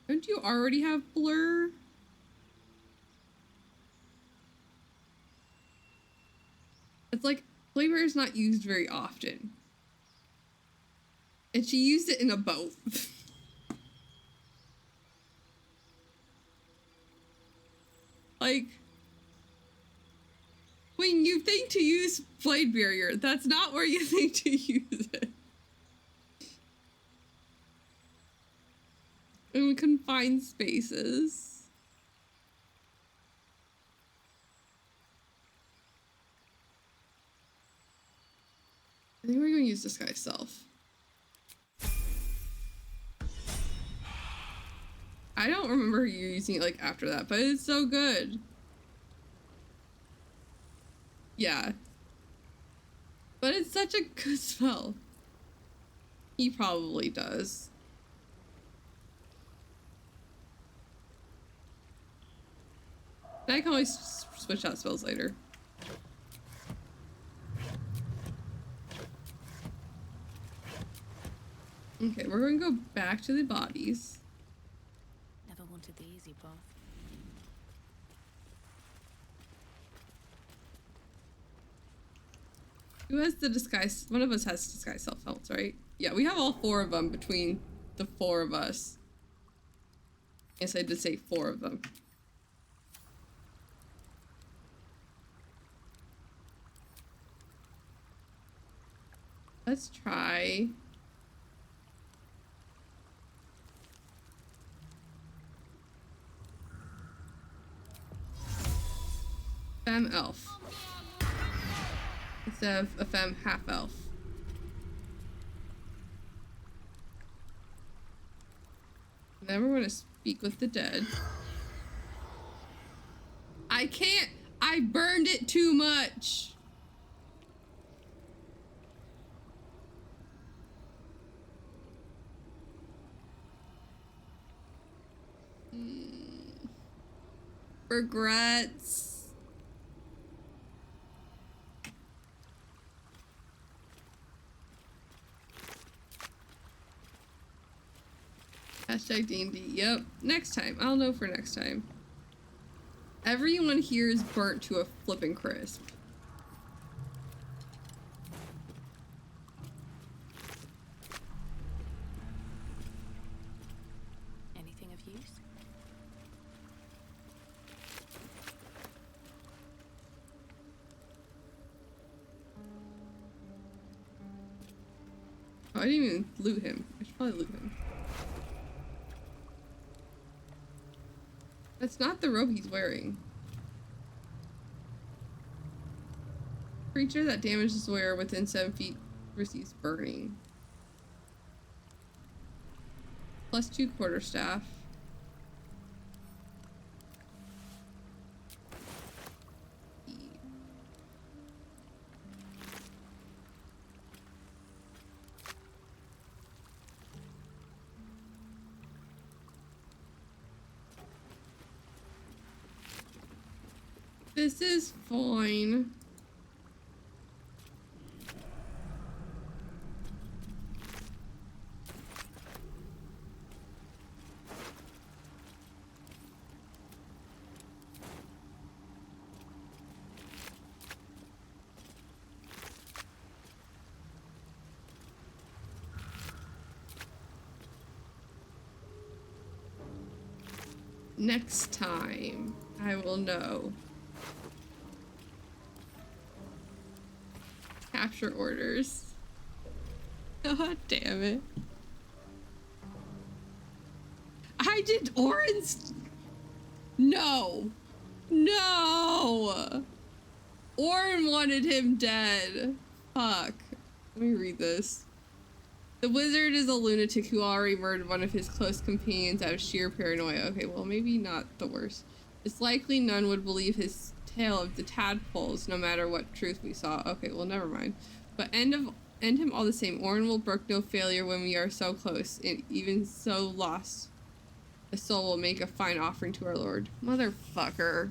Don't you already have blur? It's like, blade barrier is not used very often. And she used it in a boat. Like, when you think to use blade barrier, that's not where you think to use it. In confined spaces. I think we're going to use Disguise Self. I don't remember you using it like after that, but it's so good. Yeah. But it's such a good spell. He probably does. I can always switch out spells later. Okay, we're going to go back to the bodies. Never wanted the easy path. Who has the disguise? One of us has disguise self helps, right? Yeah, we have all 4 of them between the 4 of us. Yes, I did say 4 of them. Let's try. Femme elf. Instead of a femme half elf. And then we're going to speak with the dead. I can't. I burned it too much. Regrets. Hashtag D&D. Yep. Next time. I'll know for next time. Everyone here is burnt to a flippin' crisp. I didn't even loot him. I should probably loot him. That's not the robe he's wearing. Creature that damages the wearer within 7 feet receives burning. +2 quarterstaff. This is fine. Next time, I will know. Capture orders. God damn it. I did Orin's. No. No. Orin wanted him dead. Fuck. Let me read this. The wizard is a lunatic who already murdered one of his close companions out of sheer paranoia. Okay, well, maybe not the worst. It's likely none would believe his tale of the tadpoles, no matter what truth we saw. Okay, well, never mind. But end him all the same. Orin will brook no failure when we are so close, and even so lost, the soul will make a fine offering to our Lord. Motherfucker.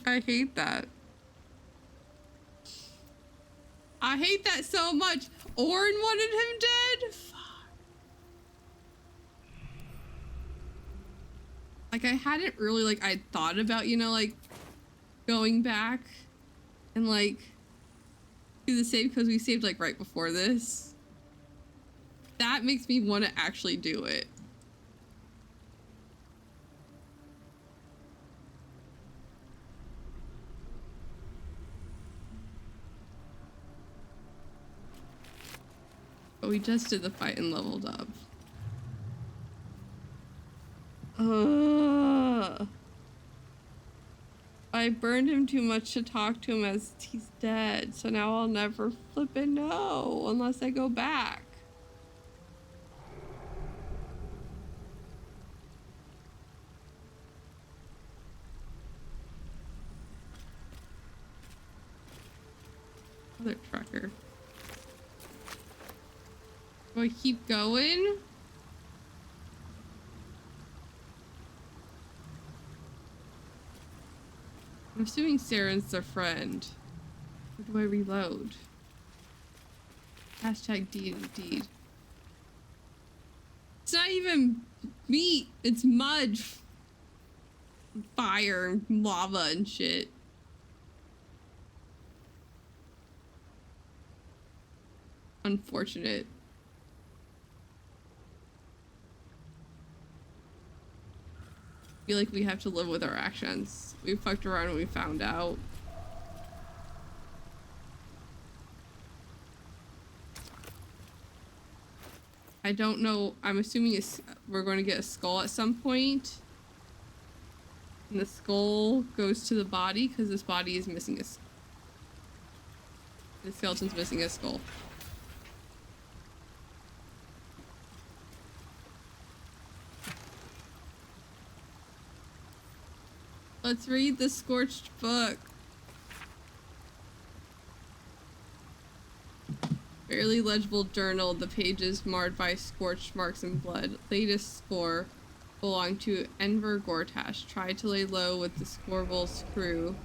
I hate that. I hate that so much. Orin wanted him dead? Fuck. Like, I hadn't really, like, I thought about, you know, like, going back and, like, do the save because we saved, like, right before this. That makes me want to actually do it. But we just did the fight and leveled up. I burned him too much to talk to him as he's dead, so now I'll never flippin' know unless I go back. Other trucker. Do I keep going? I'm assuming Saren's their friend. Or do I reload? Hashtag deed indeed. It's not even meat, it's mud. Fire and lava and shit. Unfortunate. I feel like we have to live with our actions. We fucked around and we found out. I don't know. I'm assuming we're going to get a skull at some point. And the skull goes to the body because this body is missing a skull. The skeleton's missing a skull. Let's read the Scorched Book. Barely legible journal, the pages marred by scorched marks and blood. Latest score belonged to Enver Gortash. Tried to lay low with the Scorble's crew,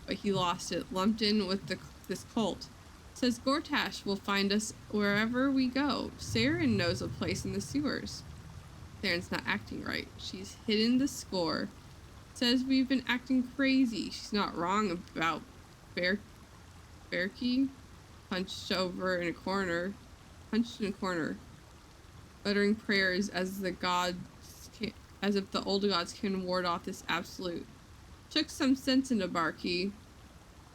but he lost it. Lumped in with this cult. Says Gortash will find us wherever we go. Saren knows a place in the sewers. Saren's not acting right. She's hidden the score. Says we've been acting crazy. She's not wrong about Berkey. Punched in a corner, uttering prayers as the gods as if the old gods can ward off this absolute. Took some sense into Barkey.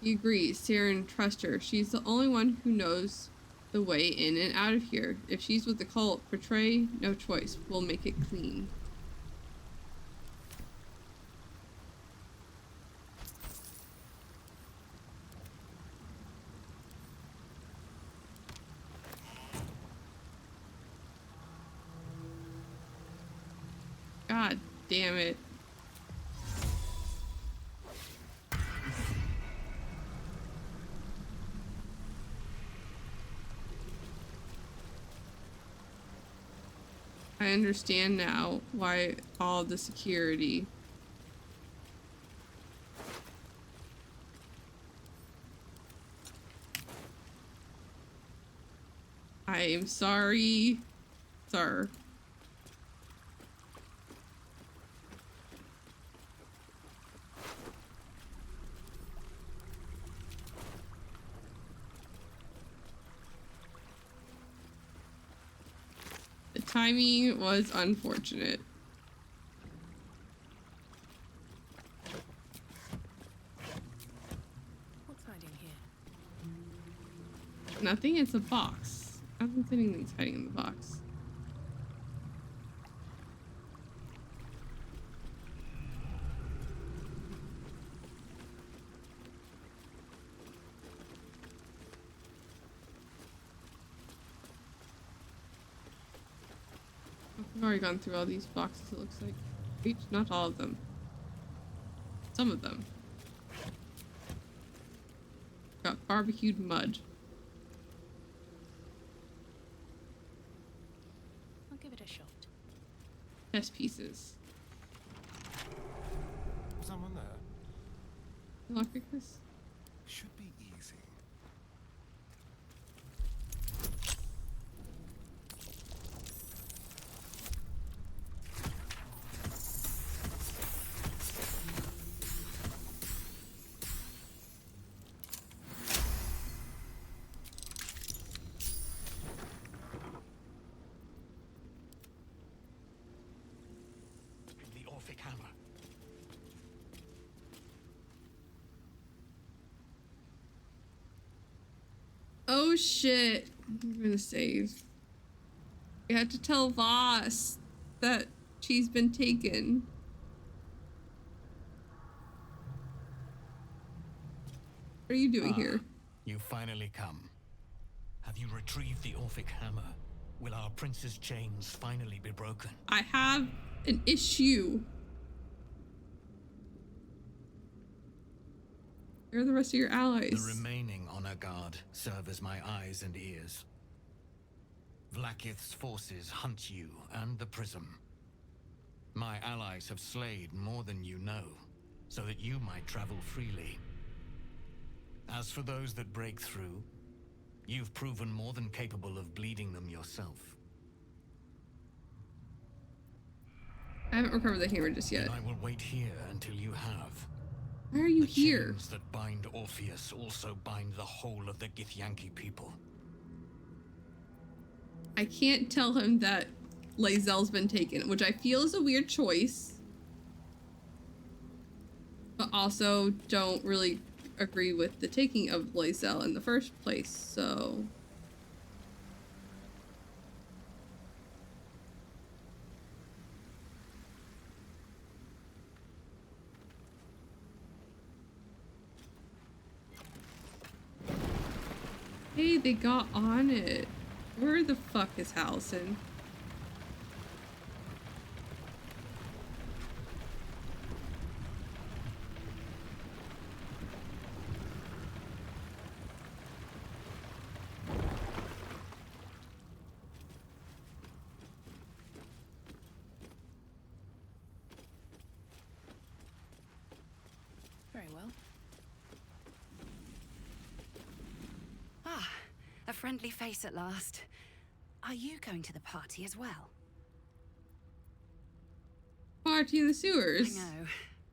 He agrees. Saren, trust her. She's the only one who knows the way in and out of here. If she's with the cult, betray, no choice. We'll make it clean. God damn it. I understand now why all the security. I am sorry, sir. The timing was unfortunate. What's hiding here? Nothing, it's a box. I don't think anything's hiding in the box. I've already gone through all these boxes, it looks like. Not all of them. Some of them. Got barbecued mud. I'll give it a shot. Chess pieces. Someone there? Can I pick this? Should be easy. The Orphic hammer. Oh shit. I'm gonna save. We had to tell Voss that she's been taken. What are you doing here? You finally come. Have you retrieved the Orphic hammer? Will our prince's chains finally be broken? I have an issue. Where are the rest of your allies? The remaining honor guard serve as my eyes and ears. Vlaakith's forces hunt you and the prism. My allies have slayed more than you know, so that you might travel freely. As for those that break through, you've proven more than capable of bleeding them yourself. I haven't recovered the hammer just yet. And I will wait here until you have. Why are you the here? Chains that bind Orpheus also bind the whole of the Githyanki people. I can't tell him that Lae'zel's been taken, which I feel is a weird choice. But also don't really agree with the taking of Lae'zel in the first place, so... Hey, they got on it. Where the fuck is Halsin? Very well. Ah, a friendly face at last. Are you going to the party as well? Party in the sewers. I know.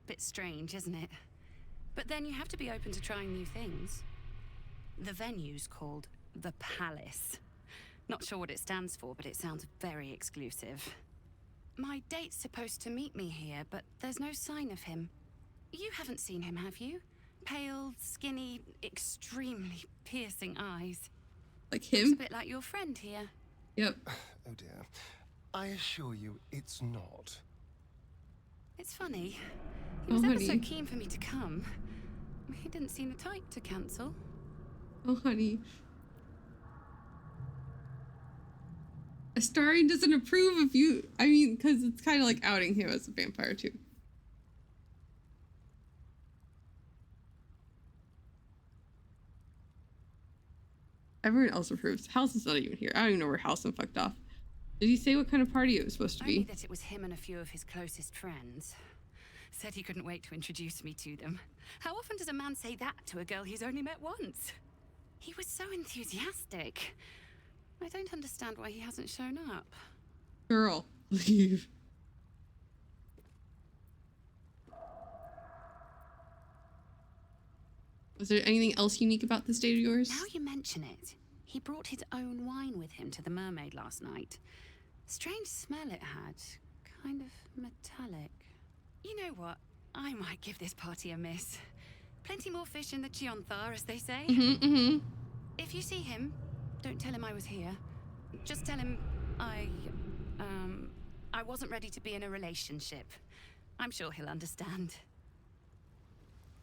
Bit strange, isn't it? But then you have to be open to trying new things. The venue's called The Palace. Not sure what it stands for, but it sounds very exclusive. My date's supposed to meet me here, but there's no sign of him. You haven't seen him, have you? Pale, skinny, extremely piercing eyes. Like Looks him? a bit like your friend here. Yep. Oh dear. I assure you, it's not. It's funny. He was ever so keen for me to come. He didn't seem the type to cancel. Oh, honey. Astarion doesn't approve of you. I mean, because it's kind of like outing him as a vampire, too. Everyone else approves. House is not even here. I don't even know where Halcyon fucked off. Did he say what kind of party it was supposed to be? Only that it was him and a few of his closest friends. Said he couldn't wait to introduce me to them. How often does a man say that to a girl he's only met once? He was so enthusiastic. I don't understand why he hasn't shown up. Girl, leave. Was there anything else unique about this date of yours? Now you mention it, he brought his own wine with him to the mermaid last night. Strange smell it had. Kind of metallic. You know what? I might give this party a miss. Plenty more fish in the Chionthar, as they say. If you see him, don't tell him I was here. Just tell him I wasn't ready to be in a relationship. I'm sure he'll understand.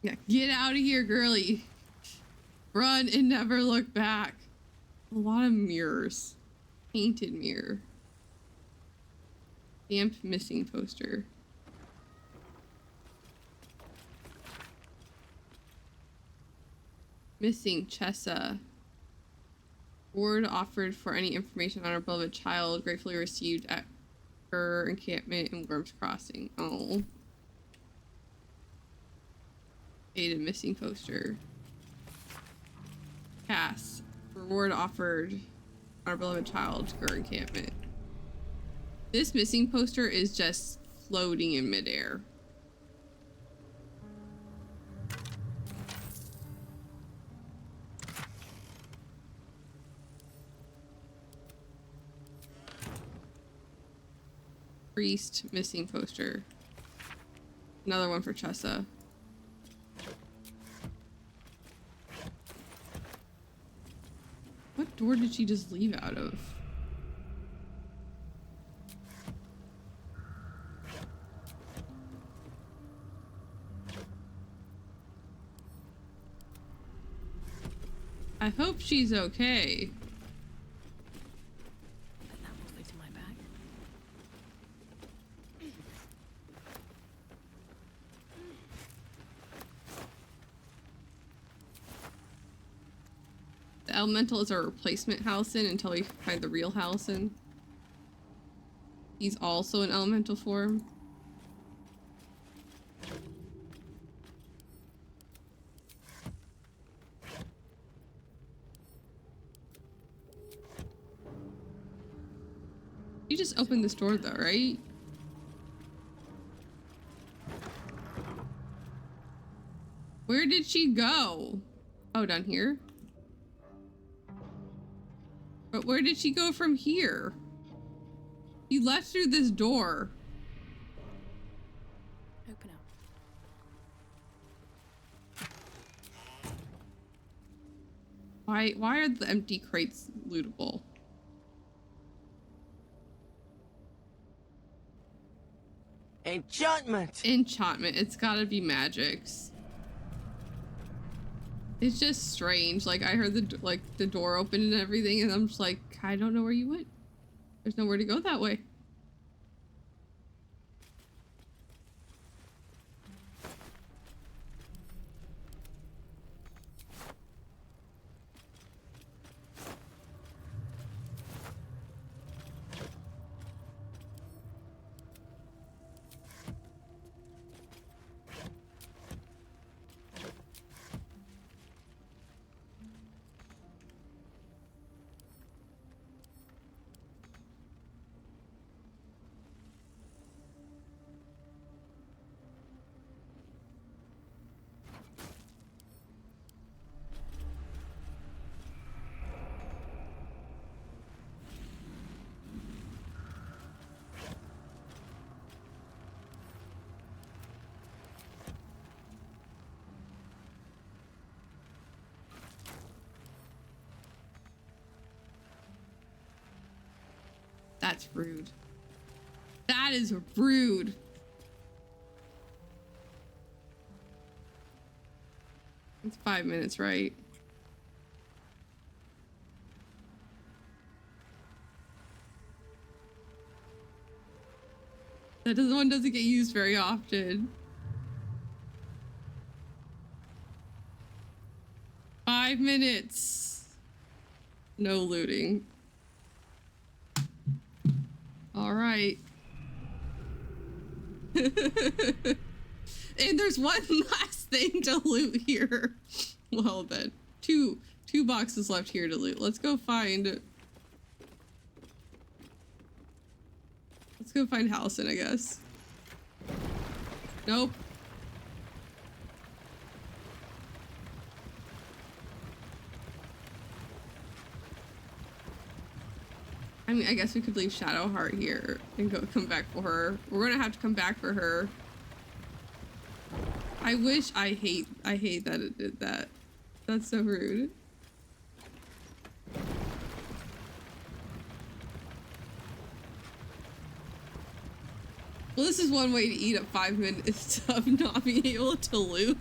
Yeah, get out of here, girly. Run and never look back. A lot of mirrors. Painted mirror. Damp missing poster. Missing Chessa. Ward offered for any information on our beloved child, gratefully received at her encampment in Worms Crossing. Oh. Dated missing poster. Cass. Reward offered on our beloved child, her encampment. This missing poster is just floating in midair. Priest missing poster. Another one for Chessa. What door did she just leave out of? I hope she's okay. Put that all into my bag. The elemental is our replacement Halcyon until we find the real Halcyon. He's also in elemental form. You just opened this door though, right? Where did she go? Oh, down here? But where did she go from here? He left through this door. Open up. Why are the empty crates lootable? Enchantment! Enchantment. It's gotta be magics. It's just strange. Like, I heard the door open and everything, and I'm just like, I don't know where you went. There's nowhere to go that way. That's rude. That is rude. It's 5 minutes, right? One doesn't get used very often. 5 minutes. No looting. All right. And there's one last thing to loot here. Well then, two boxes left here to loot. Let's go find Halcyon, I guess. Nope. I mean, I guess we could leave Shadowheart here and come back for her. We're gonna have to come back for her. I hate that it did that. That's so rude. Well, this is one way to eat up 5 minutes of not being able to loot.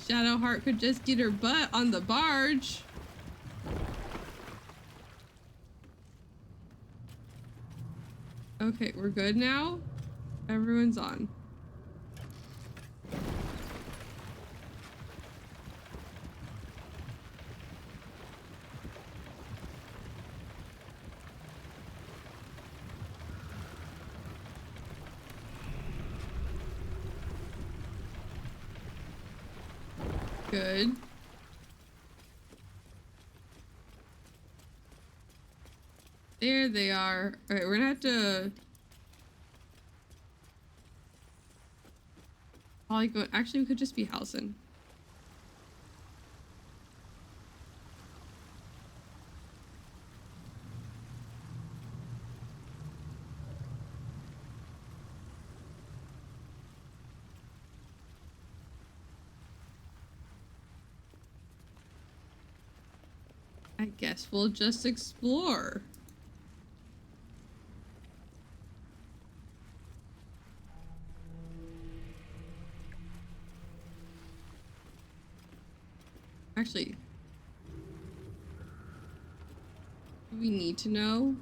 Shadowheart could just get her butt on the barge. Okay, we're good now. Everyone's on. Good. There they are. All right, we're gonna have to probably go. Actually, we could just be Halcyon. I guess we'll just explore. Actually, do we need to know?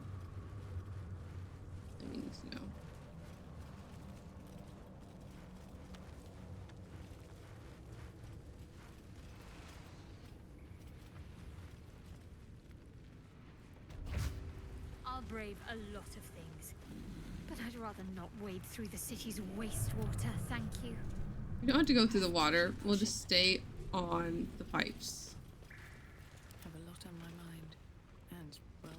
We need to know. I'll brave a lot of things, but I'd rather not wade through the city's wastewater, thank you. We don't have to go through the water. We'll just stay on the pipes. Have a lot on my mind, and, well,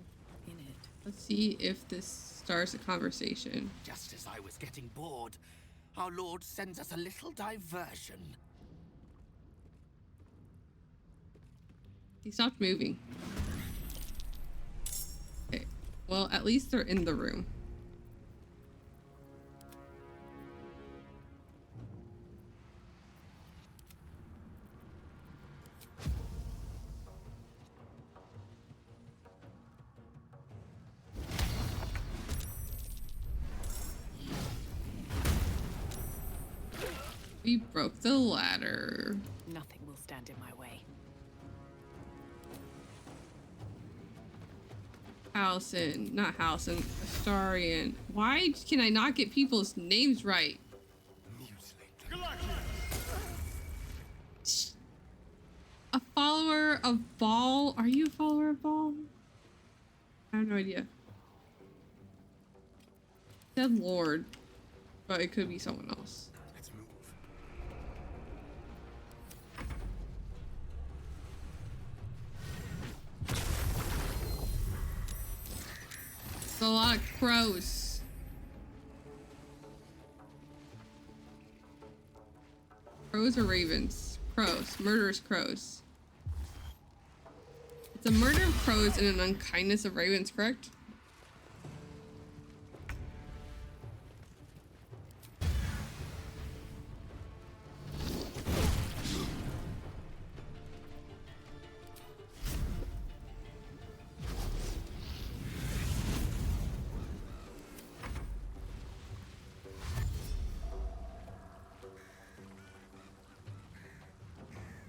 in it. Let's see if this starts a conversation. Just as I was getting bored, our Lord sends us a little diversion. He stopped moving. Okay, well, at least they're in the room. We broke the ladder. Nothing will stand in my way. Halcyon, not Halcyon, Astarian. Why can I not get people's names right? A follower of Ball? Are you a follower of Ball? I have no idea. It said Lord, but it could be someone else. Let's move. It's a lot of crows. Crows or ravens? Crows. Murderous crows. It's a murder of crows and an unkindness of ravens, correct?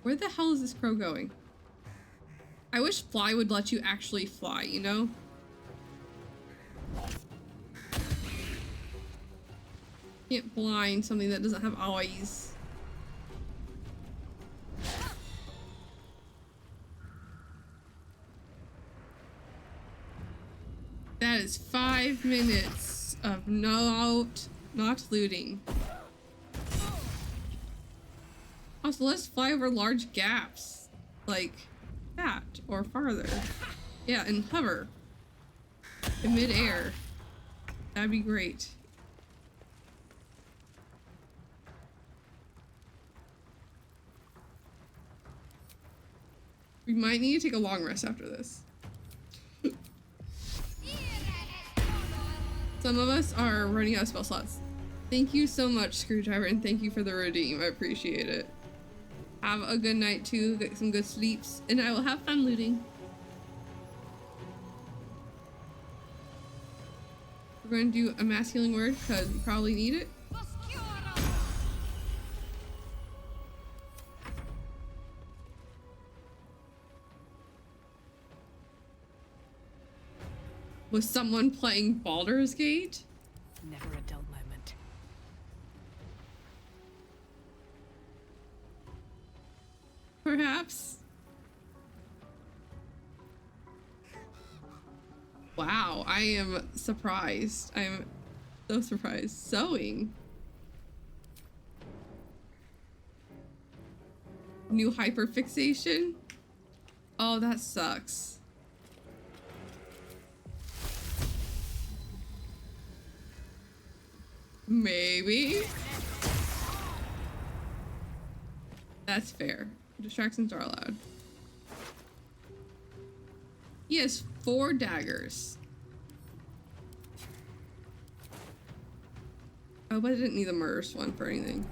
Where the hell is this crow going? I wish fly would let you actually fly, you know? Can't blind something that doesn't have eyes. That is 5 minutes of not looting. Also, let's fly over large gaps. Like that, or farther. Yeah, and hover. In mid-air. That'd be great. We might need to take a long rest after this. Some of us are running out of spell slots. Thank you so much, Screwdriver, and thank you for the redeem. I appreciate it. Have a good night too, get some good sleeps, and I will have fun looting. We're going to do a mass healing word because we probably need it. Was someone playing Baldur's Gate? Never a dull moment. Perhaps. Wow, I am surprised. I am so surprised. Sewing. New hyperfixation? Oh, that sucks. Maybe. That's fair. Distractions are allowed. He has 4 daggers. Oh, but I didn't need the murderous one for anything.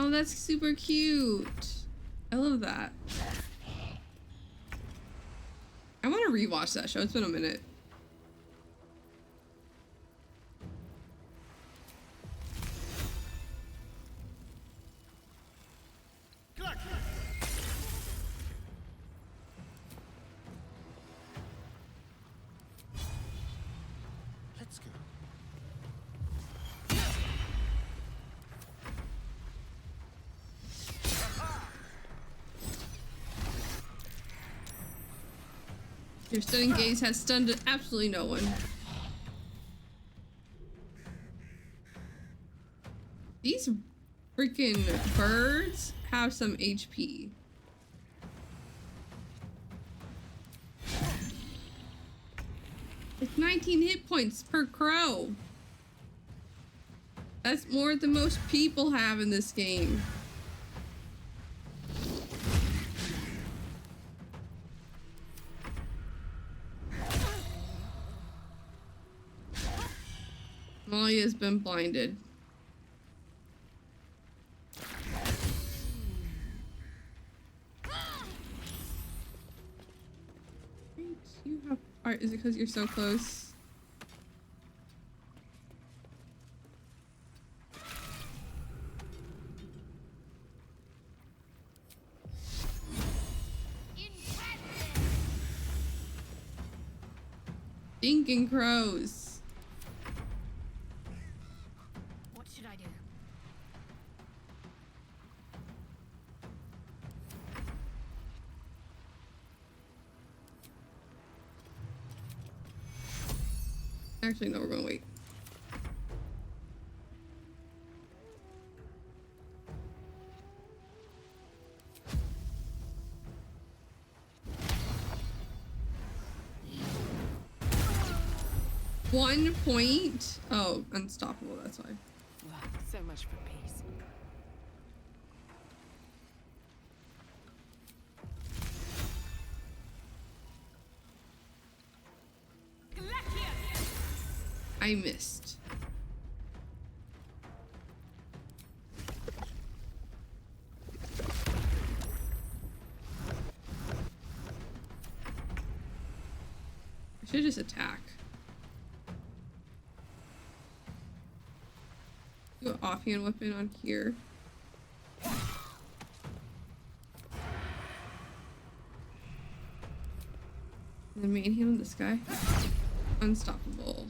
Oh, that's super cute. I love that. I want to rewatch that show. It's been a minute. Let's go. Your stunning gaze has stunned absolutely no one. These freaking birds have some HP. It's 19 hit points per crow. That's more than most people have in this game. Molly has been blinded. You have art. Is it because you're so close? Stinking crows. What should I do? Actually, no, we're gonna wait. One point. Oh, unstoppable, that's why. So much for peace. I missed. Should just attack. Do an offhand weapon on here. And then manhand on this guy. Unstoppable.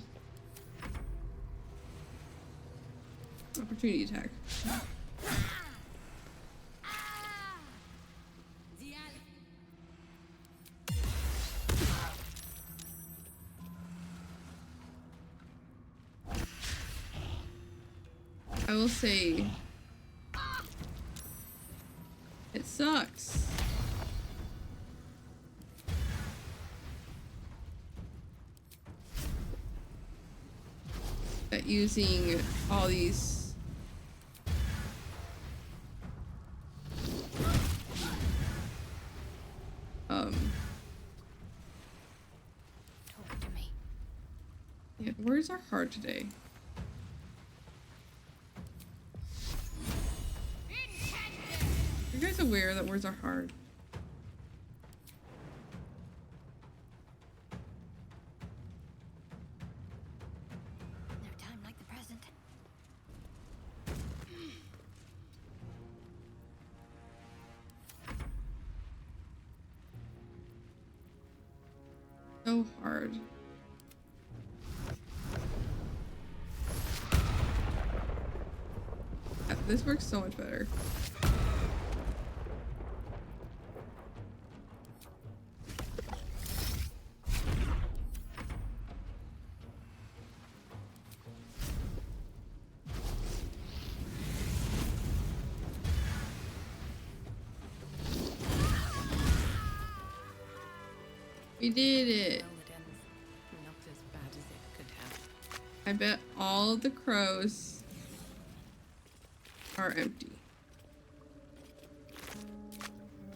Opportunity attack. I will say it sucks. At using all these Talk to me. yeah, words are hard today. Are you guys aware that words are hard? No time like the present. So hard. Yeah, this works so much better. We did it. Not as bad as it could have. I bet all the crows are empty.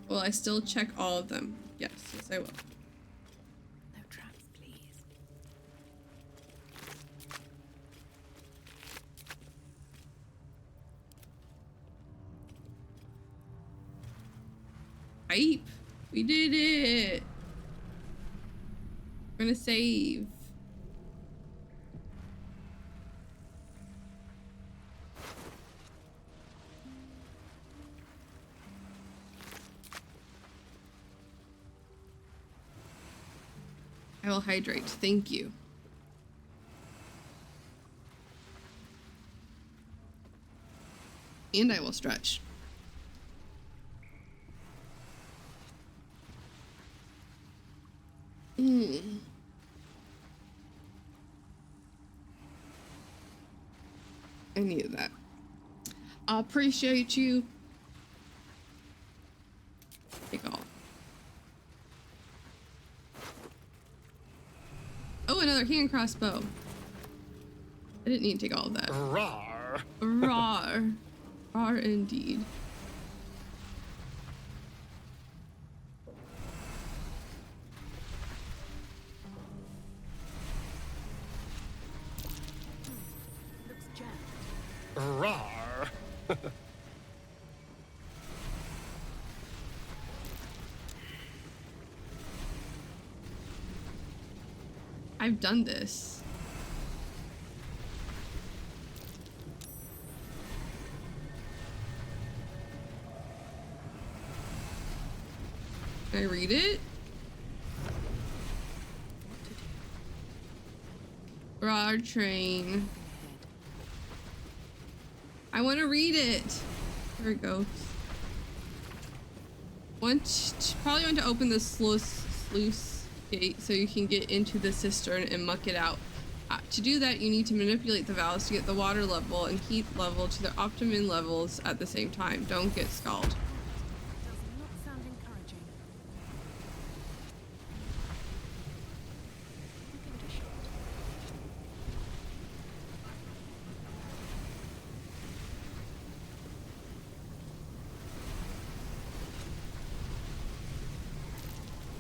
Will I still check all of them? Yes, yes I will. No traps, please. Hype. We did it. We're gonna save. I will hydrate. Thank you. And I will stretch. I needed that. I appreciate you. Take all. Oh, another hand crossbow. I didn't need to take all of that. Rawr. Rawr. Rawr indeed. Looks jammed. Rawr. I've done this. Can I read it? Raw train. I want to read it. There it goes. Probably want to open the sluice gate so you can get into the cistern and muck it out. To do that, you need to manipulate the valves to get the water level and heat level to their optimum levels at the same time. Don't get scalded. Does not sound encouraging. I'll give it a shot.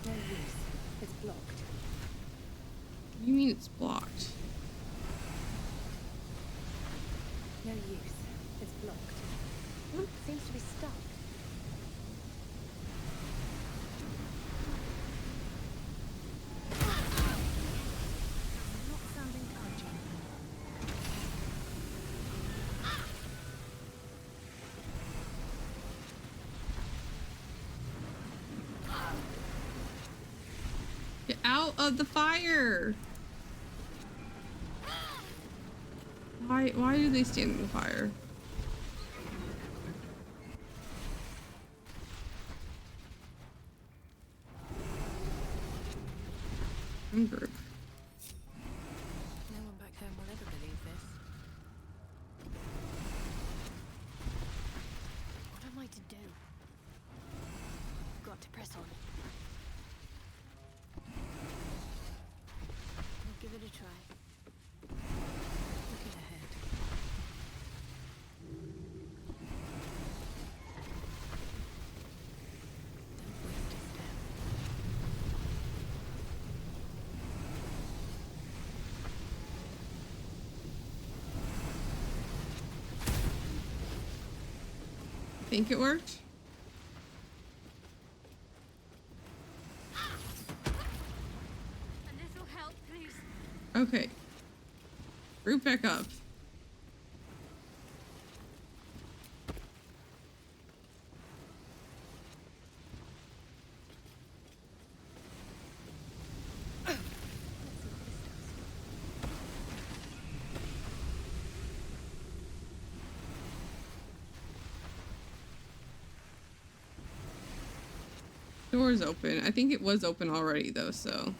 No use. It's blocked. What do you mean it's blocked? No use. It's blocked. Seems to be stuck. Get out of the fire! Why do they stand in the fire? Group. No one back home will ever believe this. What am I to do? Got to press on. I'll give it a try. Looking ahead. Don't waste a step. Think it worked? A little help, please. Okay. Root back up. Door's open. I think it was open already though, so.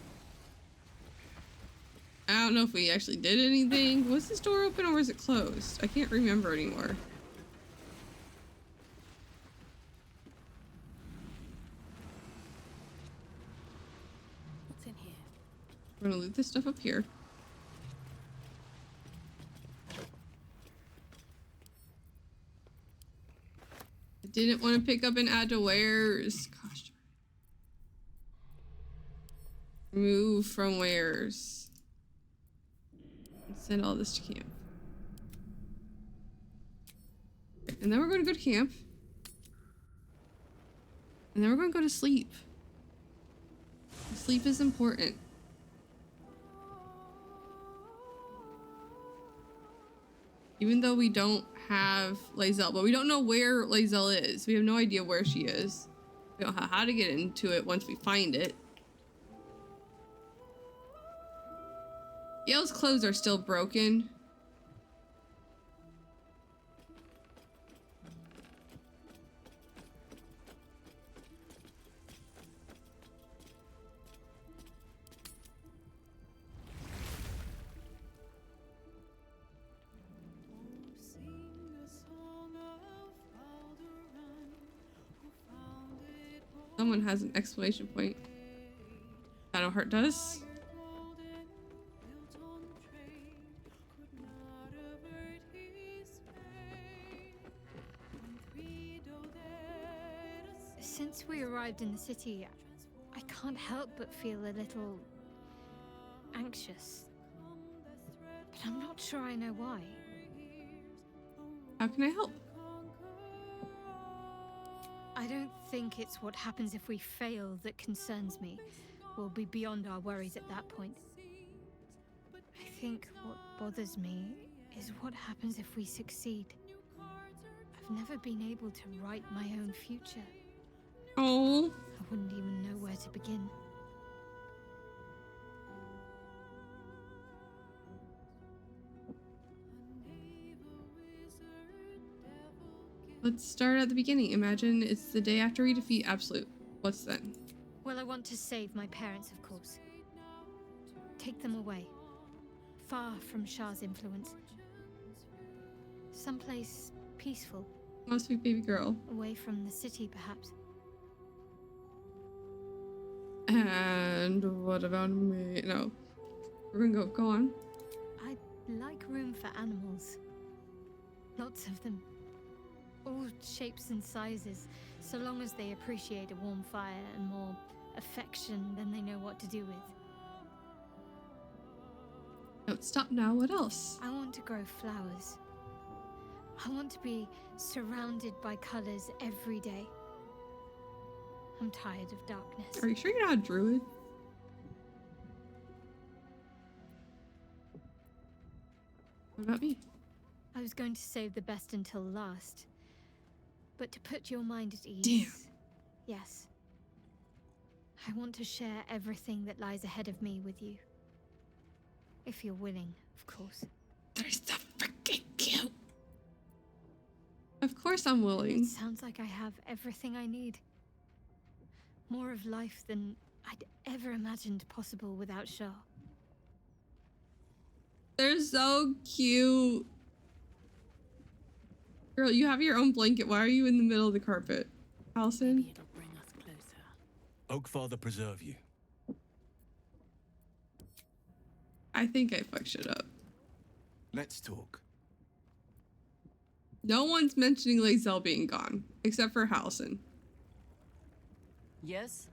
I don't know if we actually did anything. Was this door open or was it closed? I can't remember anymore. What's in here? We're gonna loot this stuff up here. I didn't want to pick up and add to wares. Gosh. Remove from wares. Send all this to camp. And then we're going to go to camp. And then we're going to go to sleep. Sleep is important. Even though we don't have Lae'zel, but we don't know where Lae'zel is. We have no idea where she is. We don't know how to get into it once we find it. Yale's clothes are still broken. Someone has an exclamation point. Shadowheart does. Since we arrived in the city, I can't help but feel a little anxious. But I'm not sure I know why. How can I help? I don't think it's what happens if we fail that concerns me. We'll be beyond our worries at that point. I think what bothers me is what happens if we succeed. I've never been able to write my own future. Oh. I wouldn't even know where to begin. Let's start at the beginning. Imagine it's the day after we defeat Absolute. What's then? Well, I want to save my parents, of course. Take them away. Far from Shah's influence. Someplace peaceful. Oh, sweet baby girl. Away from the city, perhaps. And what about me? No. We're gonna go on. I'd like room for animals. Lots of them. All shapes and sizes, so long as they appreciate a warm fire and more affection than they know what to do with. Don't stop now. What else? I want to grow flowers. I want to be surrounded by colors every day. I'm tired of darkness. Are you sure you're not a druid? What about me? I was going to save the best until last. But to put your mind at ease... Damn. Yes. I want to share everything that lies ahead of me with you. If you're willing, of course. They're so freaking cute. Of course I'm willing. It sounds like I have everything I need. More of life than I'd ever imagined possible without Shah. They're so cute. Girl, you have your own blanket. Why are you in the middle of the carpet? Allison? Maybe it'll bring us closer. Oakfather preserve you. I think I fucked shit up. Let's talk. No one's mentioning Lae'zel being gone, except for Halson. Yes?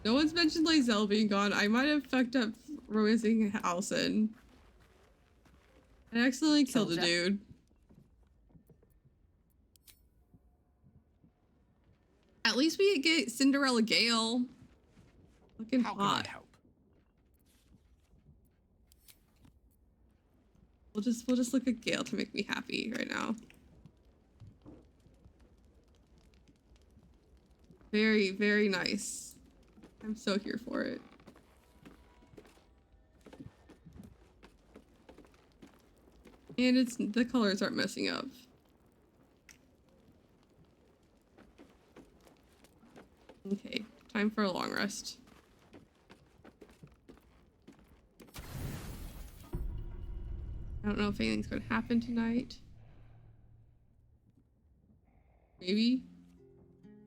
No one's mentioned Lae'zel being gone. I might have fucked up romancing Halson. I accidentally killed a dude. At least we get Cinderella Gale. Looking How hot. can I help? We'll just look at Gale to make me happy right now. Very, very nice. I'm so here for it. And the colors aren't messing up. Okay, time for a long rest. I don't know if anything's gonna happen tonight. Maybe.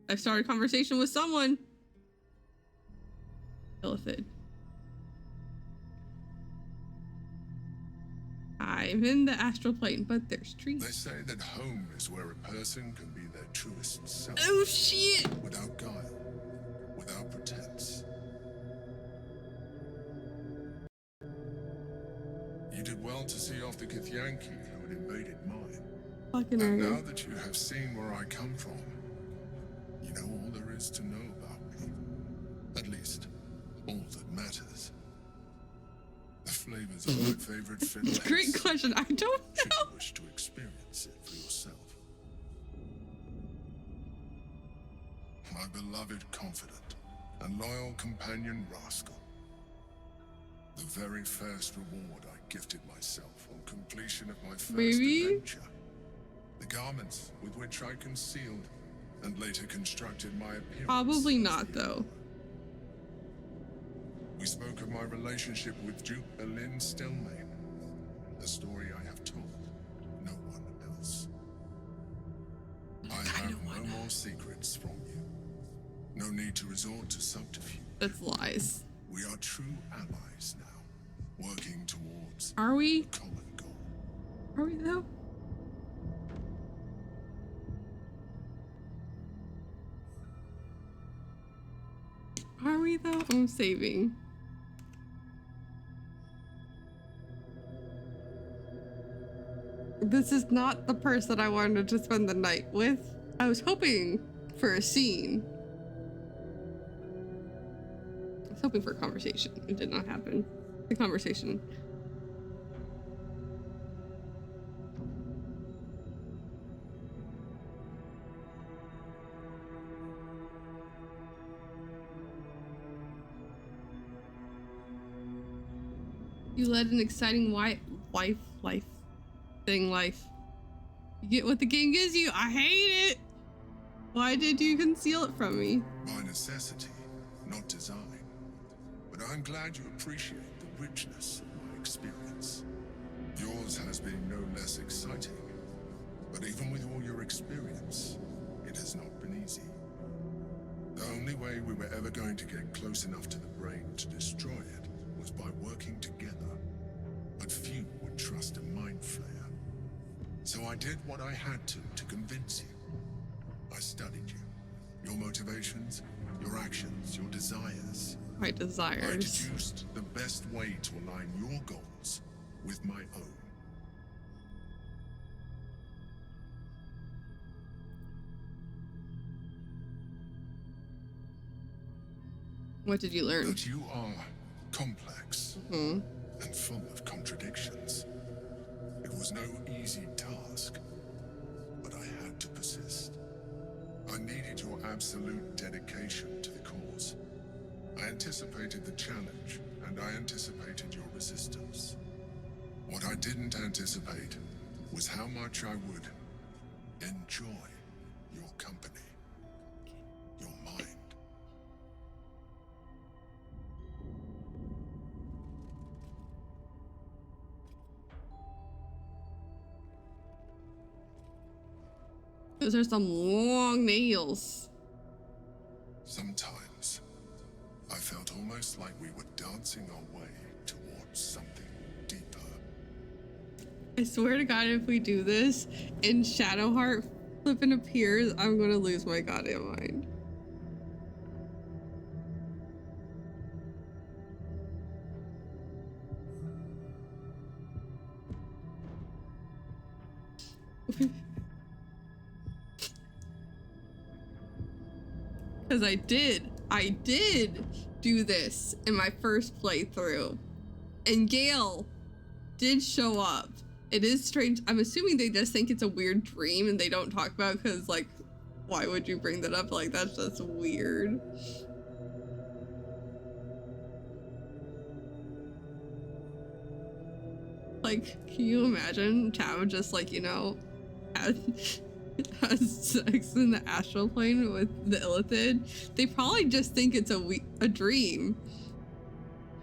I've started a conversation with someone. Illithid. I'm in the astral plane, but there's trees. They say that home is where a person can be their truest self. Oh shit! Without guile, without pretense. You did well to see off the Githyanki who had invaded mine. Fucking And right. now that you have seen where I come from, you know all there is to know about me. At least, all that matters. The flavors of my favorite fiddle. Great question. I don't know. Should you wish to experience it for yourself. My beloved confidant and loyal companion Rascal. The very first reward I gifted myself on completion of my first adventure. The garments with which I concealed and later constructed my appearance. Probably not, though. We spoke of my relationship with Duke Elin Stillmain, a story I have told no one else. I have no more secrets from you. No need to resort to subterfuge. That's lies. We are true allies now, working towards Are we? a common goal. Are we though? Are we though? I'm saving. This is not the person I wanted to spend the night with. I was hoping for a scene. I was hoping for a conversation. It did not happen. The conversation. You led an exciting life. You get what the game gives you. I hate it. Why did you conceal it from me? By necessity, not design. But I'm glad you appreciate the richness of my experience. Yours has been no less exciting. But even with all your experience, it has not been easy. The only way we were ever going to get close enough to the brain to destroy it was by working together. But few would trust a mind flayer. So I did what I had to convince you. I studied you. Your motivations, your actions, your desires. My desires. I deduced the best way to align your goals with my own. What did you learn? That you are complex and full of contradictions. It It was no easy task, but I had to persist. I needed your absolute dedication to the cause. I anticipated the challenge, and I anticipated your resistance. What I didn't anticipate was how much I would enjoy your company, your mind. Those are some long nails. Sometimes, I felt almost like we were dancing our way towards something deeper. I swear to God, if we do this and Shadowheart flipping appears, I'm gonna lose my goddamn mind. Because I did do this in my first playthrough. And Gale did show up. It is strange. I'm assuming they just think it's a weird dream and they don't talk about it because, like, why would you bring that up? Like, that's just weird. Like, can you imagine Chao just, like, you know, has sex in the astral plane with the Illithid? They probably just think it's a dream.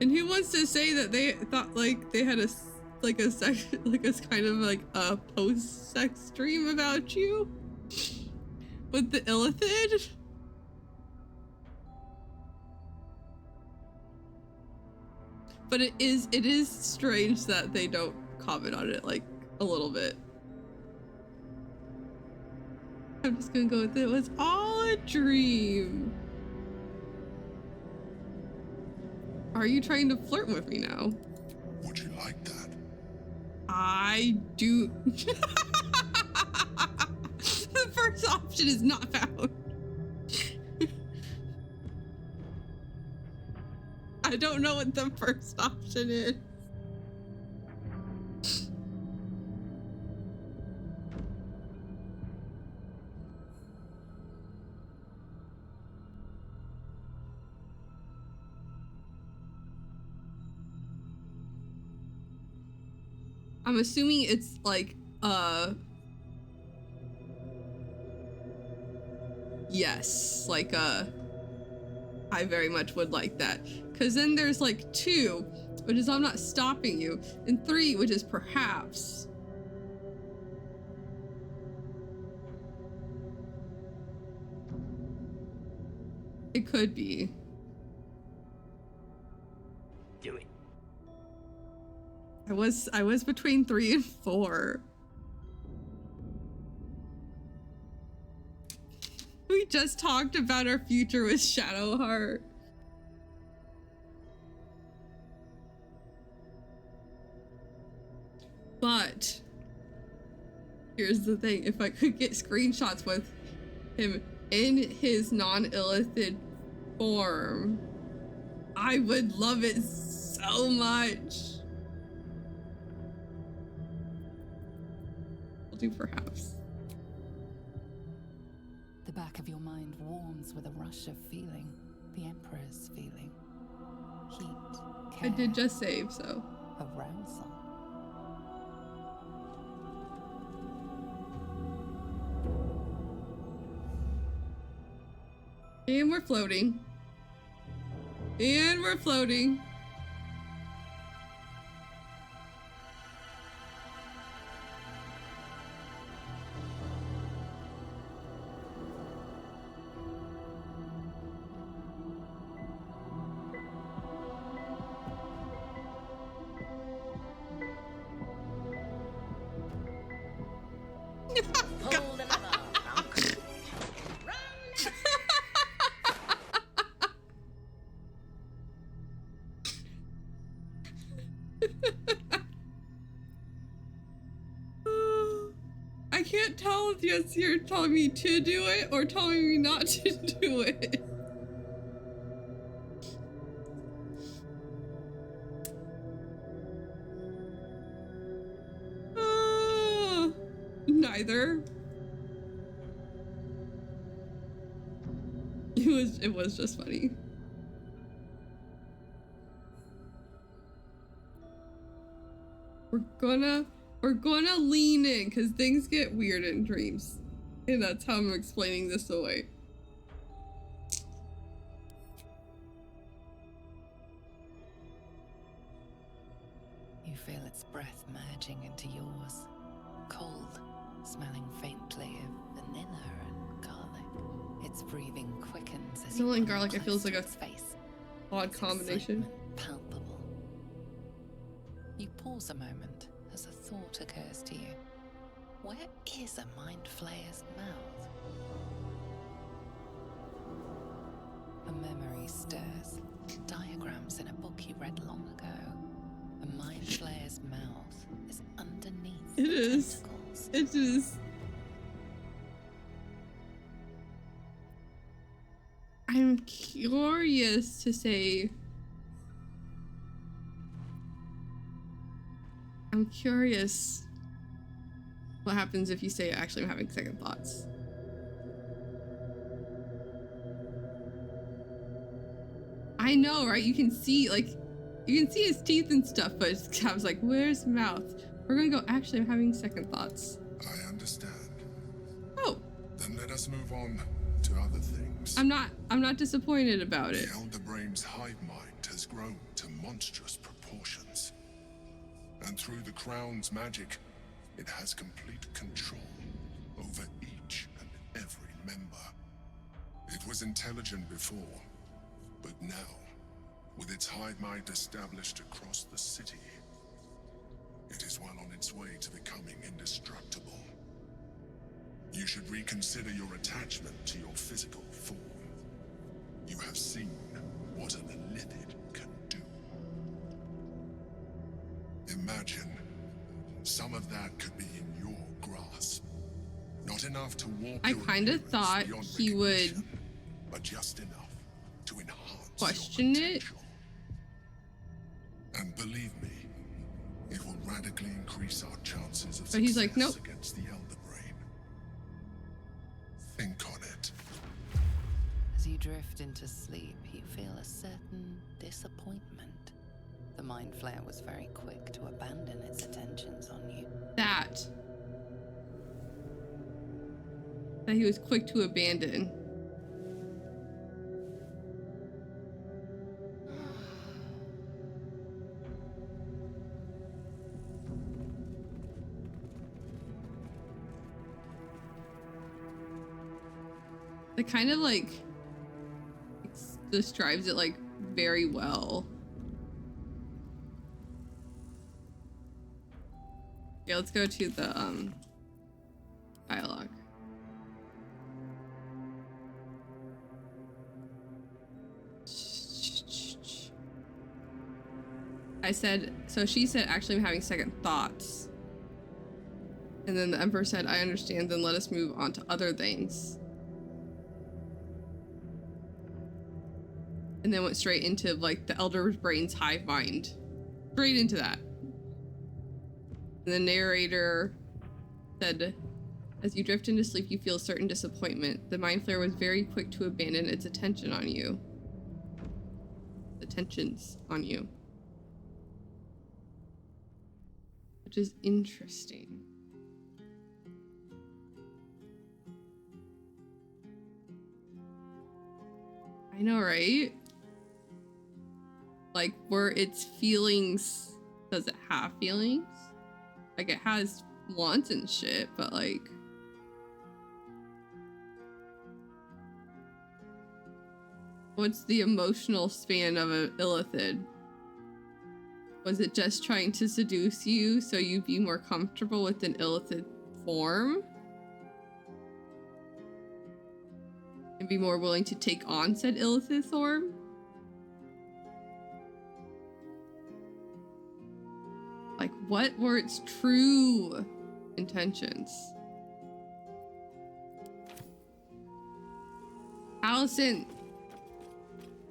And who wants to say that they thought, like, they had a sex, like a kind of like a post-sex dream about you with the Illithid? But it is strange that they don't comment on it, like, a little bit. I'm just gonna go with it was all a dream. Are you trying to flirt with me now? Would you like that? I do. The first option is not found. I don't know what the first option is. I'm assuming it's like, yes, like, I very much would like that. Cause then there's like 2, which is I'm not stopping you, and 3, which is perhaps. It could be. Do it. I was between 3 and 4. We just talked about our future with Shadowheart. But here's the thing, if I could get screenshots with him in his non-Illithid form, I would love it so much. I'll do perhaps. The back of your mind warms with a rush of feeling. The Emperor's feeling. Heat, care, I did just save, so. arousal. And we're floating. And we're floating. Pull the lever. I can't tell if you're telling me to do it or telling me not to do it. either. It was just funny. We're gonna lean in because things get weird in dreams. And that's how I'm explaining this away. You feel its breath merging into yours. Cold, smelling faintly of vanilla and garlic. Its breathing quickens as Vanilla you and garlic, it feels like a face. odd combination. Palpable. You pause a moment as a thought occurs to you. Where is a mind flayer's mouth? A memory stirs. Diagrams in a book you read long ago. A mind flayer's mouth is underneath It the is. tentacles. It is. I'm curious to say. I'm curious what happens if you say, actually, I'm having second thoughts. I know, right? You can see, like, you can see his teeth and stuff, but I was like, where's mouth? We're gonna go, actually, I'm having second thoughts. I understand. Oh. Then let us move on to other things. I'm not disappointed about it. The Elder Brain's hive mind has grown to monstrous proportions. And through the Crown's magic, it has complete control over each and every member. It was intelligent before, but now, with its hive mind established across the city, it is well on its way to becoming indestructible. You should reconsider your attachment to your physical form. You have seen what an illithid can do. Imagine some of that could be in your grasp. Not enough to warp I your kind of appearance thought beyond he would recognition, but just enough to enhance question it. And believe me, it will radically increase our chances of But he's like, success nope. against the Elder Brain. Think on it. As you drift into sleep, you feel a certain disappointment. The Mind Flayer was very quick to abandon its attentions on you. That he was quick to abandon. It kind of like describes it like very well. Yeah, let's go to the dialogue. I said, so she said, actually, I'm having second thoughts. And then the Emperor said, I understand, then let us move on to other things. And then went straight into like the Elder Brain's hive mind. Straight into that. And the narrator said, as you drift into sleep, you feel a certain disappointment. The Mind Flayer was very quick to abandon its attention on you. Attentions on you. Which is interesting. I know, right? Like, were its feelings, does it have feelings? Like, it has wants and shit, but like, what's the emotional span of an illithid? Was it just trying to seduce you so you'd be more comfortable with an illithid form? And be more willing to take on said illithid form? Like, what were its true intentions? Allison,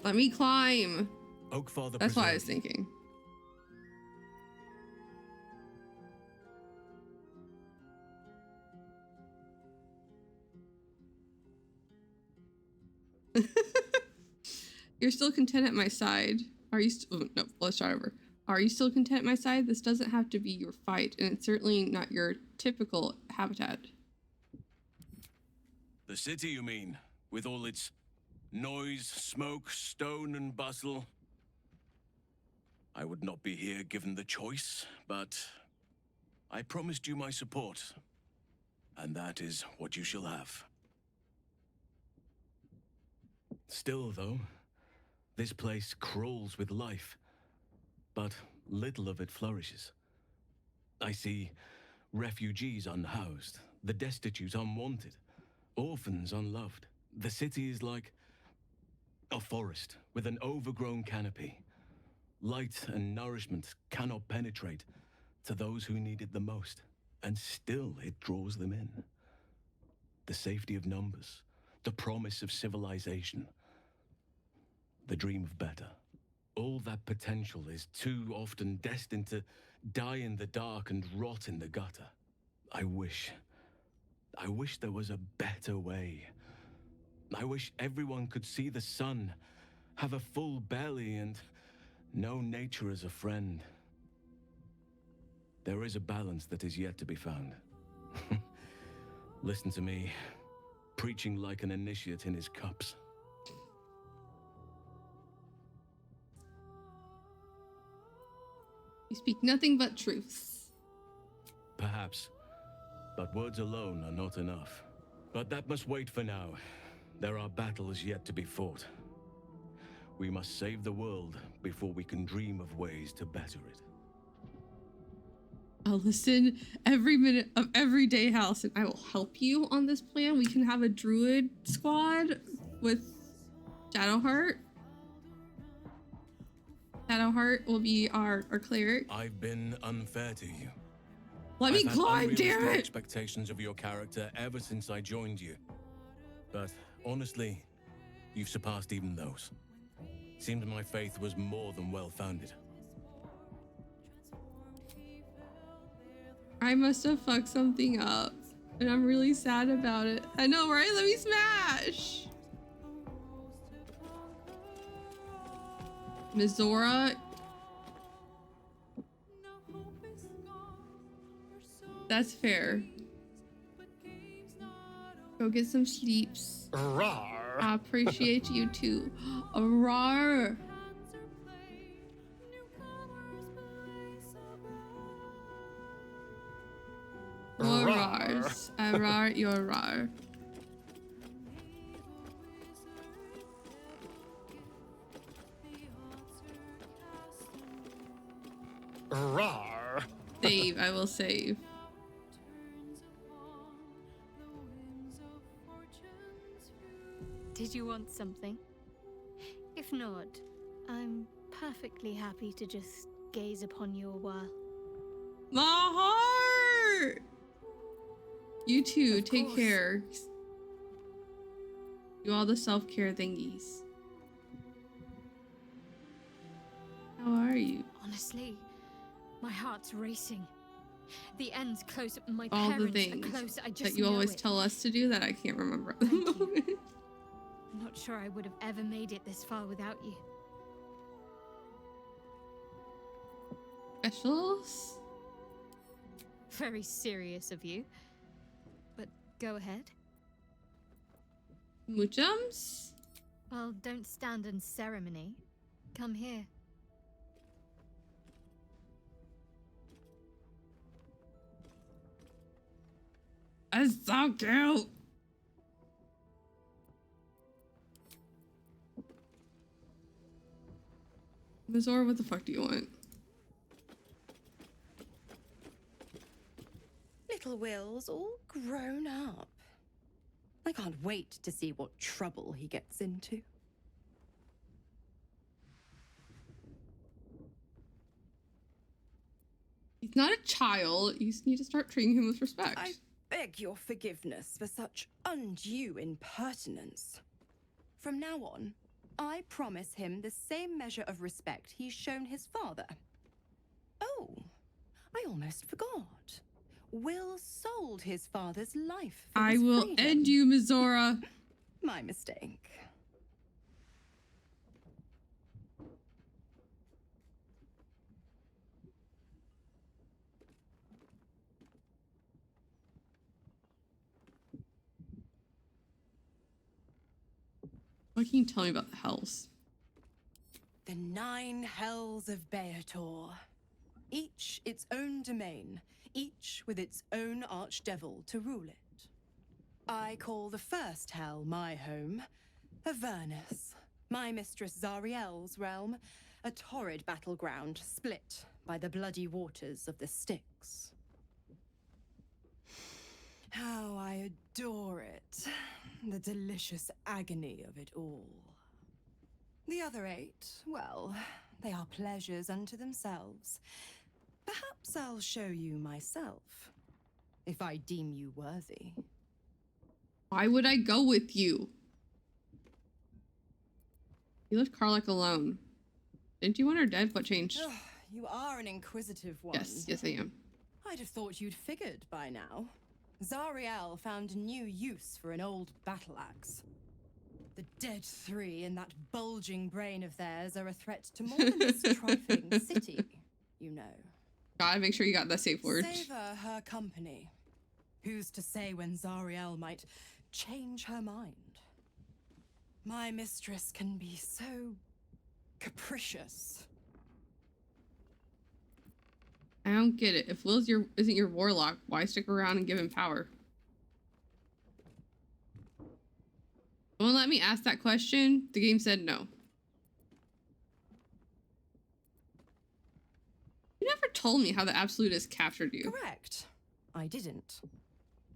let me climb. Oakfather That's what I was preserve you. thinking. You're still content at my side. Are you oh, no, let's start over. Are you still content at my side? This doesn't have to be your fight, and it's certainly not your typical habitat. The city, you mean? With all its noise, smoke, stone, and bustle? I would not be here given the choice, but I promised you my support, and that is what you shall have. Still, though, this place crawls with life, but little of it flourishes. I see refugees unhoused, the destitute unwanted, orphans unloved. The city is like a forest with an overgrown canopy. Light and nourishment cannot penetrate to those who need it the most, and still it draws them in. The safety of numbers, the promise of civilization, the dream of better. All that potential is too often destined to die in the dark and rot in the gutter. I wish there was a better way. I wish everyone could see the sun, have a full belly, and know nature as a friend. There is a balance that is yet to be found. Listen to me, preaching like an initiate in his cups. You speak nothing but truths. Perhaps, but words alone are not enough. But that must wait for now. There are battles yet to be fought. We must save the world before we can dream of ways to better it. I'll listen every minute of every day, House, and I will help you on this plan. We can have a druid squad with Shadowheart. Shadowheart will be our cleric. I've been unfair to you. Let me climb, damn it! Expectations of your character ever since I joined you. But honestly, you've surpassed even those. Seemed my faith was more than well-founded. I must have fucked something up, and I'm really sad about it. I know, right? Let me smash! Mizora. That's fair. Go get some sleeps. Rawr. I appreciate you too. Rawr. More rars. I rar your rar. Rawr. Save. I will save. Did you want something? If not, I'm perfectly happy to just gaze upon you a while. My heart! You too, Of take course. care. Do all the self-care thingies. How are you? Honestly, my heart's racing. The end's close. My All the parents things are close. I just that you know always it. tell us to do that I can't remember at the moment. I'm not sure I would have ever made it this far without you. Specials? Very serious of you. But go ahead. Moochums? Well, don't stand in ceremony. Come here. That's so cute! Mizora, what the fuck do you want? Little Will's all grown up. I can't wait to see what trouble he gets into. He's not a child. You just need to start treating him with respect. I beg your forgiveness for such undue impertinence. From now on, I promise him the same measure of respect he's shown his father. Oh, I almost forgot. Will sold his father's life for I his will freedom. end you, Mizora. My mistake. What can you tell me about the hells? The 9 hells of Beator. Each its own domain, each with its own archdevil to rule it. I call the first hell my home, Avernus, my mistress Zariel's realm, a torrid battleground split by the bloody waters of the Styx. How I adore it, the delicious agony of it all. The other 8, well, they are pleasures unto themselves. Perhaps I'll show you myself, if I deem you worthy. Why would I go with you? You left Karlach alone. Didn't you want her dead? What changed? Ugh, you are an inquisitive one. Yes, I am. I'd have thought you'd figured by now. Zariel found a new use for an old battle axe. The dead 3 in that bulging brain of theirs are a threat to more than this trifling city, you know. Gotta make sure you got that safe word. Savor her company. Who's to say when Zariel might change her mind? My mistress can be so capricious. I don't get it. If Will's isn't your warlock, why stick around and give him power? Won't let me ask that question. The game said no. You never told me how the Absolutist captured you. Correct. I didn't.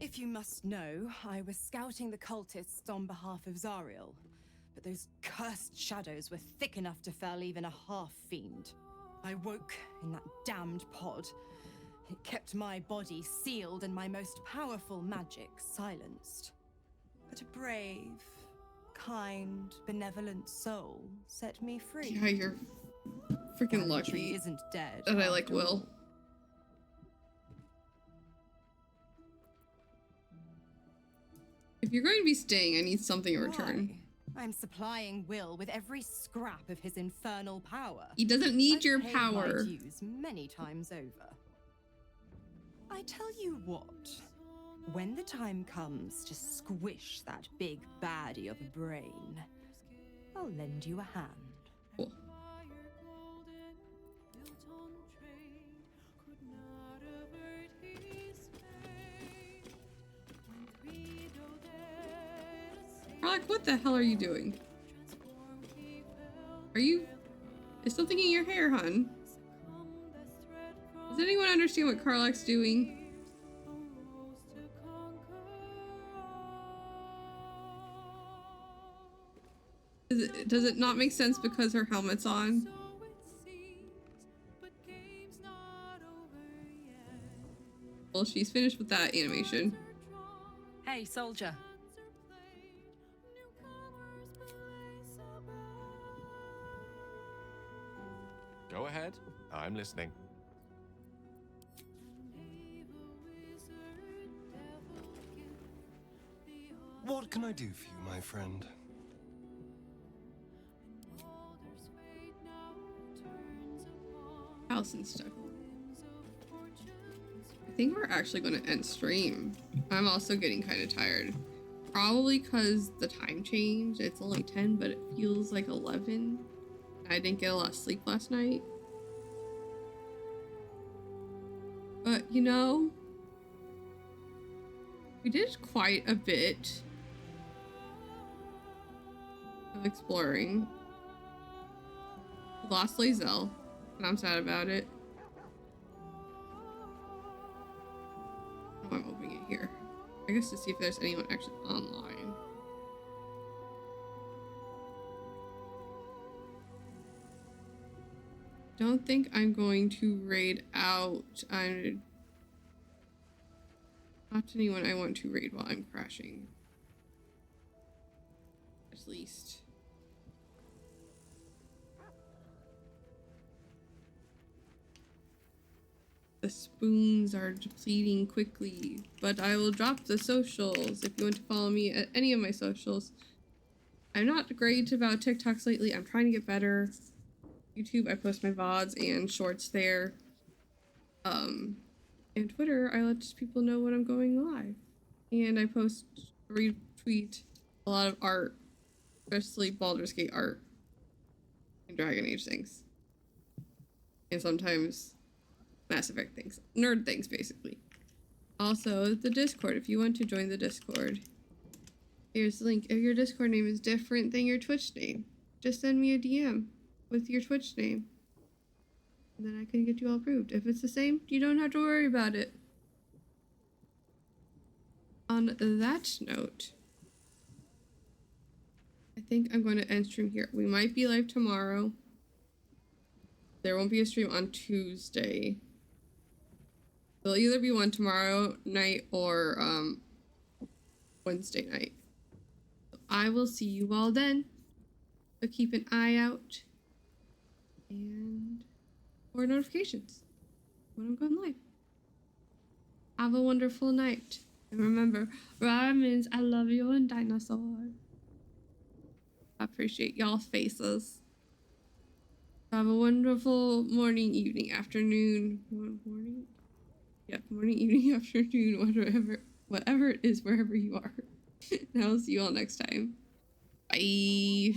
If you must know, I was scouting the cultists on behalf of Zariel, but those cursed shadows were thick enough to fell even a half-fiend. I woke in that damned pod. It kept my body sealed and my most powerful magic silenced. But a brave, kind, benevolent soul set me free. Yeah, you're freaking lucky isn't dead that I like Will. If you're going to be staying, I need something in return. I'm supplying Will with every scrap of his infernal power. He doesn't need I've your paid power. my dues many times over. I tell you what, when the time comes to squish that big baddie of a brain, I'll lend you a hand. Cool. Karlach, what the hell are you doing? Is something in your hair, hun? Does anyone understand what Karlach's doing? Does it not make sense because her helmet's on? Well, she's finished with that animation. Hey, soldier. Go ahead. I'm listening. What can I do for you, my friend? House and stuff. I think we're actually going to end stream. I'm also getting kind of tired. Probably because the time changed. It's only 10, but it feels like 11. I didn't get a lot of sleep last night. But, you know, we did quite a bit of exploring. We lost Lae'zel, and I'm sad about it. Oh, I'm opening it here. I guess to see if there's anyone actually online. Don't think I'm going to raid out. Not anyone I want to raid while I'm crashing. At least. The spoons are depleting quickly, but I will drop the socials if you want to follow me at any of my socials. I'm not great about TikToks lately. I'm trying to get better. YouTube, I post my VODs and shorts there. And Twitter, I let people know when I'm going live. And I post, retweet a lot of art especially Baldur's Gate art and Dragon Age things. And sometimes Mass Effect things. Nerd things, basically. Also, the Discord, if you want to join the Discord. Here's the link. If your Discord name is different than your Twitch name, just send me a DM with your Twitch name. And then I can get you all approved. If it's the same, you don't have to worry about it. On that note, I think I'm going to end stream here. We might be live tomorrow. There won't be a stream on Tuesday. There'll either be one tomorrow night or Wednesday night. So I will see you all then. So keep an eye out and for notifications when I'm going live. Have a wonderful night. And remember, Rara means I love you and dinosaur. I appreciate y'all's faces. Have a wonderful morning, evening, afternoon. Morning? Yep, morning, evening, afternoon, whatever it is, wherever you are. And I'll see you all next time. Bye.